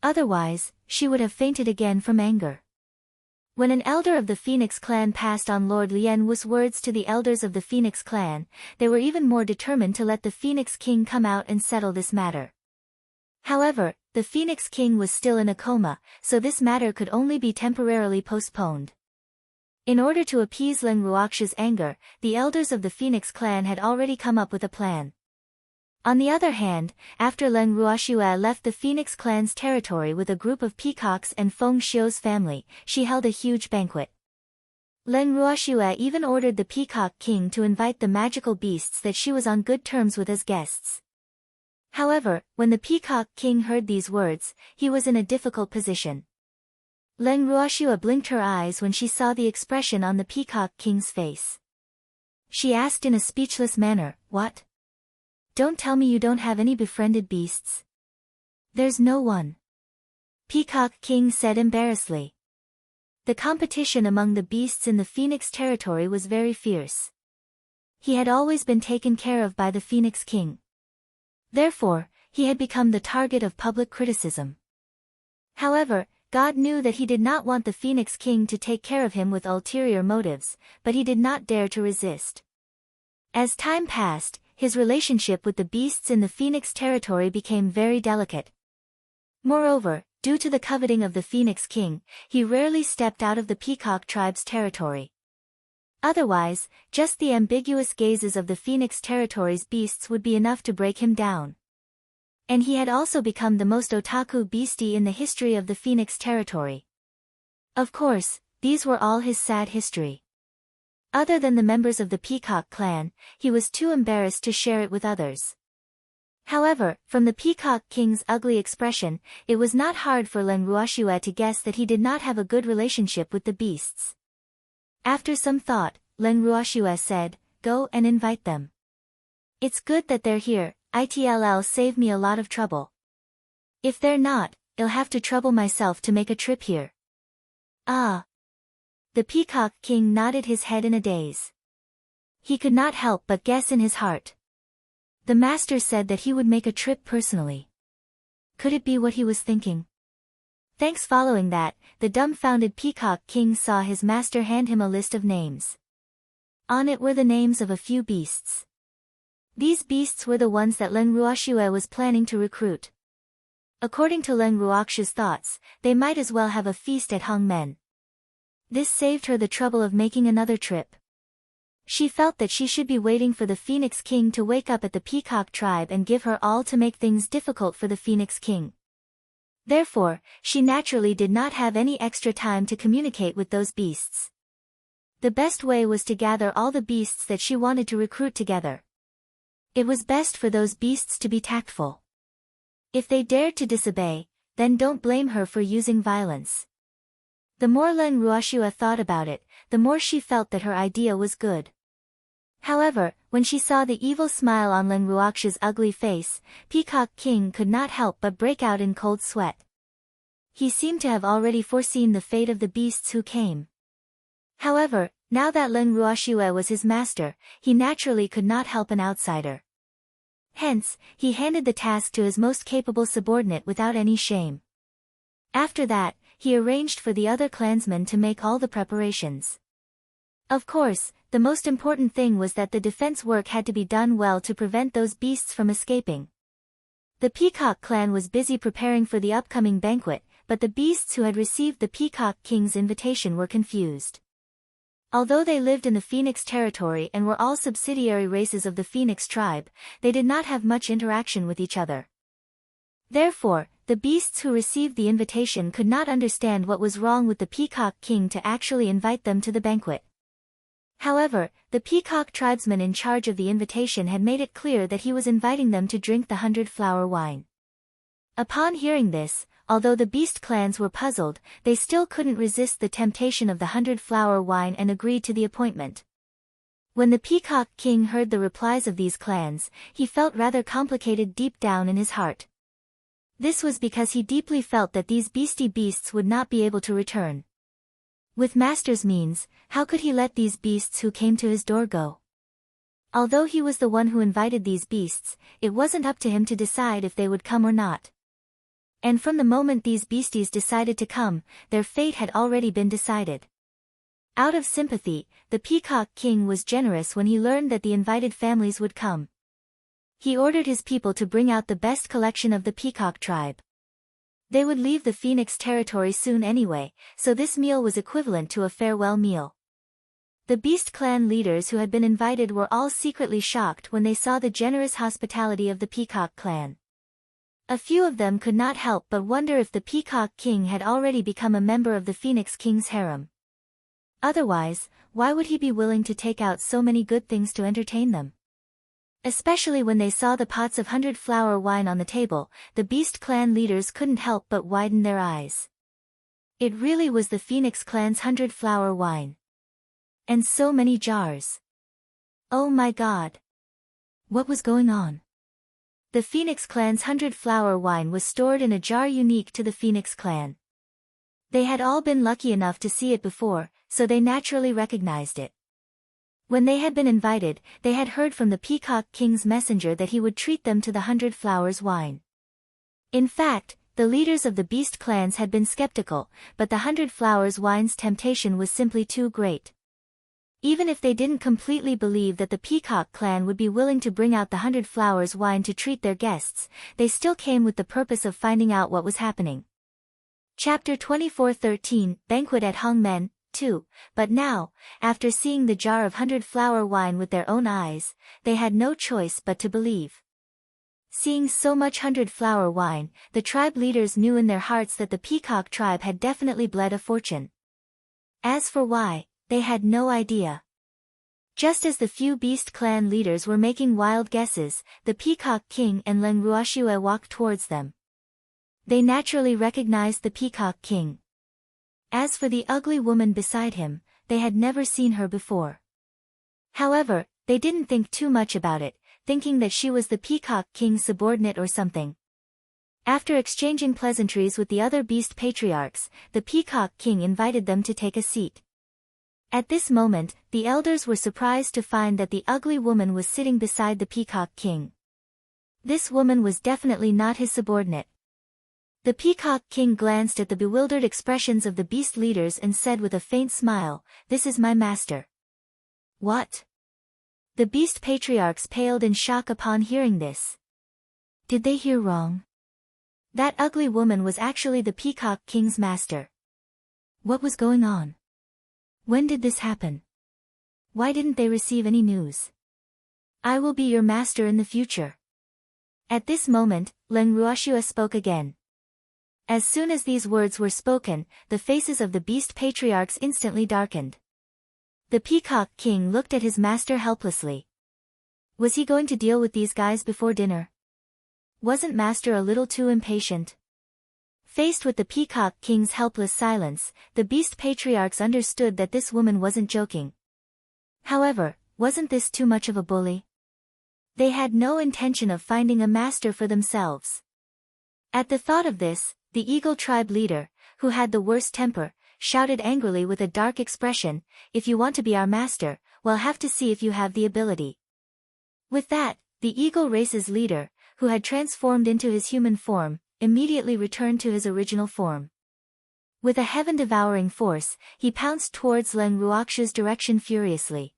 Otherwise, she would have fainted again from anger. When an elder of the Phoenix clan passed on Lord Lianwu's words to the elders of the Phoenix clan, they were even more determined to let the Phoenix King come out and settle this matter. However, the Phoenix King was still in a coma, so this matter could only be temporarily postponed. In order to appease Leng Ruoxue's anger, the elders of the Phoenix clan had already come up with a plan. On the other hand, after Leng Ruoxue left the Phoenix clan's territory with a group of peacocks and Feng Xiu's family, she held a huge banquet. Leng Ruoxue even ordered the Peacock King to invite the magical beasts that she was on good terms with as guests. However, when the Peacock King heard these words, he was in a difficult position. Leng Ruoxue blinked her eyes when she saw the expression on the Peacock King's face. She asked in a speechless manner, "What? Don't tell me you don't have any befriended beasts?" "There's no one," Peacock King said embarrassedly. The competition among the beasts in the Phoenix territory was very fierce. He had always been taken care of by the Phoenix King. Therefore, he had become the target of public criticism. However, God knew that he did not want the Phoenix King to take care of him with ulterior motives, but he did not dare to resist. As time passed, his relationship with the beasts in the Phoenix territory became very delicate. Moreover, due to the coveting of the Phoenix King, he rarely stepped out of the Peacock tribe's territory. Otherwise, just the ambiguous gazes of the Phoenix territory's beasts would be enough to break him down. And he had also become the most otaku beastie in the history of the Phoenix territory. Of course, these were all his sad history. Other than the members of the Peacock clan, he was too embarrassed to share it with others. However, from the Peacock King's ugly expression, it was not hard for Len Ruoxue to guess that he did not have a good relationship with the beasts. After some thought, Len Ruoxue said, "Go and invite them. It's good that they're here, it'll save me a lot of trouble. If they're not, I'll have to trouble myself to make a trip here." Ah! The Peacock King nodded his head in a daze. He could not help but guess in his heart. The master said that he would make a trip personally. Could it be what he was thinking? Thanks. Following that, the dumbfounded Peacock King saw his master hand him a list of names. On it were the names of a few beasts. These beasts were the ones that Len Ruoxue was planning to recruit. According to Len Ruoxue's thoughts, they might as well have a feast at Hongmen. This saved her the trouble of making another trip. She felt that she should be waiting for the Phoenix King to wake up at the Peacock tribe and give her all to make things difficult for the Phoenix King. Therefore, she naturally did not have any extra time to communicate with those beasts. The best way was to gather all the beasts that she wanted to recruit together. It was best for those beasts to be tactful. If they dared to disobey, then don't blame her for using violence. The more Len Ruoxue thought about it, the more she felt that her idea was good. However, when she saw the evil smile on Len Ruoxue's ugly face, Peacock King could not help but break out in cold sweat. He seemed to have already foreseen the fate of the beasts who came. However, now that Len Ruoxue was his master, he naturally could not help an outsider. Hence, he handed the task to his most capable subordinate without any shame. After that, he arranged for the other clansmen to make all the preparations. Of course, the most important thing was that the defense work had to be done well to prevent those beasts from escaping. The Peacock clan was busy preparing for the upcoming banquet, but the beasts who had received the Peacock King's invitation were confused. Although they lived in the Phoenix territory and were all subsidiary races of the Phoenix tribe, they did not have much interaction with each other. Therefore, the beasts who received the invitation could not understand what was wrong with the Peacock King to actually invite them to the banquet. However, the Peacock tribesman in charge of the invitation had made it clear that he was inviting them to drink the 100-flower wine. Upon hearing this, although the beast clans were puzzled, they still couldn't resist the temptation of the 100-flower wine and agreed to the appointment. When the Peacock King heard the replies of these clans, he felt rather complicated deep down in his heart. This was because he deeply felt that these beastie beasts would not be able to return. With master's means, how could he let these beasts who came to his door go? Although he was the one who invited these beasts, it wasn't up to him to decide if they would come or not. And from the moment these beasties decided to come, their fate had already been decided. Out of sympathy, the Peacock King was generous when he learned that the invited families would come. He ordered his people to bring out the best collection of the Peacock tribe. They would leave the Phoenix territory soon anyway, so this meal was equivalent to a farewell meal. The Beast Clan leaders who had been invited were all secretly shocked when they saw the generous hospitality of the Peacock clan. A few of them could not help but wonder if the Peacock King had already become a member of the Phoenix King's harem. Otherwise, why would he be willing to take out so many good things to entertain them? Especially when they saw the pots of 100-flower wine on the table, the Beast Clan leaders couldn't help but widen their eyes. It really was the Phoenix Clan's 100-flower wine. And so many jars. Oh my God! What was going on? The Phoenix Clan's 100-flower wine was stored in a jar unique to the Phoenix Clan. They had all been lucky enough to see it before, so they naturally recognized it. When they had been invited, they had heard from the Peacock King's messenger that he would treat them to the 100 flowers wine. In fact, the leaders of the Beast Clans had been skeptical, but the 100 flowers wine's temptation was simply too great. Even if they didn't completely believe that the Peacock Clan would be willing to bring out the 100 flowers wine to treat their guests, they still came with the purpose of finding out what was happening. Chapter 24:13, Banquet at Hongmen, 2. But now, after seeing the jar of 100-flower wine with their own eyes, they had no choice but to believe. Seeing so much 100-flower wine, the tribe leaders knew in their hearts that the Peacock tribe had definitely bled a fortune. As for why, they had no idea. Just as the few beast clan leaders were making wild guesses, the Peacock King and Len Ruoxue walked towards them. They naturally recognized the Peacock King. As for the ugly woman beside him, they had never seen her before. However, they didn't think too much about it, thinking that she was the Peacock King's subordinate or something. After exchanging pleasantries with the other beast patriarchs, the Peacock King invited them to take a seat. At this moment, the elders were surprised to find that the ugly woman was sitting beside the Peacock King. This woman was definitely not his subordinate. The Peacock King glanced at the bewildered expressions of the beast leaders and said with a faint smile, "This is my master." What? The beast patriarchs paled in shock upon hearing this. Did they hear wrong? That ugly woman was actually the Peacock King's master. What was going on? When did this happen? Why didn't they receive any news? I will be your master in the future. At this moment, Len Ruoxue spoke again. As soon as these words were spoken, the faces of the beast patriarchs instantly darkened. The Peacock King looked at his master helplessly. Was he going to deal with these guys before dinner? Wasn't master a little too impatient? Faced with the Peacock King's helpless silence, the beast patriarchs understood that this woman wasn't joking. However, wasn't this too much of a bully? They had no intention of finding a master for themselves. At the thought of this, the Eagle tribe leader, who had the worst temper, shouted angrily with a dark expression, "If you want to be our master, we'll have to see if you have the ability." With that, the Eagle race's leader, who had transformed into his human form, immediately returned to his original form. With a heaven-devouring force, he pounced towards Len Ruoxue's direction furiously.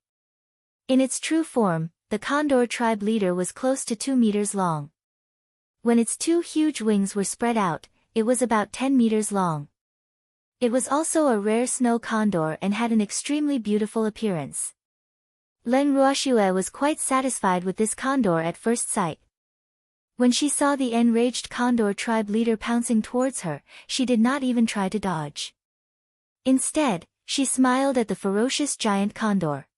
In its true form, the Condor tribe leader was close to 2 meters long. When its 2 huge wings were spread out, it was about 10 meters long. It was also a rare snow condor and had an extremely beautiful appearance. Len Ruoxue was quite satisfied with this condor at first sight. When she saw the enraged Condor tribe leader pouncing towards her, she did not even try to dodge. Instead, she smiled at the ferocious giant condor.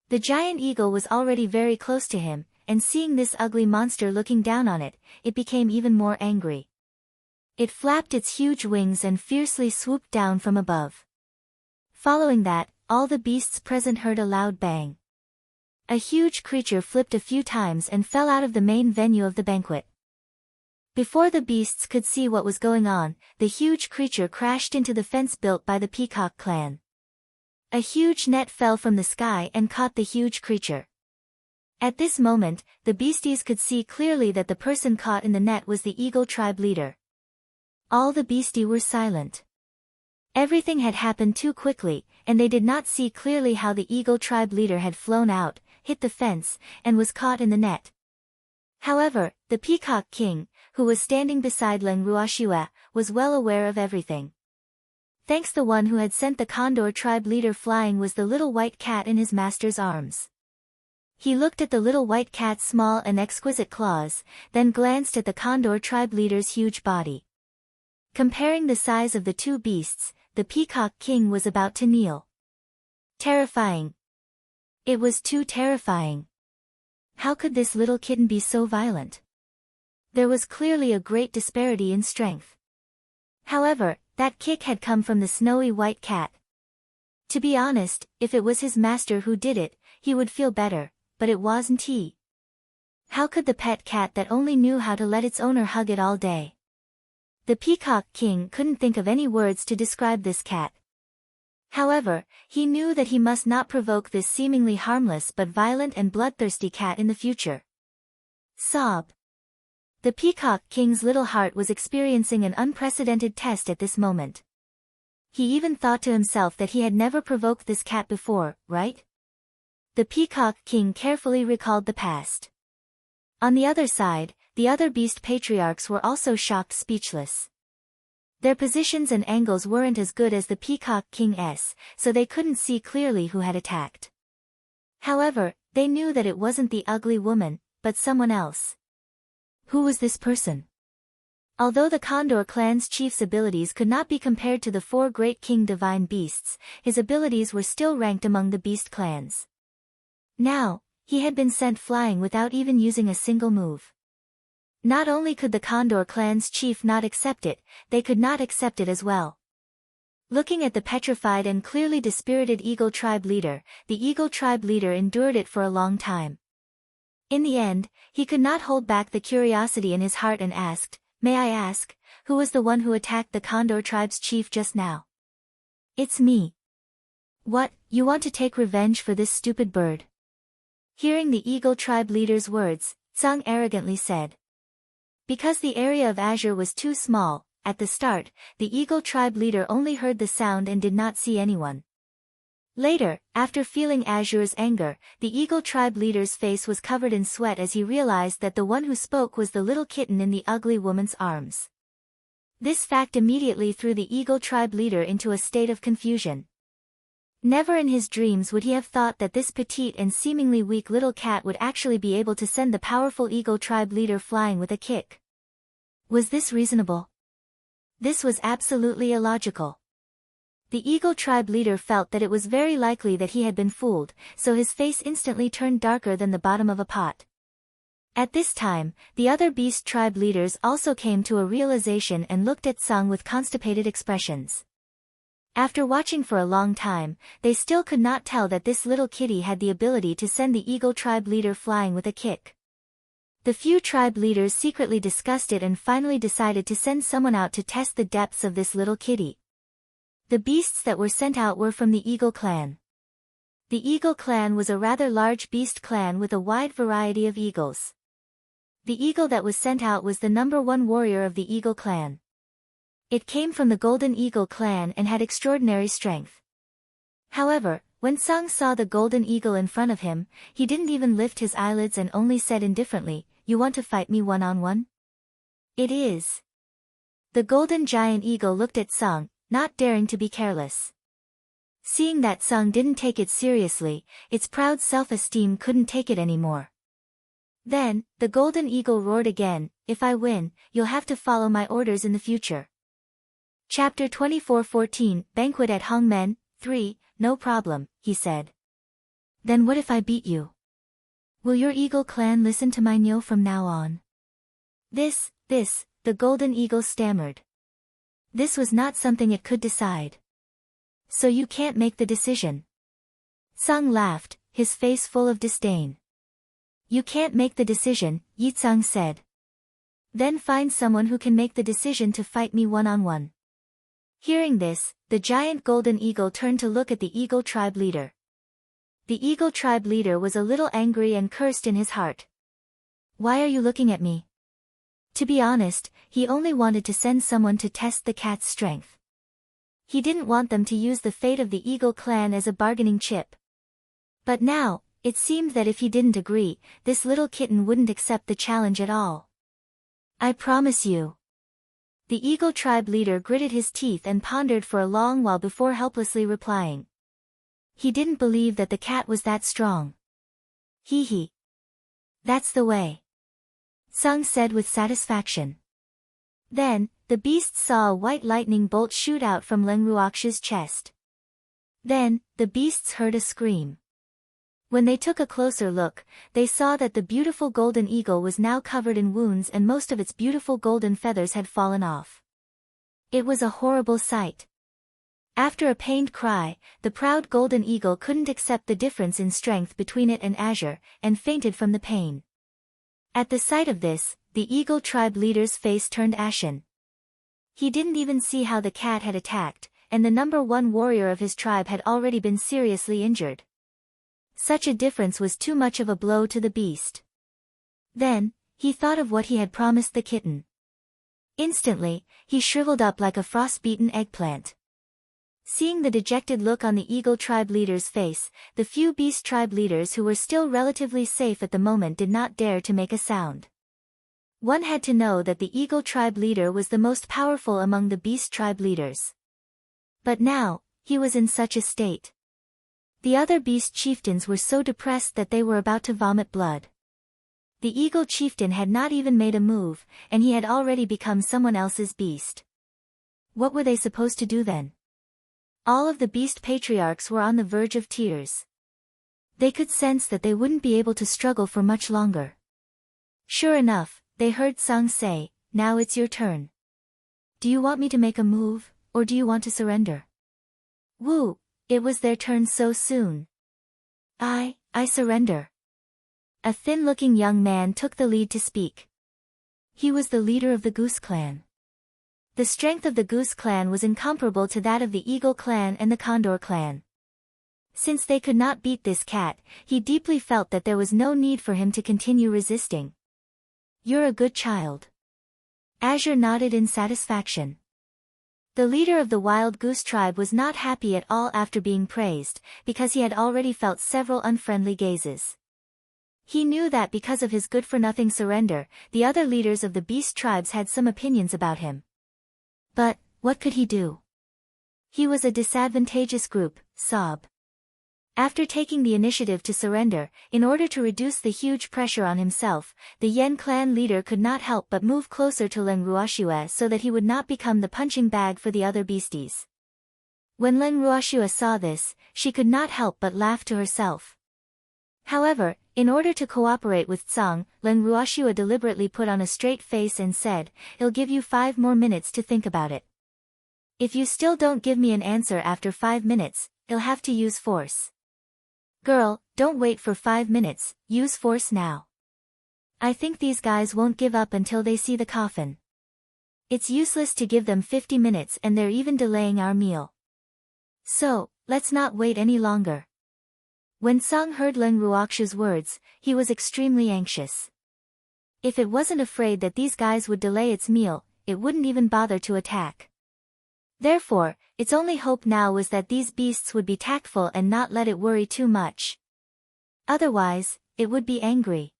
The giant eagle was already very close to him, and seeing this ugly monster looking down on it, it became even more angry. It flapped its huge wings and fiercely swooped down from above. Following that, all the beasts present heard a loud bang. A huge creature flipped a few times and fell out of the main venue of the banquet. Before the beasts could see what was going on, the huge creature crashed into the fence built by the Peacock clan. A huge net fell from the sky and caught the huge creature. At this moment, the beasties could see clearly that the person caught in the net was the Eagle tribe leader. All the beasties were silent. Everything had happened too quickly, and they did not see clearly how the Eagle tribe leader had flown out, hit the fence, and was caught in the net. However, the Peacock King, who was standing beside Len Ruoxue, was well aware of everything. Thanks, the one who had sent the Condor tribe leader flying was the little white cat in his master's arms. He looked at the little white cat's small and exquisite claws, then glanced at the Condor tribe leader's huge body. Comparing the size of the two beasts, the Peacock King was about to kneel. Terrifying. It was too terrifying. How could this little kitten be so violent? There was clearly a great disparity in strength. However, that kick had come from the snowy white cat. To be honest, if it was his master who did it, he would feel better, but it wasn't he. How could the pet cat that only knew how to let its owner hug it all day? The Peacock King couldn't think of any words to describe this cat. However, he knew that he must not provoke this seemingly harmless but violent and bloodthirsty cat in the future. Sob. The Peacock King's little heart was experiencing an unprecedented test at this moment. He even thought to himself that he had never provoked this cat before, right? The Peacock King carefully recalled the past. On the other side, the other beast patriarchs were also shocked, speechless. Their positions and angles weren't as good as the Peacock King's, so they couldn't see clearly who had attacked. However, they knew that it wasn't the ugly woman, but someone else. Who was this person? Although the Condor clan's chief's abilities could not be compared to the 4 great king divine beasts, his abilities were still ranked among the beast clans. Now, he had been sent flying without even using a single move. Not only could the Condor clan's chief not accept it, they could not accept it as well. Looking at the petrified and clearly dispirited Eagle Tribe leader, the Eagle Tribe leader endured it for a long time. In the end, he could not hold back the curiosity in his heart and asked, "May I ask, who was the one who attacked the Condor tribe's chief just now?" "It's me." "What, you want to take revenge for this stupid bird?" Hearing the Eagle Tribe leader's words, Tsang arrogantly said. Because the area of Azure was too small, at the start, the Eagle Tribe leader only heard the sound and did not see anyone. Later, after feeling Azure's anger, the Eagle Tribe leader's face was covered in sweat as he realized that the one who spoke was the little kitten in the ugly woman's arms. This fact immediately threw the Eagle Tribe leader into a state of confusion. Never in his dreams would he have thought that this petite and seemingly weak little cat would actually be able to send the powerful Eagle Tribe leader flying with a kick. Was this reasonable? This was absolutely illogical. The Eagle Tribe leader felt that it was very likely that he had been fooled, so his face instantly turned darker than the bottom of a pot. At this time, the other Beast Tribe leaders also came to a realization and looked at Tsang with constipated expressions. After watching for a long time, they still could not tell that this little kitty had the ability to send the Eagle Tribe leader flying with a kick. The few tribe leaders secretly discussed it and finally decided to send someone out to test the depths of this little kitty. The beasts that were sent out were from the Eagle clan. The Eagle clan was a rather large beast clan with a wide variety of eagles. The eagle that was sent out was the #1 warrior of the Eagle clan. It came from the Golden Eagle clan and had extraordinary strength. However, when Tsang saw the golden eagle in front of him, he didn't even lift his eyelids and only said indifferently, "You want to fight me one-on-one?" "It is." The golden giant eagle looked at Tsang, not daring to be careless. Seeing that Tsang didn't take it seriously, its proud self-esteem couldn't take it anymore. Then, the golden eagle roared again, "If I win, you'll have to follow my orders in the future." Chapter 24:14, Banquet at Hongmen, 3, "No problem," he said. "Then what if I beat you? Will your eagle clan listen to my nyo from now on?" This, the golden eagle stammered. This was not something it could decide. "So you can't make the decision?" Tsang laughed, his face full of disdain. "You can't make the decision," Yi Tsang said. "Then find someone who can make the decision to fight me one-on-one." Hearing this, the giant golden eagle turned to look at the Eagle Tribe leader. The Eagle Tribe leader was a little angry and cursed in his heart. "Why are you looking at me?" To be honest, he only wanted to send someone to test the cat's strength. He didn't want them to use the fate of the Eagle clan as a bargaining chip. But now, it seemed that if he didn't agree, this little kitten wouldn't accept the challenge at all. "I promise you." The Eagle Tribe leader gritted his teeth and pondered for a long while before helplessly replying. He didn't believe that the cat was that strong. Hee. "That's the way," Tsang said with satisfaction. Then, the beasts saw a white lightning bolt shoot out from Leng Ruox's chest. Then, the beasts heard a scream. When they took a closer look, they saw that the beautiful golden eagle was now covered in wounds and most of its beautiful golden feathers had fallen off. It was a horrible sight. After a pained cry, the proud golden eagle couldn't accept the difference in strength between it and Azure, and fainted from the pain. At the sight of this, the Eagle Tribe leader's face turned ashen. He didn't even see how the cat had attacked, and the #1 warrior of his tribe had already been seriously injured. Such a difference was too much of a blow to the beast. Then, he thought of what he had promised the kitten. Instantly, he shriveled up like a frost-beaten eggplant. Seeing the dejected look on the Eagle Tribe leader's face, the few Beast Tribe leaders who were still relatively safe at the moment did not dare to make a sound. One had to know that the Eagle Tribe leader was the most powerful among the Beast Tribe leaders. But now, he was in such a state. The other beast chieftains were so depressed that they were about to vomit blood. The eagle chieftain had not even made a move, and he had already become someone else's beast. What were they supposed to do then? All of the beast patriarchs were on the verge of tears. They could sense that they wouldn't be able to struggle for much longer. Sure enough, they heard Song say, "Now it's your turn. Do you want me to make a move, or do you want to surrender?" Woo! It was their turn so soon. I surrender. A thin-looking young man took the lead to speak. He was the leader of the Goose Clan. The strength of the Goose Clan was incomparable to that of the Eagle Clan and the Condor Clan. Since they could not beat this cat, he deeply felt that there was no need for him to continue resisting. "You're a good child." Azure nodded in satisfaction. The leader of the wild goose tribe was not happy at all after being praised, because he had already felt several unfriendly gazes. He knew that because of his good-for-nothing surrender, the other leaders of the beast tribes had some opinions about him. But, what could he do? He was a disadvantageous group, sob. After taking the initiative to surrender, in order to reduce the huge pressure on himself, the Yen clan leader could not help but move closer to Len Ruoxue so that he would not become the punching bag for the other beasties. When Len Ruoxue saw this, she could not help but laugh to herself. However, in order to cooperate with Tsang, Len Ruoxue deliberately put on a straight face and said, "I'll give you 5 more minutes to think about it. If you still don't give me an answer after 5 minutes, I'll have to use force." "Girl, don't wait for 5 minutes, use force now. I think these guys won't give up until they see the coffin. It's useless to give them 50 minutes and they're even delaying our meal. So, let's not wait any longer." When Song heard Len Ruoxue's words, he was extremely anxious. If it wasn't afraid that these guys would delay its meal, it wouldn't even bother to attack. Therefore, its only hope now was that these beasts would be tactful and not let it worry too much. Otherwise, it would be angry.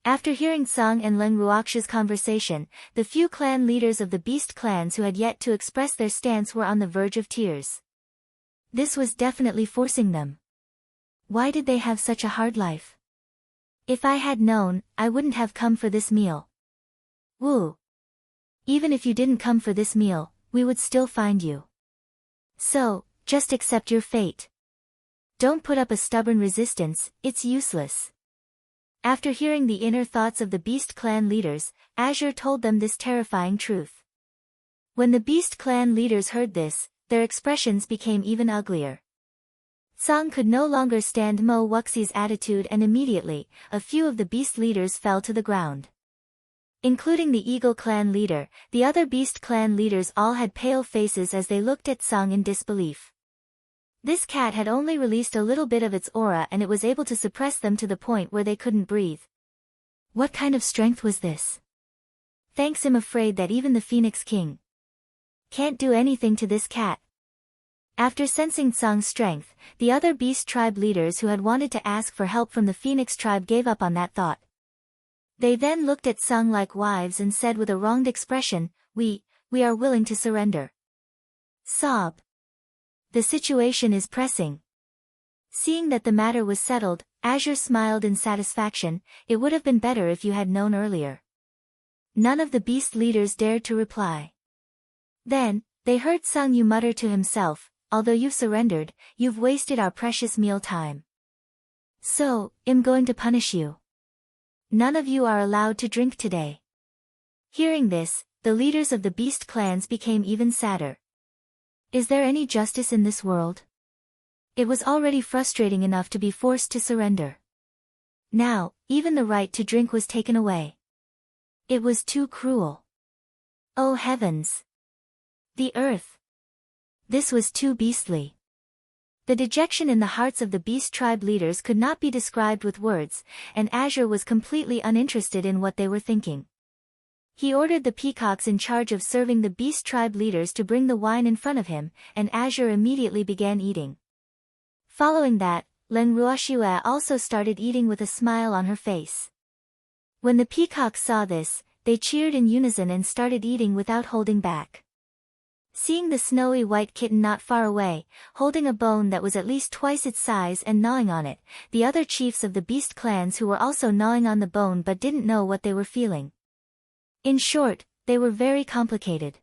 After hearing Song and Len Ruoxue's conversation, the few clan leaders of the beast clans who had yet to express their stance were on the verge of tears. This was definitely forcing them. Why did they have such a hard life? If I had known, I wouldn't have come for this meal. Woo! Even if you didn't come for this meal, we would still find you. So, just accept your fate. Don't put up a stubborn resistance, it's useless. After hearing the inner thoughts of the Beast Clan leaders, Azure told them this terrifying truth. When the Beast Clan leaders heard this, their expressions became even uglier. Song could no longer stand Mo Wuxie's attitude and immediately, a few of the beast leaders fell to the ground. Including the Eagle Clan leader, the other Beast Clan leaders all had pale faces as they looked at Song in disbelief. This cat had only released a little bit of its aura and it was able to suppress them to the point where they couldn't breathe. What kind of strength was this? Thanks, I'm afraid that even the Phoenix King can't do anything to this cat. After sensing Song's strength, the other beast tribe leaders who had wanted to ask for help from the Phoenix tribe gave up on that thought. They then looked at Song like wives and said with a wronged expression, we are willing to surrender. Sob. The situation is pressing. Seeing that the matter was settled, Azure smiled in satisfaction. It would have been better if you had known earlier. None of the beast leaders dared to reply. Then, they heard Song Yu mutter to himself, although you've surrendered, you've wasted our precious meal time. So, I'm going to punish you. None of you are allowed to drink today. Hearing this, the leaders of the beast clans became even sadder. Is there any justice in this world? It was already frustrating enough to be forced to surrender. Now, even the right to drink was taken away. It was too cruel. Oh heavens! The earth! This was too beastly. The dejection in the hearts of the beast tribe leaders could not be described with words, and Azure was completely uninterested in what they were thinking. He ordered the peacocks in charge of serving the beast tribe leaders to bring the wine in front of him, and Azure immediately began eating. Following that, Len Ruoxue also started eating with a smile on her face. When the peacocks saw this, they cheered in unison and started eating without holding back. Seeing the snowy white kitten not far away, holding a bone that was at least twice its size and gnawing on it, the other chiefs of the beast clans who were also gnawing on the bone but didn't know what they were feeling. In short, they were very complicated.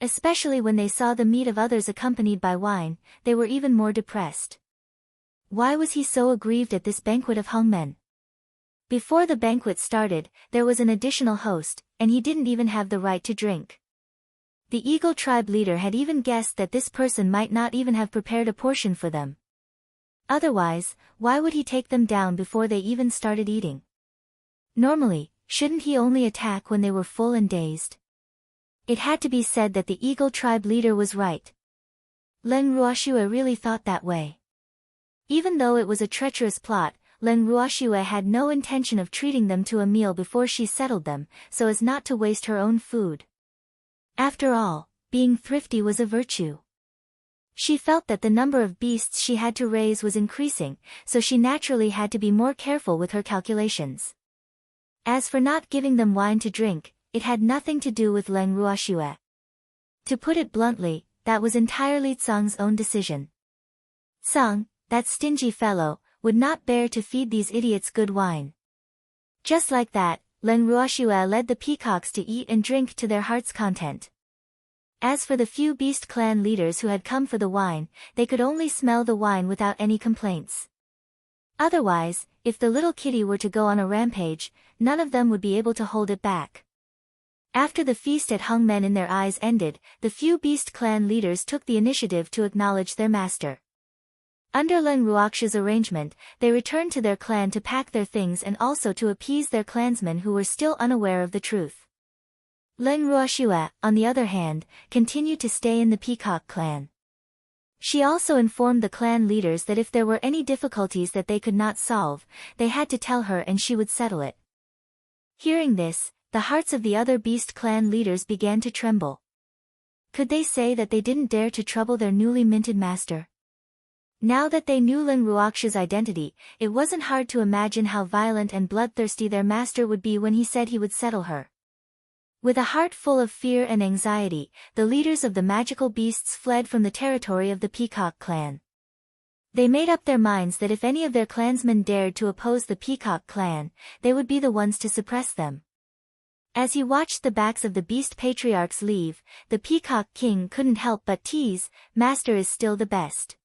Especially when they saw the meat of others accompanied by wine, they were even more depressed. Why was he so aggrieved at this banquet of hungmen? Before the banquet started, there was an additional host, and he didn't even have the right to drink. The Eagle tribe leader had even guessed that this person might not even have prepared a portion for them. Otherwise, why would he take them down before they even started eating? Normally, shouldn't he only attack when they were full and dazed? It had to be said that the Eagle tribe leader was right. Len Ruoxue really thought that way. Even though it was a treacherous plot, Len Ruoxue had no intention of treating them to a meal before she settled them, so as not to waste her own food. After all, being thrifty was a virtue. She felt that the number of beasts she had to raise was increasing, so she naturally had to be more careful with her calculations. As for not giving them wine to drink, it had nothing to do with Len Ruoxue. To put it bluntly, that was entirely Tsang's own decision. Tsang, that stingy fellow, would not bear to feed these idiots good wine. Just like that, Len Ruoxue led the peacocks to eat and drink to their heart's content. As for the few beast clan leaders who had come for the wine, they could only smell the wine without any complaints. Otherwise, if the little kitty were to go on a rampage, none of them would be able to hold it back. After the feast at hungmen in their eyes ended, the few beast clan leaders took the initiative to acknowledge their master. Under Len Ruoxue's arrangement, they returned to their clan to pack their things and also to appease their clansmen who were still unaware of the truth. Len Ruoxue, on the other hand, continued to stay in the Peacock clan. She also informed the clan leaders that if there were any difficulties that they could not solve, they had to tell her and she would settle it. Hearing this, the hearts of the other beast clan leaders began to tremble. Could they say that they didn't dare to trouble their newly minted master? Now that they knew Len Ruoxue's identity, it wasn't hard to imagine how violent and bloodthirsty their master would be when he said he would settle her. With a heart full of fear and anxiety, the leaders of the magical beasts fled from the territory of the Peacock clan. They made up their minds that if any of their clansmen dared to oppose the Peacock clan, they would be the ones to suppress them. As he watched the backs of the beast patriarchs leave, the Peacock king couldn't help but tease, "Master is still the best.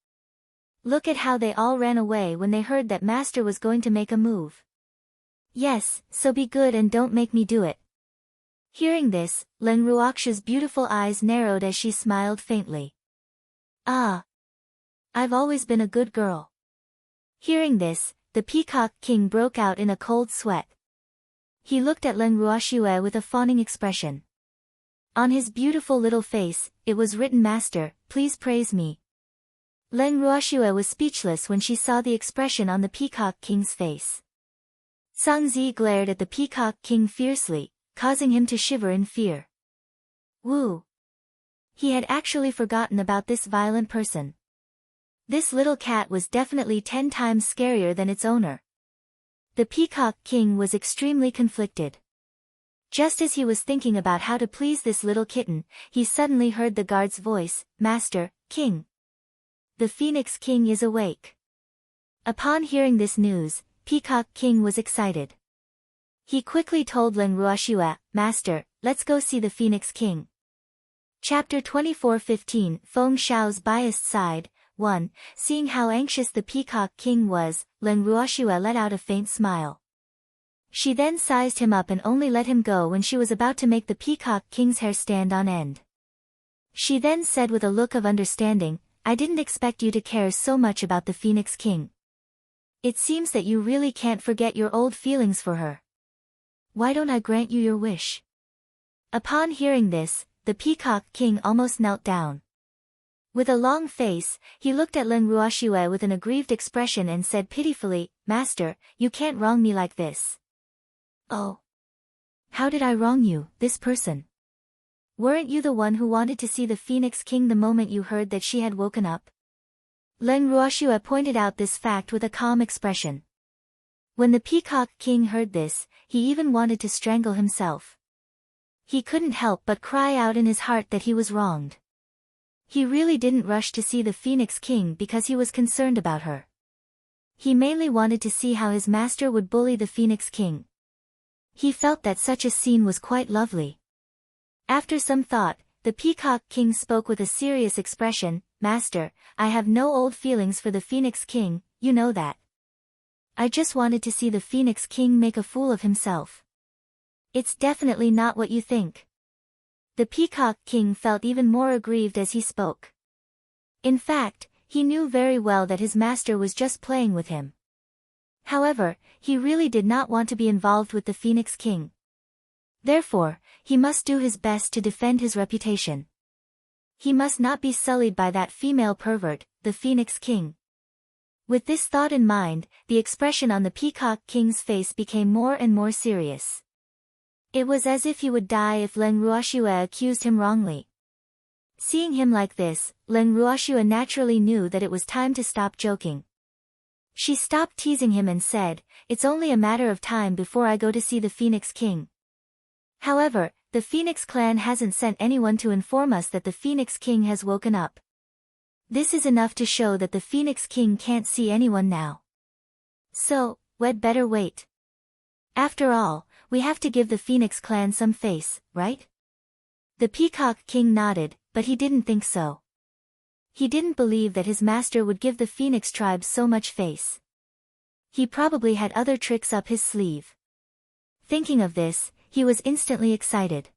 Look at how they all ran away when they heard that Master was going to make a move. Yes, so be good and don't make me do it." Hearing this, Len Ruoxue's beautiful eyes narrowed as she smiled faintly. "Ah. I've always been a good girl." Hearing this, the Peacock king broke out in a cold sweat. He looked at Len Ruoxue with a fawning expression. On his beautiful little face, it was written, "Master, please praise me." Len Ruoxue was speechless when she saw the expression on the Peacock King's face. Sang Zi glared at the Peacock King fiercely, causing him to shiver in fear. Woo! He had actually forgotten about this violent person. This little cat was definitely 10 times scarier than its owner. The Peacock King was extremely conflicted. Just as he was thinking about how to please this little kitten, he suddenly heard the guard's voice, "Master, King. The Phoenix King is awake." Upon hearing this news, Peacock King was excited. He quickly told Len Ruoxue, "Master, let's go see the Phoenix King." Chapter 24:15 Feng Xiao's Biased Side 1. Seeing how anxious the Peacock King was, Len Ruoxue let out a faint smile. She then sized him up and only let him go when she was about to make the Peacock King's hair stand on end. She then said with a look of understanding, "I didn't expect you to care so much about the Phoenix King. It seems that you really can't forget your old feelings for her. Why don't I grant you your wish?" Upon hearing this, the Peacock King almost knelt down. With a long face, he looked at Len Ruoxue with an aggrieved expression and said pitifully, "Master, you can't wrong me like this." "Oh. How did I wrong you, this person? Weren't you the one who wanted to see the Phoenix King the moment you heard that she had woken up?" Len Ruoxue pointed out this fact with a calm expression. When the Peacock King heard this, he even wanted to strangle himself. He couldn't help but cry out in his heart that he was wronged. He really didn't rush to see the Phoenix King because he was concerned about her. He mainly wanted to see how his master would bully the Phoenix King. He felt that such a scene was quite lovely. After some thought, the Peacock King spoke with a serious expression, "Master, I have no old feelings for the Phoenix King, you know that. I just wanted to see the Phoenix King make a fool of himself." "It's definitely not what you think." The Peacock King felt even more aggrieved as he spoke. In fact, he knew very well that his master was just playing with him. However, he really did not want to be involved with the Phoenix King. Therefore, he must do his best to defend his reputation. He must not be sullied by that female pervert, the Phoenix King. With this thought in mind, the expression on the Peacock King's face became more and more serious. It was as if he would die if Len Ruoxue accused him wrongly. Seeing him like this, Len Ruoxue naturally knew that it was time to stop joking. She stopped teasing him and said, "It's only a matter of time before I go to see the Phoenix King. However, the Phoenix clan hasn't sent anyone to inform us that the Phoenix King has woken up. This is enough to show that the Phoenix King can't see anyone now. So, we'd better wait. After all, we have to give the Phoenix clan some face, right?" The Peacock King nodded, but he didn't think so. He didn't believe that his master would give the Phoenix tribe so much face. He probably had other tricks up his sleeve. Thinking of this, he was instantly excited.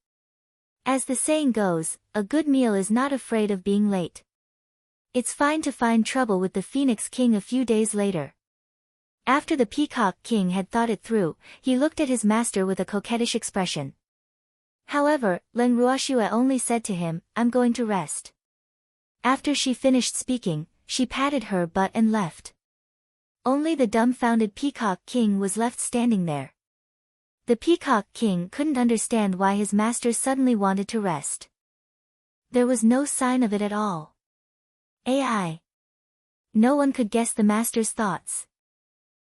As the saying goes, a good meal is not afraid of being late. It's fine to find trouble with the Phoenix King a few days later. After the Peacock King had thought it through, he looked at his master with a coquettish expression. However, Len Ruoxue only said to him, "I'm going to rest." After she finished speaking, she patted her butt and left. Only the dumbfounded Peacock King was left standing there. The Peacock King couldn't understand why his master suddenly wanted to rest. There was no sign of it at all. AI. No one could guess the master's thoughts.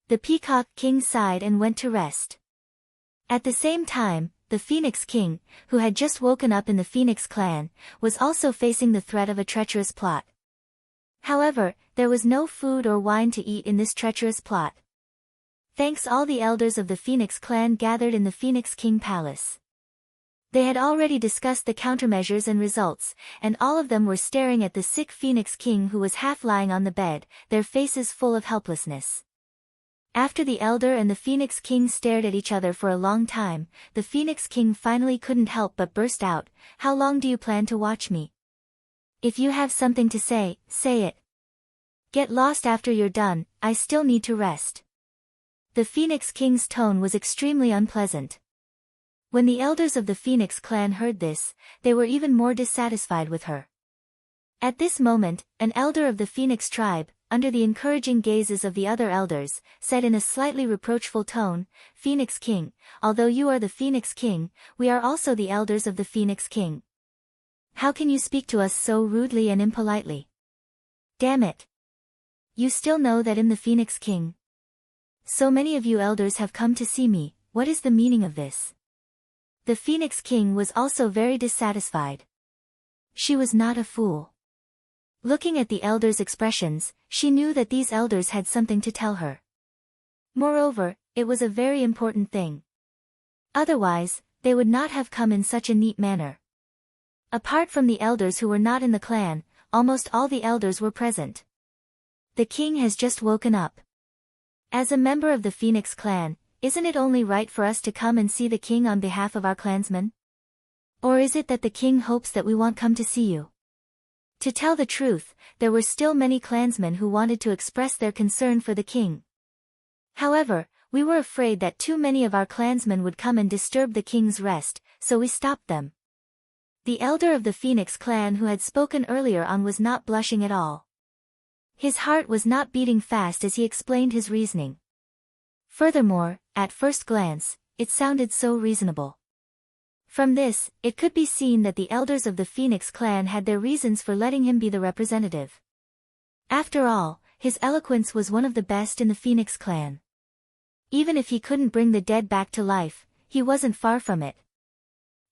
The Peacock King sighed and went to rest. At the same time, the Phoenix King, who had just woken up in the Phoenix clan, was also facing the threat of a treacherous plot. However, there was no food or wine to eat in this treacherous plot. Thanks all the elders of the Phoenix clan gathered in the Phoenix King Palace. They had already discussed the countermeasures and results, and all of them were staring at the sick Phoenix King who was half lying on the bed, their faces full of helplessness. After the elder and the Phoenix King stared at each other for a long time, the Phoenix King finally couldn't help but burst out, "How long do you plan to watch me? If you have something to say, say it. Get lost after you're done, I still need to rest." The Phoenix King's tone was extremely unpleasant. When the elders of the Phoenix clan heard this, they were even more dissatisfied with her. At this moment, an elder of the Phoenix tribe, under the encouraging gazes of the other elders, said in a slightly reproachful tone, "Phoenix King, although you are the Phoenix King, we are also the elders of the Phoenix King. How can you speak to us so rudely and impolitely? Damn it. You still know that I'm the Phoenix King. So many of you elders have come to see me, what is the meaning of this?" The Phoenix King was also very dissatisfied. She was not a fool. Looking at the elders' expressions, she knew that these elders had something to tell her. Moreover, it was a very important thing. Otherwise, they would not have come in such a neat manner. Apart from the elders who were not in the clan, almost all the elders were present. The king has just woken up. As a member of the Phoenix clan, isn't it only right for us to come and see the king on behalf of our clansmen? Or is it that the king hopes that we won't come to see you? To tell the truth, there were still many clansmen who wanted to express their concern for the king. However, we were afraid that too many of our clansmen would come and disturb the king's rest, so we stopped them. The elder of the Phoenix clan who had spoken earlier on was not blushing at all. His heart was not beating fast as he explained his reasoning. Furthermore, at first glance, it sounded so reasonable. From this, it could be seen that the elders of the Phoenix clan had their reasons for letting him be the representative. After all, his eloquence was one of the best in the Phoenix clan. Even if he couldn't bring the dead back to life, he wasn't far from it.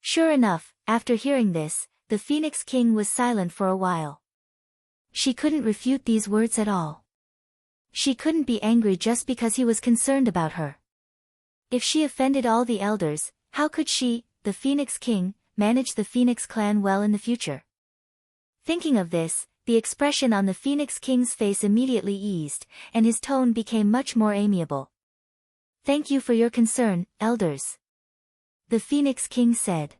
Sure enough, after hearing this, the Phoenix King was silent for a while. She couldn't refute these words at all. She couldn't be angry just because he was concerned about her. If she offended all the elders, how could she, the Phoenix King, manage the Phoenix clan well in the future? Thinking of this, the expression on the Phoenix King's face immediately eased, and his tone became much more amiable. "Thank you for your concern, elders," the Phoenix King said.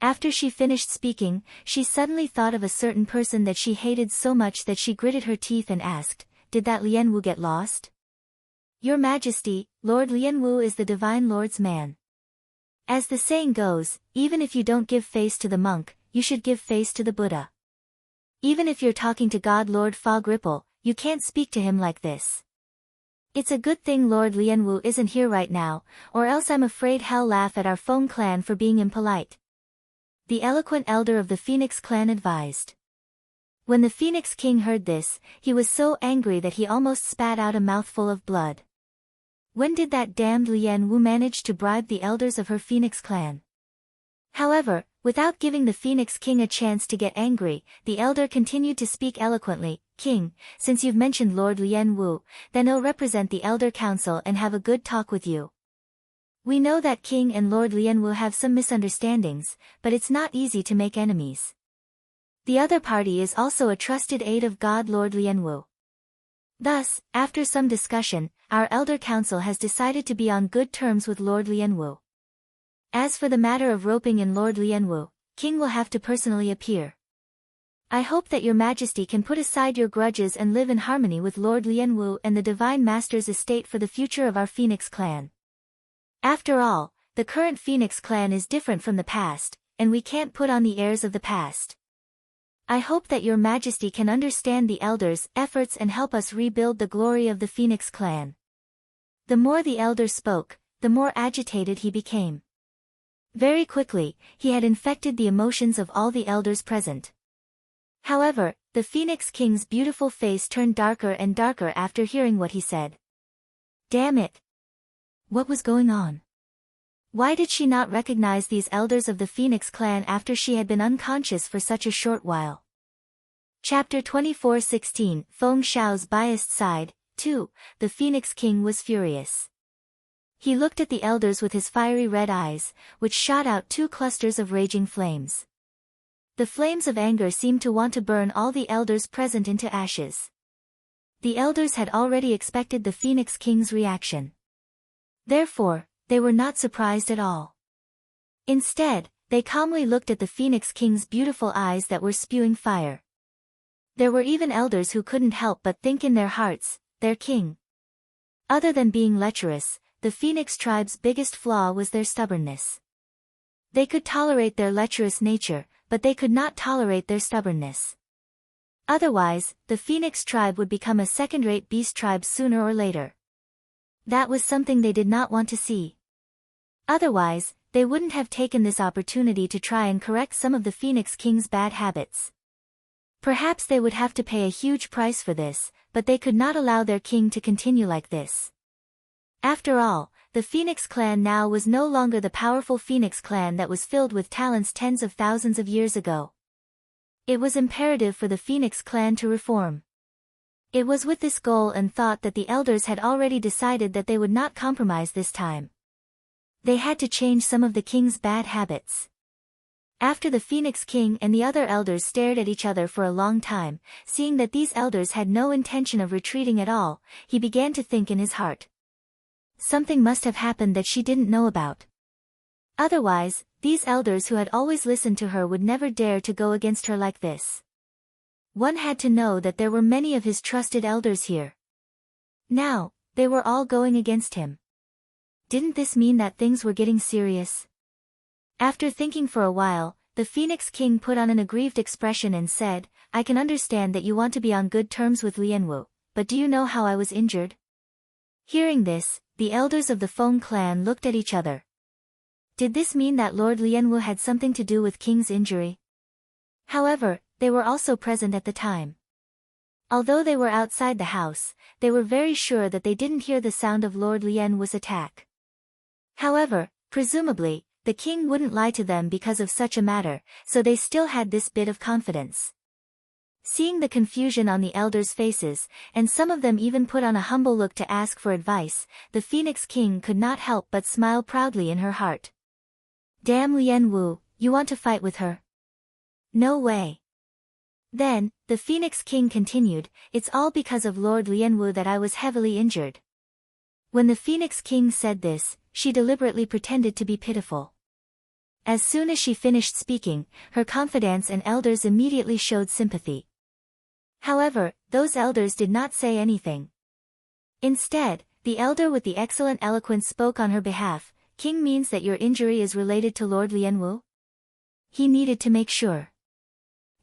After she finished speaking, she suddenly thought of a certain person that she hated so much that she gritted her teeth and asked, "Did that Lian Wu get lost?" "Your Majesty, Lord Lian Wu is the Divine Lord's man. As the saying goes, even if you don't give face to the monk, you should give face to the Buddha. Even if you're talking to God Lord Fog Ripple, you can't speak to him like this. It's a good thing Lord Lian Wu isn't here right now, or else I'm afraid he'll laugh at our Feng clan for being impolite," the eloquent elder of the Phoenix clan advised. When the Phoenix King heard this, he was so angry that he almost spat out a mouthful of blood. When did that damned Lian Wu manage to bribe the elders of her Phoenix clan? However, without giving the Phoenix King a chance to get angry, the elder continued to speak eloquently. "King, since you've mentioned Lord Lian Wu, then I'll represent the Elder Council and have a good talk with you. We know that King and Lord Lian Wu have some misunderstandings, but it's not easy to make enemies. The other party is also a trusted aide of God Lord Lian Wu. Thus, after some discussion, our Elder Council has decided to be on good terms with Lord Lian Wu. As for the matter of roping in Lord Lian Wu, King will have to personally appear. I hope that your Majesty can put aside your grudges and live in harmony with Lord Lian Wu and the Divine Master's estate for the future of our Phoenix clan. After all, the current Phoenix clan is different from the past, and we can't put on the airs of the past. I hope that your Majesty can understand the elders' efforts and help us rebuild the glory of the Phoenix clan." The more the elder spoke, the more agitated he became. Very quickly, he had infected the emotions of all the elders present. However, the Phoenix King's beautiful face turned darker and darker after hearing what he said. Damn it! What was going on? Why did she not recognize these elders of the Phoenix clan after she had been unconscious for such a short while? Chapter 24:16 Feng Xiao's biased side. 2. The Phoenix King was furious. He looked at the elders with his fiery red eyes, which shot out 2 clusters of raging flames. The flames of anger seemed to want to burn all the elders present into ashes. The elders had already expected the Phoenix King's reaction. Therefore, they were not surprised at all. Instead, they calmly looked at the Phoenix King's beautiful eyes that were spewing fire. There were even elders who couldn't help but think in their hearts, their king. Other than being lecherous, the Phoenix tribe's biggest flaw was their stubbornness. They could tolerate their lecherous nature, but they could not tolerate their stubbornness. Otherwise, the Phoenix tribe would become a second-rate beast tribe sooner or later. That was something they did not want to see. Otherwise, they wouldn't have taken this opportunity to try and correct some of the Phoenix King's bad habits. Perhaps they would have to pay a huge price for this, but they could not allow their king to continue like this. After all, the Phoenix clan now was no longer the powerful Phoenix clan that was filled with talents tens of thousands of years ago. It was imperative for the Phoenix clan to reform. It was with this goal and thought that the elders had already decided that they would not compromise this time. They had to change some of the king's bad habits. After the Phoenix King and the other elders stared at each other for a long time, seeing that these elders had no intention of retreating at all, he began to think in his heart. Something must have happened that she didn't know about. Otherwise, these elders who had always listened to her would never dare to go against her like this. One had to know that there were many of his trusted elders here. Now, they were all going against him. Didn't this mean that things were getting serious? After thinking for a while, the Phoenix King put on an aggrieved expression and said, "I can understand that you want to be on good terms with Lianwu, but do you know how I was injured?" Hearing this, the elders of the Feng clan looked at each other. Did this mean that Lord Lianwu had something to do with King's injury? However, they were also present at the time. Although they were outside the house, they were very sure that they didn't hear the sound of Lord Lianwu's attack. However, presumably, the king wouldn't lie to them because of such a matter, so they still had this bit of confidence. Seeing the confusion on the elders' faces, and some of them even put on a humble look to ask for advice, the Phoenix King could not help but smile proudly in her heart. Damn Lien Wu, you want to fight with her? No way. Then, the Phoenix King continued, it's all because of Lord Lien Wu that I was heavily injured. When the Phoenix King said this, she deliberately pretended to be pitiful. As soon as she finished speaking, her confidants and elders immediately showed sympathy. However, those elders did not say anything. Instead, the elder with the excellent eloquence spoke on her behalf. King means that your injury is related to Lord Lien Wu? He needed to make sure.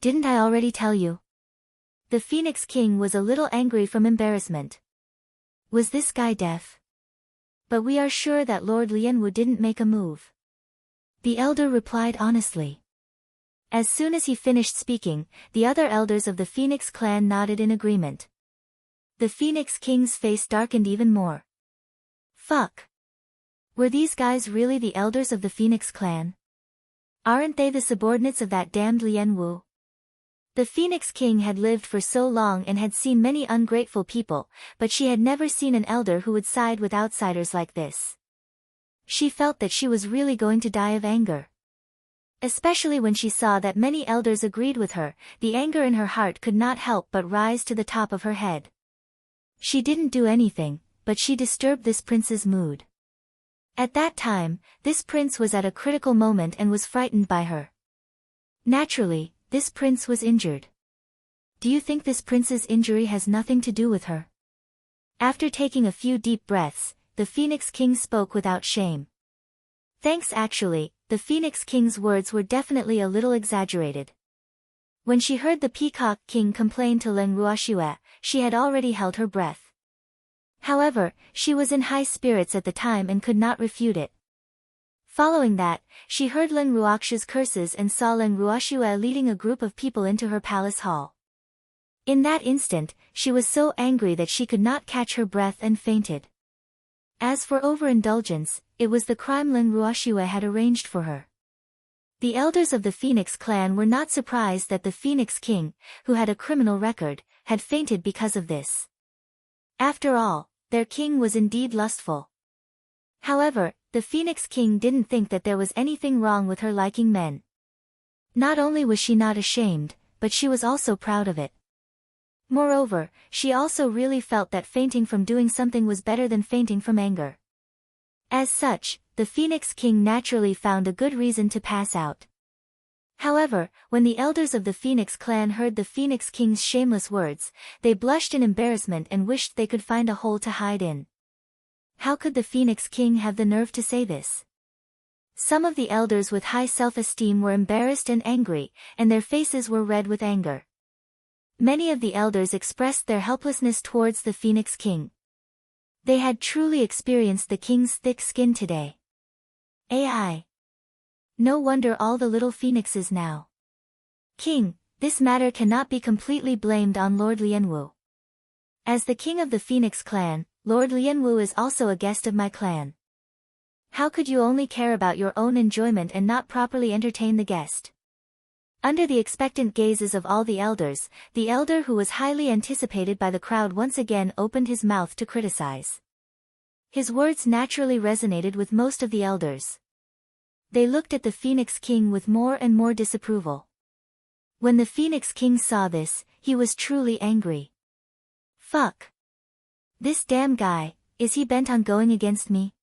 Didn't I already tell you? The Phoenix King was a little angry from embarrassment. Was this guy deaf? But we are sure that Lord Lien Wu didn't make a move. The elder replied honestly. As soon as he finished speaking, the other elders of the Phoenix clan nodded in agreement. The Phoenix King's face darkened even more. Fuck. Were these guys really the elders of the Phoenix clan? Aren't they the subordinates of that damned Lien Wu? The Phoenix King had lived for so long and had seen many ungrateful people, but she had never seen an elder who would side with outsiders like this. She felt that she was really going to die of anger. Especially when she saw that many elders agreed with her, the anger in her heart could not help but rise to the top of her head. She didn't do anything, but she disturbed this prince's mood. At that time, this prince was at a critical moment and was frightened by her. Naturally, this prince was injured. Do you think this prince's injury has nothing to do with her? After taking a few deep breaths, the Phoenix King spoke without shame. Thanks actually, the Phoenix King's words were definitely a little exaggerated. When she heard the Peacock King complain to Leng Ruoxue, she had already held her breath. However, she was in high spirits at the time and could not refute it. Following that, she heard Leng Ruoxue's curses and saw Leng Ruoxue leading a group of people into her palace hall. In that instant, she was so angry that she could not catch her breath and fainted. As for overindulgence, it was the crime Leng Ruoxue had arranged for her. The elders of the Phoenix clan were not surprised that the Phoenix King, who had a criminal record, had fainted because of this. After all, their king was indeed lustful. However, the Phoenix King didn't think that there was anything wrong with her liking men. Not only was she not ashamed, but she was also proud of it. Moreover, she also really felt that fainting from doing something was better than fainting from anger. As such, the Phoenix King naturally found a good reason to pass out. However, when the elders of the Phoenix clan heard the Phoenix King's shameless words, they blushed in embarrassment and wished they could find a hole to hide in. How could the Phoenix King have the nerve to say this? Some of the elders with high self-esteem were embarrassed and angry, and their faces were red with anger. Many of the elders expressed their helplessness towards the Phoenix King. They had truly experienced the king's thick skin today. AI. No wonder all the little phoenixes now. King, this matter cannot be completely blamed on Lord Lien Wu. As the king of the Phoenix clan, Lord Lien Wu is also a guest of my clan. How could you only care about your own enjoyment and not properly entertain the guest? Under the expectant gazes of all the elders, the elder who was highly anticipated by the crowd once again opened his mouth to criticize. His words naturally resonated with most of the elders. They looked at the Phoenix King with more and more disapproval. When the Phoenix King saw this, he was truly angry. Fuck. This damn guy, is he bent on going against me?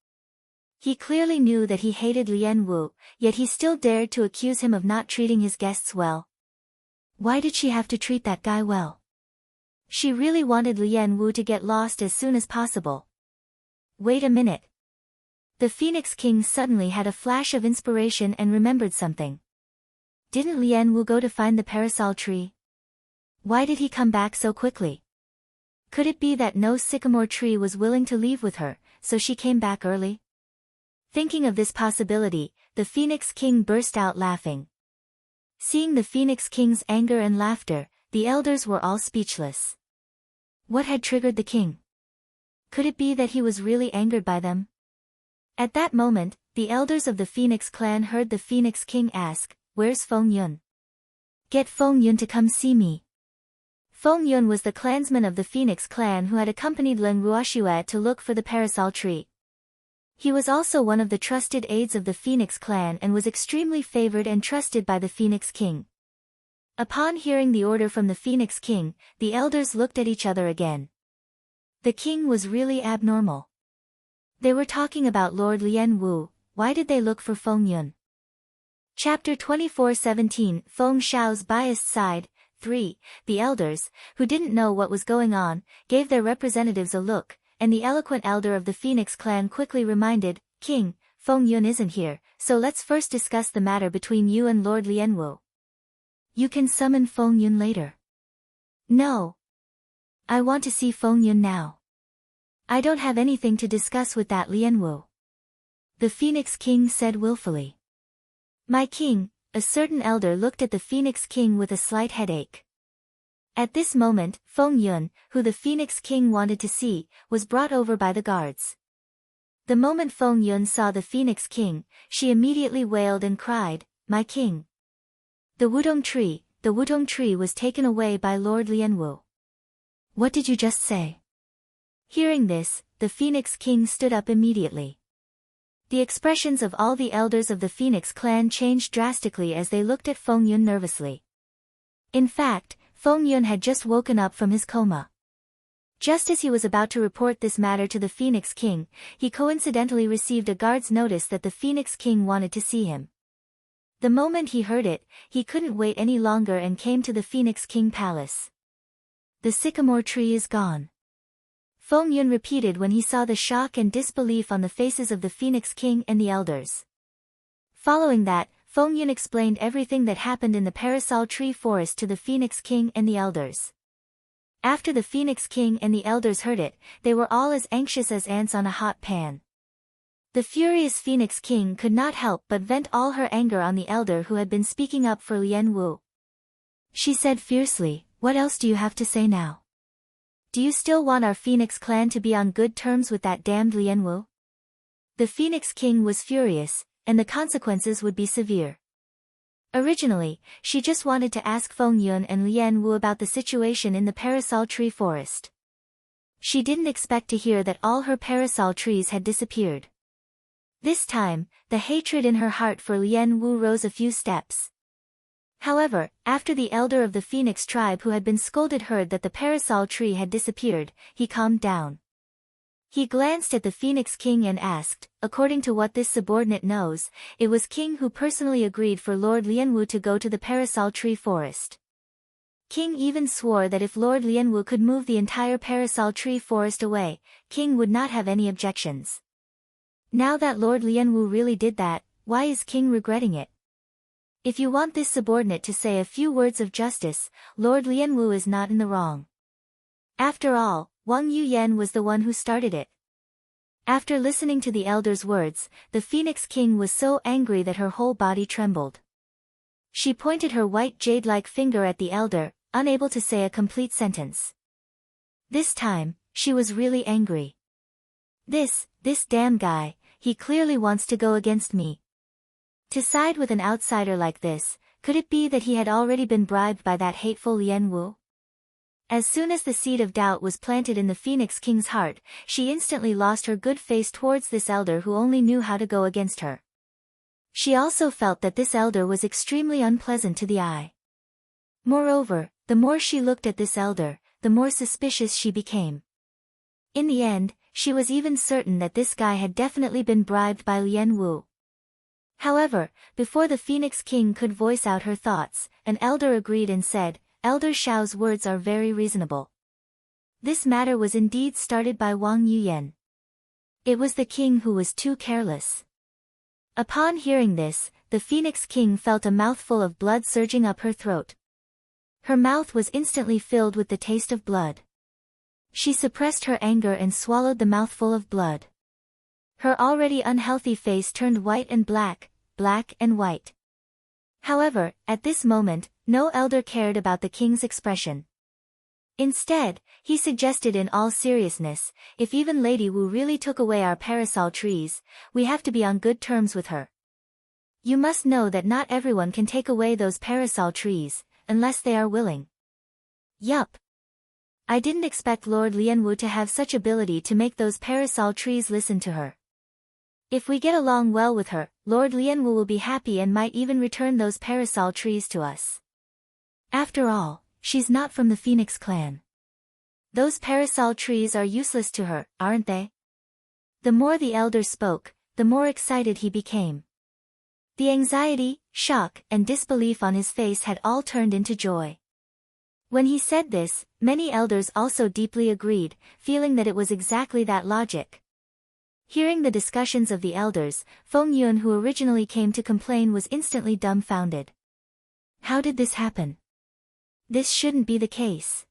He clearly knew that he hated Lien Wu, yet he still dared to accuse him of not treating his guests well. Why did she have to treat that guy well? She really wanted Lien Wu to get lost as soon as possible. Wait a minute. The Phoenix King suddenly had a flash of inspiration and remembered something. Didn't Lien Wu go to find the parasol tree? Why did he come back so quickly? Could it be that no sycamore tree was willing to leave with her, so she came back early? Thinking of this possibility, the Phoenix King burst out laughing. Seeing the Phoenix King's anger and laughter, the elders were all speechless. What had triggered the king? Could it be that he was really angered by them? At that moment, the elders of the Phoenix clan heard the Phoenix King ask, "Where's Feng Yun? Get Feng Yun to come see me." Feng Yun was the clansman of the Phoenix clan who had accompanied Lin Ruoxue to look for the parasol tree. He was also one of the trusted aides of the Phoenix clan and was extremely favored and trusted by the Phoenix King. Upon hearing the order from the Phoenix King, the elders looked at each other again. The king was really abnormal. They were talking about Lord Lian Wu. Why did they look for Feng Yun? Chapter 24:17 Feng Xiao's Biased Side 3. The elders, who didn't know what was going on, gave their representatives a look, and the eloquent elder of the Phoenix clan quickly reminded, King, Feng Yun isn't here, so let's first discuss the matter between you and Lord Lian Wu. You can summon Feng Yun later. No. I want to see Feng Yun now. I don't have anything to discuss with that Lian Wu. The Phoenix King said willfully. My king, a certain elder looked at the Phoenix King with a slight headache. At this moment, Feng Yun, who the Phoenix King wanted to see, was brought over by the guards. The moment Feng Yun saw the Phoenix King, she immediately wailed and cried, My king! The Wudong tree was taken away by Lord Lian Wu. What did you just say? Hearing this, the Phoenix King stood up immediately. The expressions of all the elders of the Phoenix clan changed drastically as they looked at Feng Yun nervously. In fact, Feng Yun had just woken up from his coma. Just as he was about to report this matter to the Phoenix King, he coincidentally received a guard's notice that the Phoenix King wanted to see him. The moment he heard it, he couldn't wait any longer and came to the Phoenix King palace. The sycamore tree is gone. Feng Yun repeated when he saw the shock and disbelief on the faces of the Phoenix King and the elders. Following that, Feng Yun explained everything that happened in the parasol tree forest to the Phoenix King and the elders. After the Phoenix King and the elders heard it, they were all as anxious as ants on a hot pan. The furious Phoenix King could not help but vent all her anger on the elder who had been speaking up for Lian Wu. She said fiercely, What else do you have to say now? Do you still want our Phoenix clan to be on good terms with that damned Lian Wu? The Phoenix King was furious, and the consequences would be severe. Originally, she just wanted to ask Feng Yun and Lian Wu about the situation in the parasol tree forest. She didn't expect to hear that all her parasol trees had disappeared. This time, the hatred in her heart for Lian Wu rose a few steps. However, after the elder of the Phoenix tribe who had been scolded heard that the parasol tree had disappeared, he calmed down. He glanced at the Phoenix King and asked, according to what this subordinate knows, it was King who personally agreed for Lord Lian Wu to go to the parasol tree forest. King even swore that if Lord Lian Wu could move the entire parasol tree forest away, King would not have any objections. Now that Lord Lian Wu really did that, why is King regretting it? If you want this subordinate to say a few words of justice, Lord Lian Wu is not in the wrong. After all, Wang Yuyan was the one who started it. After listening to the elder's words, the Phoenix King was so angry that her whole body trembled. She pointed her white jade-like finger at the elder, unable to say a complete sentence. This time, she was really angry. This damn guy, he clearly wants to go against me. To side with an outsider like this, could it be that he had already been bribed by that hateful Lian Wu? As soon as the seed of doubt was planted in the Phoenix King's heart, she instantly lost her good face towards this elder who only knew how to go against her. She also felt that this elder was extremely unpleasant to the eye. Moreover, the more she looked at this elder, the more suspicious she became. In the end, she was even certain that this guy had definitely been bribed by Lian Wu. However, before the Phoenix King could voice out her thoughts, an elder agreed and said, Elder Xiao's words are very reasonable. This matter was indeed started by Wang Yuyan. It was the king who was too careless. Upon hearing this, the Phoenix King felt a mouthful of blood surging up her throat. Her mouth was instantly filled with the taste of blood. She suppressed her anger and swallowed the mouthful of blood. Her already unhealthy face turned white and black, black and white. However, at this moment, no elder cared about the king's expression. Instead, he suggested in all seriousness, if even Lady Wu really took away our parasol trees, we have to be on good terms with her. You must know that not everyone can take away those parasol trees, unless they are willing. Yup, I didn't expect Lord Lianwu to have such ability to make those parasol trees listen to her. If we get along well with her, Lord Lianwu will be happy and might even return those parasol trees to us. After all, she's not from the Phoenix clan. Those parasol trees are useless to her, aren't they? The more the elder spoke, the more excited he became. The anxiety, shock, and disbelief on his face had all turned into joy. When he said this, many elders also deeply agreed, feeling that it was exactly that logic. Hearing the discussions of the elders, Feng Yun, who originally came to complain, was instantly dumbfounded. How did this happen? This shouldn't be the case.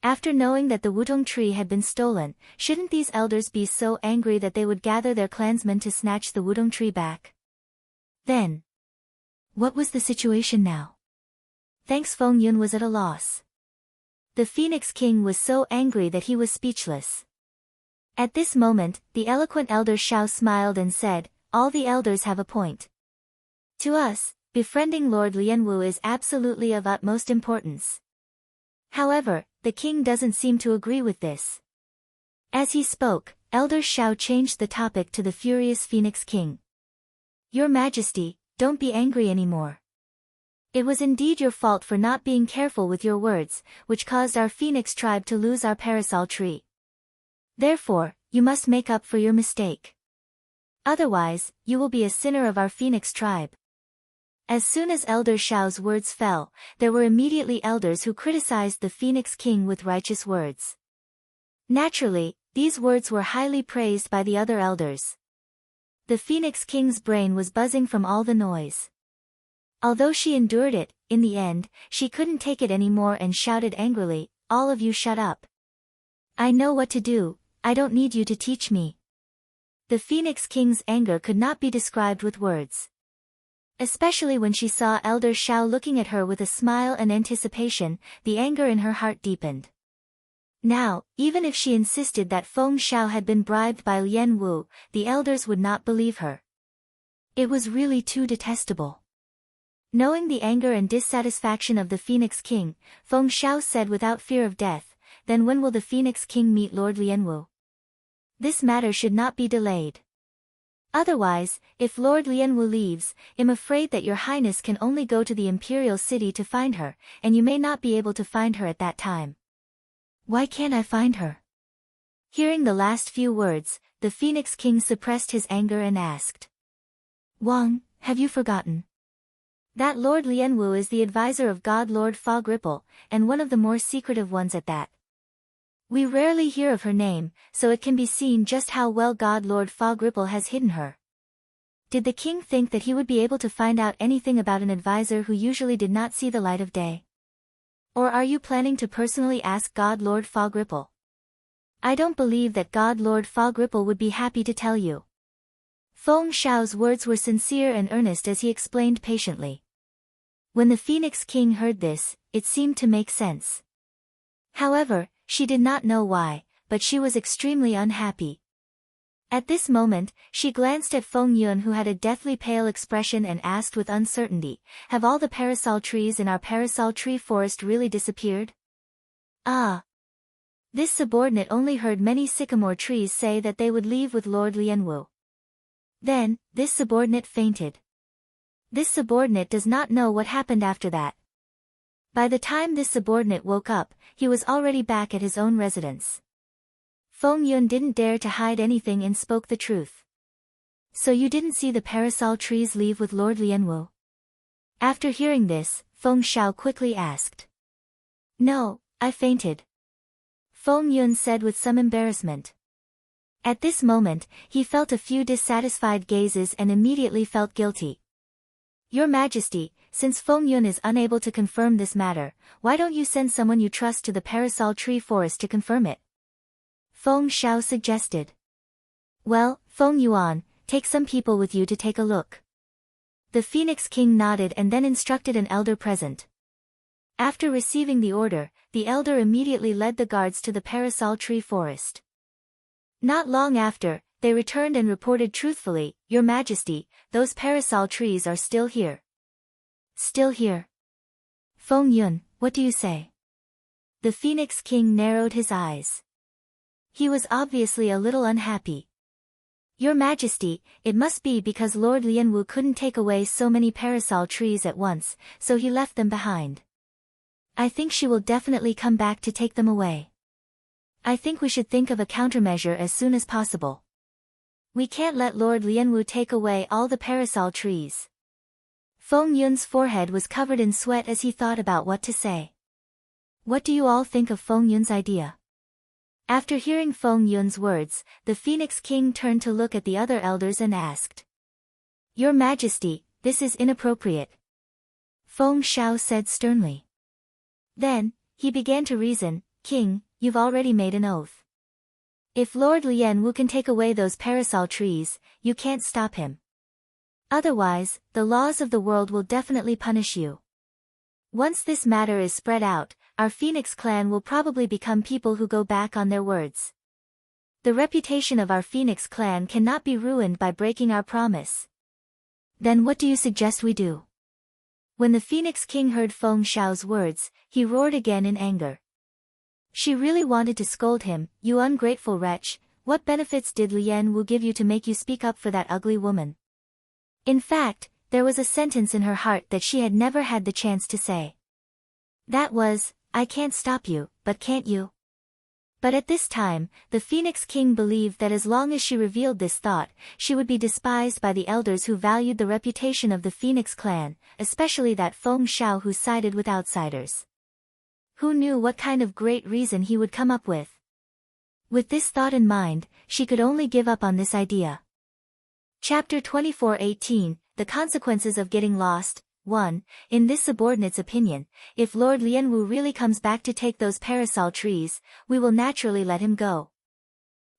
After knowing that the Wutong tree had been stolen, shouldn't these elders be so angry that they would gather their clansmen to snatch the Wutong tree back? Then, what was the situation now? Thanks, Feng Yun was at a loss. The Phoenix King was so angry that he was speechless. At this moment, the eloquent elder Xiao smiled and said, "All the elders have a point. To us, befriending Lord Lianwu is absolutely of utmost importance. However, the king doesn't seem to agree with this." As he spoke, Elder Xiao changed the topic to the furious Phoenix King. "Your Majesty, don't be angry anymore. It was indeed your fault for not being careful with your words, which caused our Phoenix tribe to lose our parasol tree. Therefore, you must make up for your mistake. Otherwise, you will be a sinner of our Phoenix tribe." As soon as Elder Xiao's words fell, there were immediately elders who criticized the Phoenix King with righteous words. Naturally, these words were highly praised by the other elders. The Phoenix King's brain was buzzing from all the noise. Although she endured it, in the end, she couldn't take it anymore and shouted angrily, "All of you shut up. I know what to do, I don't need you to teach me." The Phoenix King's anger could not be described with words. Especially when she saw Elder Xiao looking at her with a smile and anticipation, the anger in her heart deepened. Now, even if she insisted that Feng Xiao had been bribed by Lian Wu, the elders would not believe her. It was really too detestable. Knowing the anger and dissatisfaction of the Phoenix King, Feng Xiao said without fear of death, "Then when will the Phoenix King meet Lord Lian Wu? This matter should not be delayed. Otherwise, if Lord Lianwu leaves, I'm afraid that your highness can only go to the imperial city to find her, and you may not be able to find her at that time." "Why can't I find her?" Hearing the last few words, the Phoenix King suppressed his anger and asked. "Wang, have you forgotten? That Lord Lianwu is the advisor of God Lord Fog Ripple, and one of the more secretive ones at that. We rarely hear of her name, so it can be seen just how well God Lord Fog Ripple has hidden her. Did the king think that he would be able to find out anything about an advisor who usually did not see the light of day? Or are you planning to personally ask God Lord Fog Ripple? I don't believe that God Lord Fog Ripple would be happy to tell you." Feng Xiao's words were sincere and earnest as he explained patiently. When the Phoenix King heard this, it seemed to make sense. However, she did not know why, but she was extremely unhappy. At this moment, she glanced at Feng Yun, who had a deathly pale expression, and asked with uncertainty, "Have all the parasol trees in our parasol tree forest really disappeared?" "Ah." This subordinate only heard many sycamore trees say that they would leave with Lord Lianwu. Then, this subordinate fainted. This subordinate does not know what happened after that. By the time this subordinate woke up, he was already back at his own residence. Feng Yun didn't dare to hide anything and spoke the truth. "So you didn't see the parasol trees leave with Lord Lianwu?" After hearing this, Feng Xiao quickly asked. "No, I fainted," Feng Yun said with some embarrassment. At this moment, he felt a few dissatisfied gazes and immediately felt guilty. "Your Majesty, since Feng Yun is unable to confirm this matter, why don't you send someone you trust to the parasol tree forest to confirm it?" Feng Xiao suggested. "Well, Feng Yuan, take some people with you to take a look." The Phoenix King nodded and then instructed an elder present. After receiving the order, the elder immediately led the guards to the parasol tree forest. Not long after, they returned and reported truthfully, "Your Majesty, those parasol trees are still here." "Still here?" "Feng Yun, what do you say?" The Phoenix King narrowed his eyes. He was obviously a little unhappy. Your Majesty, it must be because Lord Lianwu couldn't take away so many parasol trees at once, so he left them behind. I think she will definitely come back to take them away. I think we should think of a countermeasure as soon as possible. We can't let Lord Lianwu take away all the parasol trees. Feng Yun's forehead was covered in sweat as he thought about what to say. What do you all think of Feng Yun's idea? After hearing Feng Yun's words, the Phoenix King turned to look at the other elders and asked. Your Majesty, this is inappropriate. Feng Shao said sternly. Then, he began to reason, King, you've already made an oath. If Lord Lianwu can take away those parasol trees, you can't stop him. Otherwise, the laws of the world will definitely punish you. Once this matter is spread out, our Phoenix clan will probably become people who go back on their words. The reputation of our Phoenix clan cannot be ruined by breaking our promise. Then what do you suggest we do? When the Phoenix King heard Feng Shao's words, he roared again in anger. She really wanted to scold him, you ungrateful wretch, what benefits did Lianwu give you to make you speak up for that ugly woman? In fact, there was a sentence in her heart that she had never had the chance to say. That was, I can't stop you, but can't you? But at this time, the Phoenix King believed that as long as she revealed this thought, she would be despised by the elders who valued the reputation of the Phoenix clan, especially that Feng Shao who sided with outsiders. Who knew what kind of great reason he would come up with? With this thought in mind, she could only give up on this idea. Chapter 24:18, The Consequences of Getting Lost. 1. In this subordinate's opinion, if Lord Lianwu really comes back to take those parasol trees, we will naturally let him go.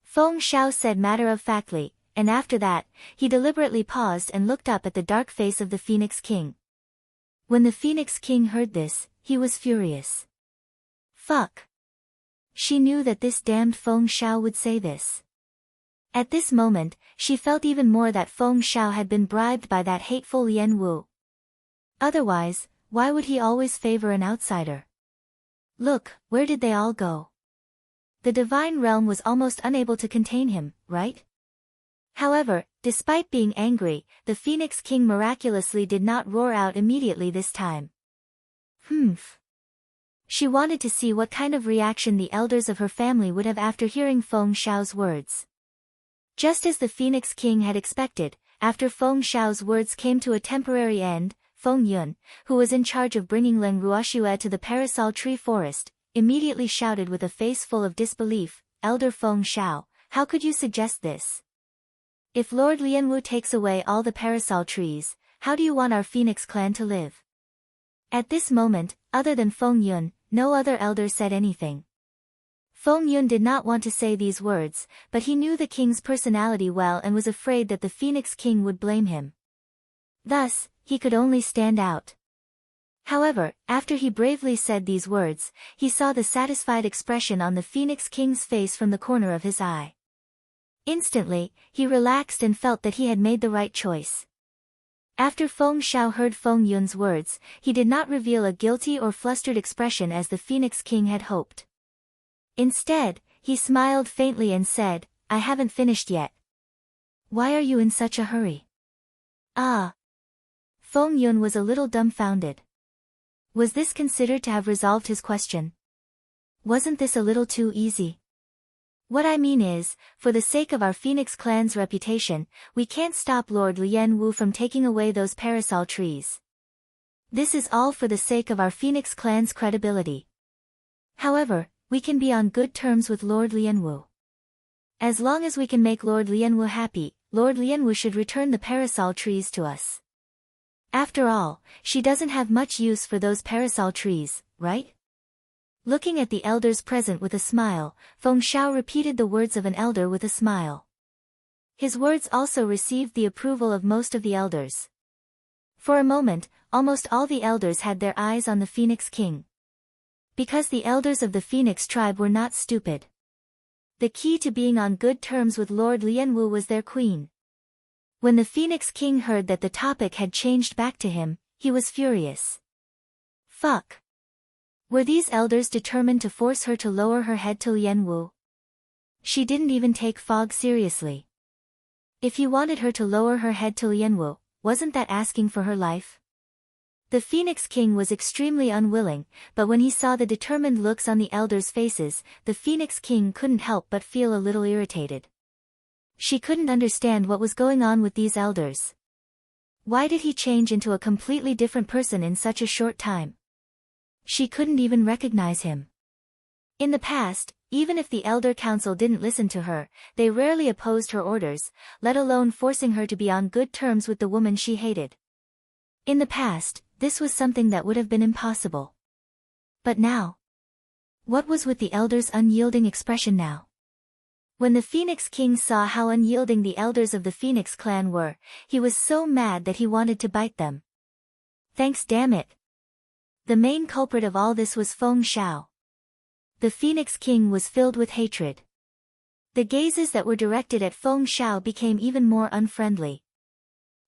Feng Shao said matter-of-factly, and after that, he deliberately paused and looked up at the dark face of the Phoenix King. When the Phoenix King heard this, he was furious. Fuck. She knew that this damned Feng Shao would say this. At this moment, she felt even more that Feng Shao had been bribed by that hateful Lianwu. Otherwise, why would he always favor an outsider? Look, where did they all go? The divine realm was almost unable to contain him, right? However, despite being angry, the Phoenix King miraculously did not roar out immediately this time. Humph. She wanted to see what kind of reaction the elders of her family would have after hearing Feng Shao's words. Just as the Phoenix King had expected, after Feng Shao's words came to a temporary end, Feng Yun, who was in charge of bringing Leng Ruoxue to the parasol tree forest, immediately shouted with a face full of disbelief, Elder Feng Shao, how could you suggest this? If Lord Lianwu takes away all the parasol trees, how do you want our Phoenix clan to live? At this moment, other than Feng Yun, no other elder said anything. Feng Yun did not want to say these words, but he knew the king's personality well and was afraid that the Phoenix King would blame him. Thus, he could only stand out. However, after he bravely said these words, he saw the satisfied expression on the Phoenix King's face from the corner of his eye. Instantly, he relaxed and felt that he had made the right choice. After Feng Shao heard Feng Yun's words, he did not reveal a guilty or flustered expression as the Phoenix King had hoped. Instead, he smiled faintly and said, I haven't finished yet. Why are you in such a hurry? Ah. Feng Yun was a little dumbfounded. Was this considered to have resolved his question? Wasn't this a little too easy? What I mean is, for the sake of our Phoenix clan's reputation, we can't stop Lord Lianwu from taking away those parasol trees. This is all for the sake of our Phoenix clan's credibility. However, we can be on good terms with Lord Lianwu. As long as we can make Lord Lianwu happy, Lord Lianwu should return the parasol trees to us. After all, she doesn't have much use for those parasol trees, right? Looking at the elders present with a smile, Feng Shao repeated the words of an elder with a smile. His words also received the approval of most of the elders. For a moment, almost all the elders had their eyes on the Phoenix King. Because the elders of the Phoenix tribe were not stupid. The key to being on good terms with Lord Lianwu was their queen. When the Phoenix King heard that the topic had changed back to him, he was furious. Fuck. Were these elders determined to force her to lower her head to Lianwu? She didn't even take Fog seriously. If he wanted her to lower her head to Lianwu, wasn't that asking for her life? The Phoenix King was extremely unwilling, but when he saw the determined looks on the elders' faces, the Phoenix King couldn't help but feel a little irritated. She couldn't understand what was going on with these elders. Why did he change into a completely different person in such a short time? She couldn't even recognize him. In the past, even if the Elder Council didn't listen to her, they rarely opposed her orders, let alone forcing her to be on good terms with the woman she hated. In the past, this was something that would have been impossible. But now? What was with the elders' unyielding expression now? When the Phoenix King saw how unyielding the elders of the Phoenix clan were, he was so mad that he wanted to bite them. Thanks, damn it. The main culprit of all this was Feng Xiao. The Phoenix King was filled with hatred. The gazes that were directed at Feng Xiao became even more unfriendly.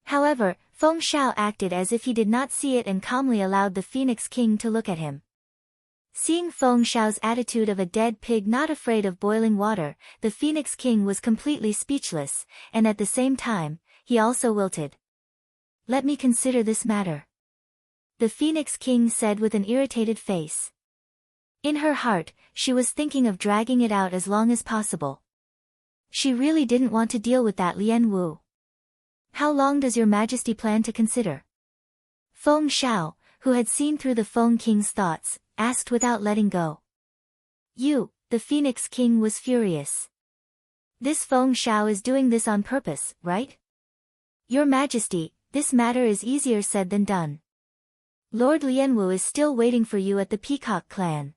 However, Feng Xiao acted as if he did not see it and calmly allowed the Phoenix King to look at him. Seeing Feng Xiao's attitude of a dead pig not afraid of boiling water, the Phoenix King was completely speechless, and at the same time, he also wilted. Let me consider this matter, the Phoenix King said with an irritated face. In her heart, she was thinking of dragging it out as long as possible. She really didn't want to deal with that Lian Wu. How long does your Majesty plan to consider? Feng Xiao, who had seen through the Feng King's thoughts, asked without letting go. The Phoenix King was furious. This Feng Xiao is doing this on purpose, right? Your Majesty, this matter is easier said than done. Lord Lianwu is still waiting for you at the Peacock clan.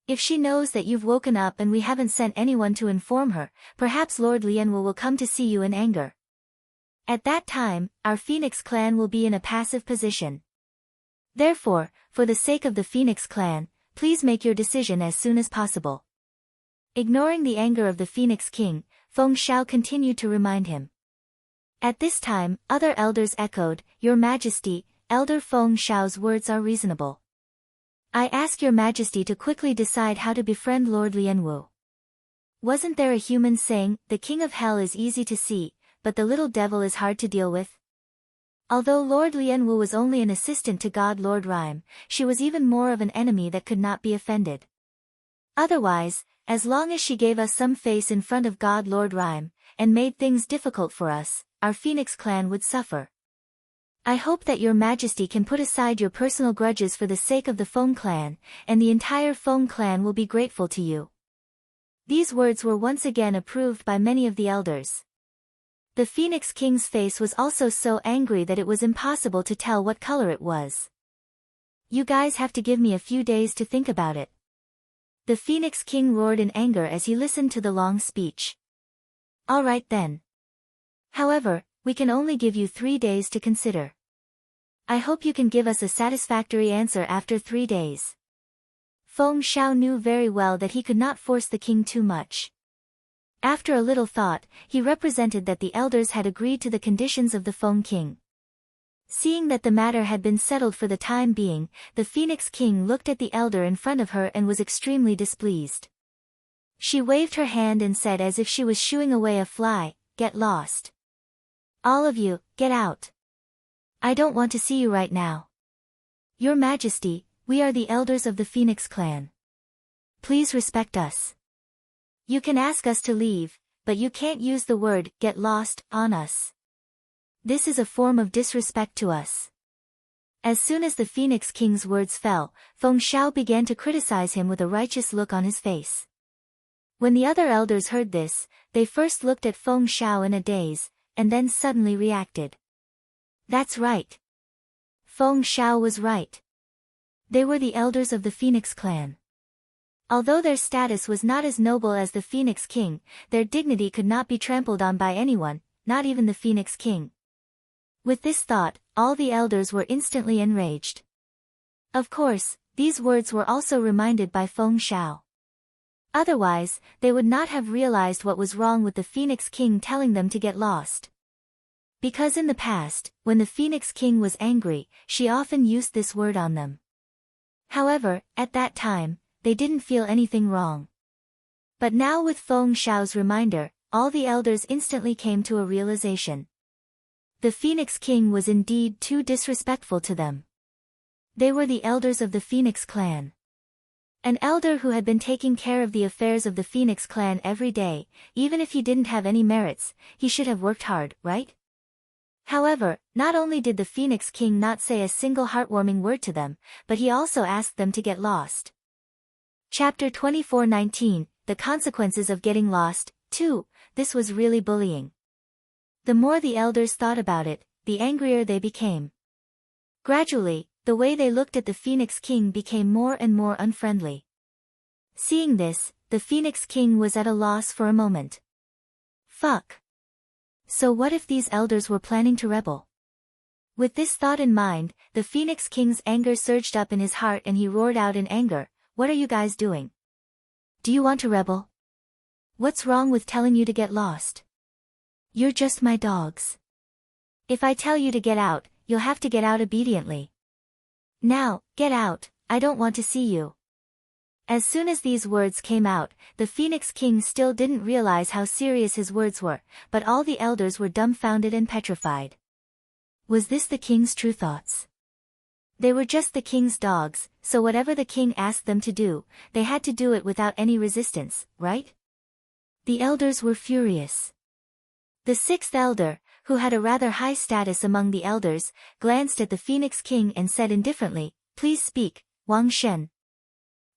If she knows that you've woken up and we haven't sent anyone to inform her, perhaps Lord Lianwu will come to see you in anger. At that time, our Phoenix clan will be in a passive position. Therefore, for the sake of the Phoenix clan, please make your decision as soon as possible. Ignoring the anger of the Phoenix King, Feng Xiao continued to remind him. At this time, other elders echoed, Your Majesty, Elder Feng Xiao's words are reasonable. I ask Your Majesty to quickly decide how to befriend Lord Lianwu. Wasn't there a human saying, the King of Hell is easy to see, but the little devil is hard to deal with? Although Lord Lianwu was only an assistant to God Lord Rhyme, she was even more of an enemy that could not be offended. Otherwise, as long as she gave us some face in front of God Lord Rhyme, and made things difficult for us, our Phoenix clan would suffer. I hope that Your Majesty can put aside your personal grudges for the sake of the Feng clan, and the entire Feng clan will be grateful to you. These words were once again approved by many of the elders. The Phoenix King's face was also so angry that it was impossible to tell what color it was. You guys have to give me a few days to think about it. The Phoenix King roared in anger as he listened to the long speech. All right then. However, we can only give you 3 days to consider. I hope you can give us a satisfactory answer after 3 days. Feng Xiao knew very well that he could not force the king too much. After a little thought, he represented that the elders had agreed to the conditions of the Feng King. Seeing that the matter had been settled for the time being, the Phoenix King looked at the elder in front of her and was extremely displeased. She waved her hand and said as if she was shooing away a fly, Get lost. All of you, get out. I don't want to see you right now. Your Majesty, we are the elders of the Phoenix clan. Please respect us. You can ask us to leave, but you can't use the word, get lost, on us. This is a form of disrespect to us. As soon as the Phoenix King's words fell, Feng Xiao began to criticize him with a righteous look on his face. When the other elders heard this, they first looked at Feng Xiao in a daze, and then suddenly reacted. That's right. Feng Xiao was right. They were the elders of the Phoenix clan. Although their status was not as noble as the Phoenix King, their dignity could not be trampled on by anyone, not even the Phoenix King. With this thought, all the elders were instantly enraged. Of course, these words were also reminded by Feng Xiao. Otherwise, they would not have realized what was wrong with the Phoenix King telling them to get lost. Because in the past, when the Phoenix King was angry, she often used this word on them. However, at that time, they didn't feel anything wrong. But now with Feng Xiao's reminder, all the elders instantly came to a realization. The Phoenix King was indeed too disrespectful to them. They were the elders of the Phoenix clan. An elder who had been taking care of the affairs of the Phoenix clan every day, even if he didn't have any merits, he should have worked hard, right? However, not only did the Phoenix King not say a single heartwarming word to them, but he also asked them to get lost. Chapter 24:19, The Consequences of Getting Lost, 2, This was really bullying. The more the elders thought about it, the angrier they became. Gradually, the way they looked at the Phoenix King became more and more unfriendly. Seeing this, the Phoenix King was at a loss for a moment. Fuck. So what if these elders were planning to rebel? With this thought in mind, the Phoenix King's anger surged up in his heart and he roared out in anger, "What are you guys doing? Do you want to rebel? What's wrong with telling you to get lost? You're just my dogs. If I tell you to get out, you'll have to get out obediently. Now, get out, I don't want to see you." As soon as these words came out, the Phoenix King still didn't realize how serious his words were, but all the elders were dumbfounded and petrified. Was this the king's true thoughts? They were just the king's dogs, so whatever the king asked them to do, they had to do it without any resistance, right? The elders were furious. The sixth elder, who had a rather high status among the elders, glanced at the Phoenix King and said indifferently, "Please speak, Wang Shen.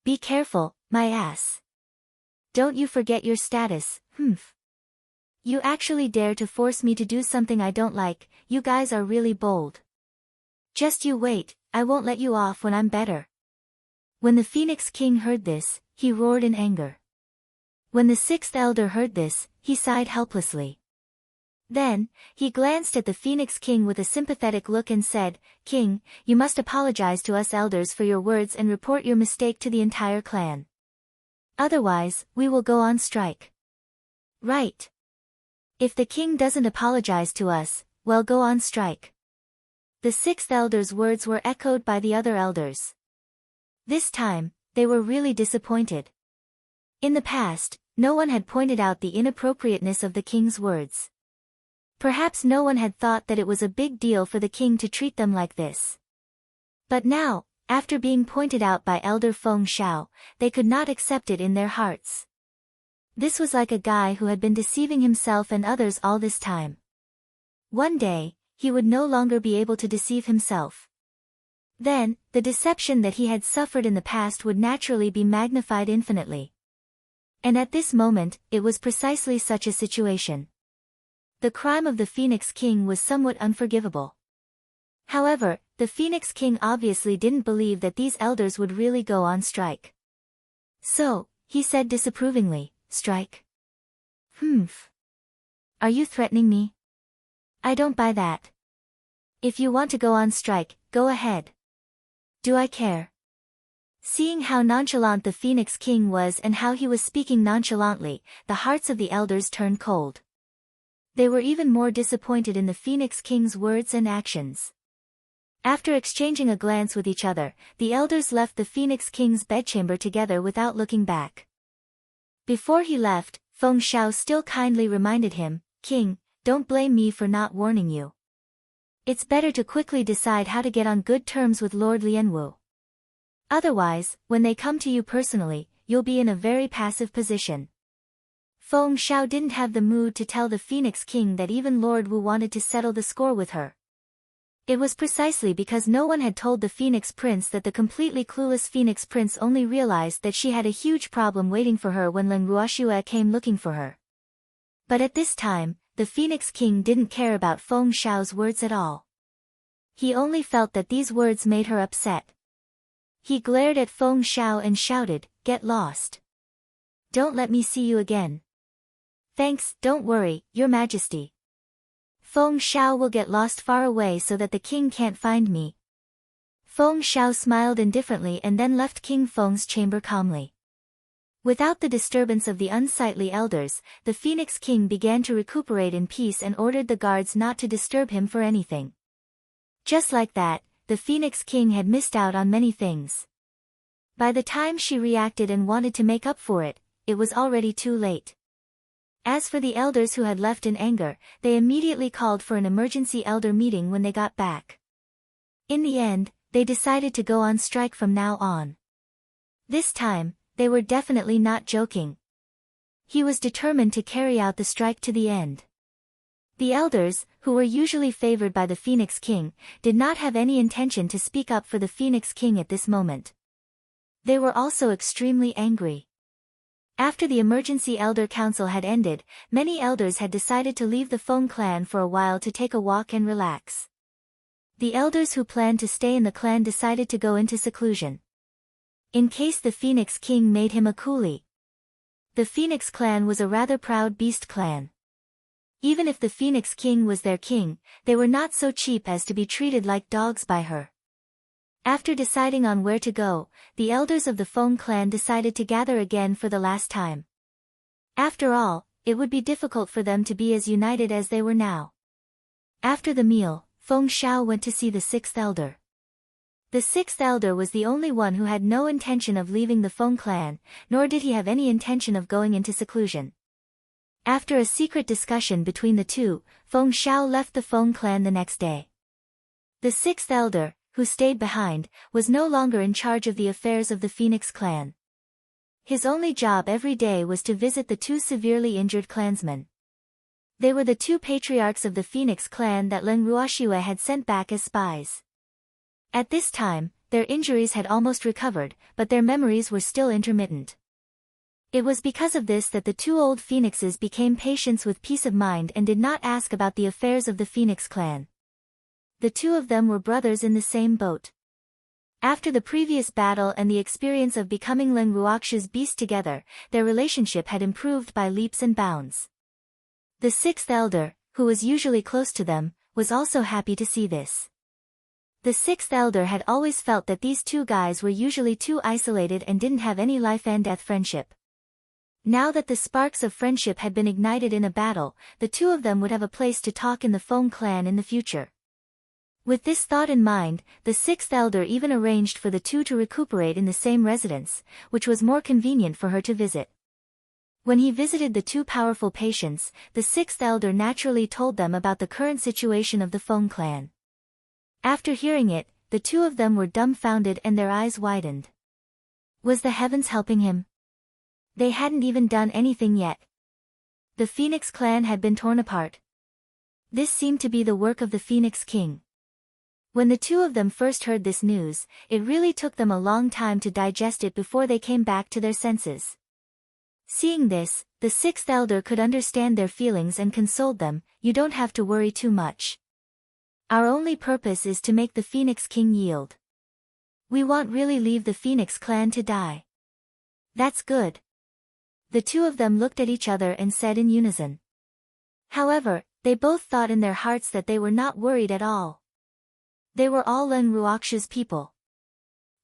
Be careful, my ass. Don't you forget your status, humph. You actually dare to force me to do something I don't like, you guys are really bold. Just you wait, I won't let you off when I'm better." When the Phoenix King heard this, he roared in anger. When the sixth elder heard this, he sighed helplessly. Then, he glanced at the Phoenix King with a sympathetic look and said, "King, you must apologize to us elders for your words and report your mistake to the entire clan. Otherwise, we will go on strike." "Right. If the king doesn't apologize to us, well, go on strike." The sixth elder's words were echoed by the other elders. This time, they were really disappointed. In the past, no one had pointed out the inappropriateness of the king's words. Perhaps no one had thought that it was a big deal for the king to treat them like this. But now, after being pointed out by Elder Feng Xiao, they could not accept it in their hearts. This was like a guy who had been deceiving himself and others all this time. One day, he would no longer be able to deceive himself. Then, the deception that he had suffered in the past would naturally be magnified infinitely. And at this moment, it was precisely such a situation. The crime of the Phoenix King was somewhat unforgivable. However, the Phoenix King obviously didn't believe that these elders would really go on strike. So, he said disapprovingly, "Strike? Humph. Are you threatening me? I don't buy that. If you want to go on strike, go ahead. Do I care?" Seeing how nonchalant the Phoenix King was and how he was speaking nonchalantly, the hearts of the elders turned cold. They were even more disappointed in the Phoenix King's words and actions. After exchanging a glance with each other, the elders left the Phoenix King's bedchamber together without looking back. Before he left, Feng Xiao still kindly reminded him, "King, don't blame me for not warning you. It's better to quickly decide how to get on good terms with Lord Lianwu. Otherwise, when they come to you personally, you'll be in a very passive position." Feng Xiao didn't have the mood to tell the Phoenix King that even Lord Wu wanted to settle the score with her. It was precisely because no one had told the Phoenix Prince that the completely clueless Phoenix Prince only realized that she had a huge problem waiting for her when Ling Ruoxue came looking for her. But at this time, the Phoenix King didn't care about Feng Xiao's words at all. He only felt that these words made her upset. He glared at Feng Xiao and shouted, "Get lost. Don't let me see you again." "Thanks, don't worry, Your Majesty. Feng Xiao will get lost far away so that the king can't find me." Feng Xiao smiled indifferently and then left King Feng's chamber calmly. Without the disturbance of the unsightly elders, the Phoenix King began to recuperate in peace and ordered the guards not to disturb him for anything. Just like that, the Phoenix King had missed out on many things. By the time she reacted and wanted to make up for it, it was already too late. As for the elders who had left in anger, they immediately called for an emergency elder meeting when they got back. In the end, they decided to go on strike from now on. This time, they were definitely not joking. He was determined to carry out the strike to the end. The elders, who were usually favored by the Phoenix King, did not have any intention to speak up for the Phoenix King at this moment. They were also extremely angry. After the emergency elder council had ended, many elders had decided to leave the Feng clan for a while to take a walk and relax. The elders who planned to stay in the clan decided to go into seclusion, in case the Phoenix King made him a coolie. The Phoenix clan was a rather proud beast clan. Even if the Phoenix King was their king, they were not so cheap as to be treated like dogs by her. After deciding on where to go, the elders of the Feng clan decided to gather again for the last time. After all, it would be difficult for them to be as united as they were now. After the meal, Feng Xiao went to see the sixth elder. The sixth elder was the only one who had no intention of leaving the Feng clan, nor did he have any intention of going into seclusion. After a secret discussion between the two, Feng Xiao left the Feng clan the next day. The sixth elder, who stayed behind, was no longer in charge of the affairs of the Phoenix clan. His only job every day was to visit the two severely injured clansmen. They were the two patriarchs of the Phoenix clan that Len Ruoxiwe had sent back as spies. At this time, their injuries had almost recovered, but their memories were still intermittent. It was because of this that the two old phoenixes became patients with peace of mind and did not ask about the affairs of the Phoenix clan. The two of them were brothers in the same boat. After the previous battle and the experience of becoming Len Ruoxi's beast together, their relationship had improved by leaps and bounds. The sixth elder, who was usually close to them, was also happy to see this. The sixth elder had always felt that these two guys were usually too isolated and didn't have any life-and-death friendship. Now that the sparks of friendship had been ignited in a battle, the two of them would have a place to talk in the Feng clan in the future. With this thought in mind, the sixth elder even arranged for the two to recuperate in the same residence, which was more convenient for her to visit. When he visited the two powerful patients, the sixth elder naturally told them about the current situation of the Feng clan. After hearing it, the two of them were dumbfounded and their eyes widened. Was the heavens helping him? They hadn't even done anything yet. The Phoenix clan had been torn apart. This seemed to be the work of the Phoenix King. When the two of them first heard this news, it really took them a long time to digest it before they came back to their senses. Seeing this, the sixth elder could understand their feelings and consoled them. You don't have to worry too much. Our only purpose is to make the Phoenix King yield. We won't really leave the Phoenix clan to die. That's good. The two of them looked at each other and said in unison. However, they both thought in their hearts that they were not worried at all. They were all Len Ruoxi's people.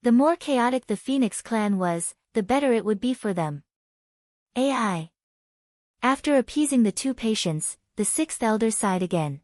The more chaotic the Phoenix clan was, the better it would be for them. AI. After appeasing the two patients, the sixth elder sighed again.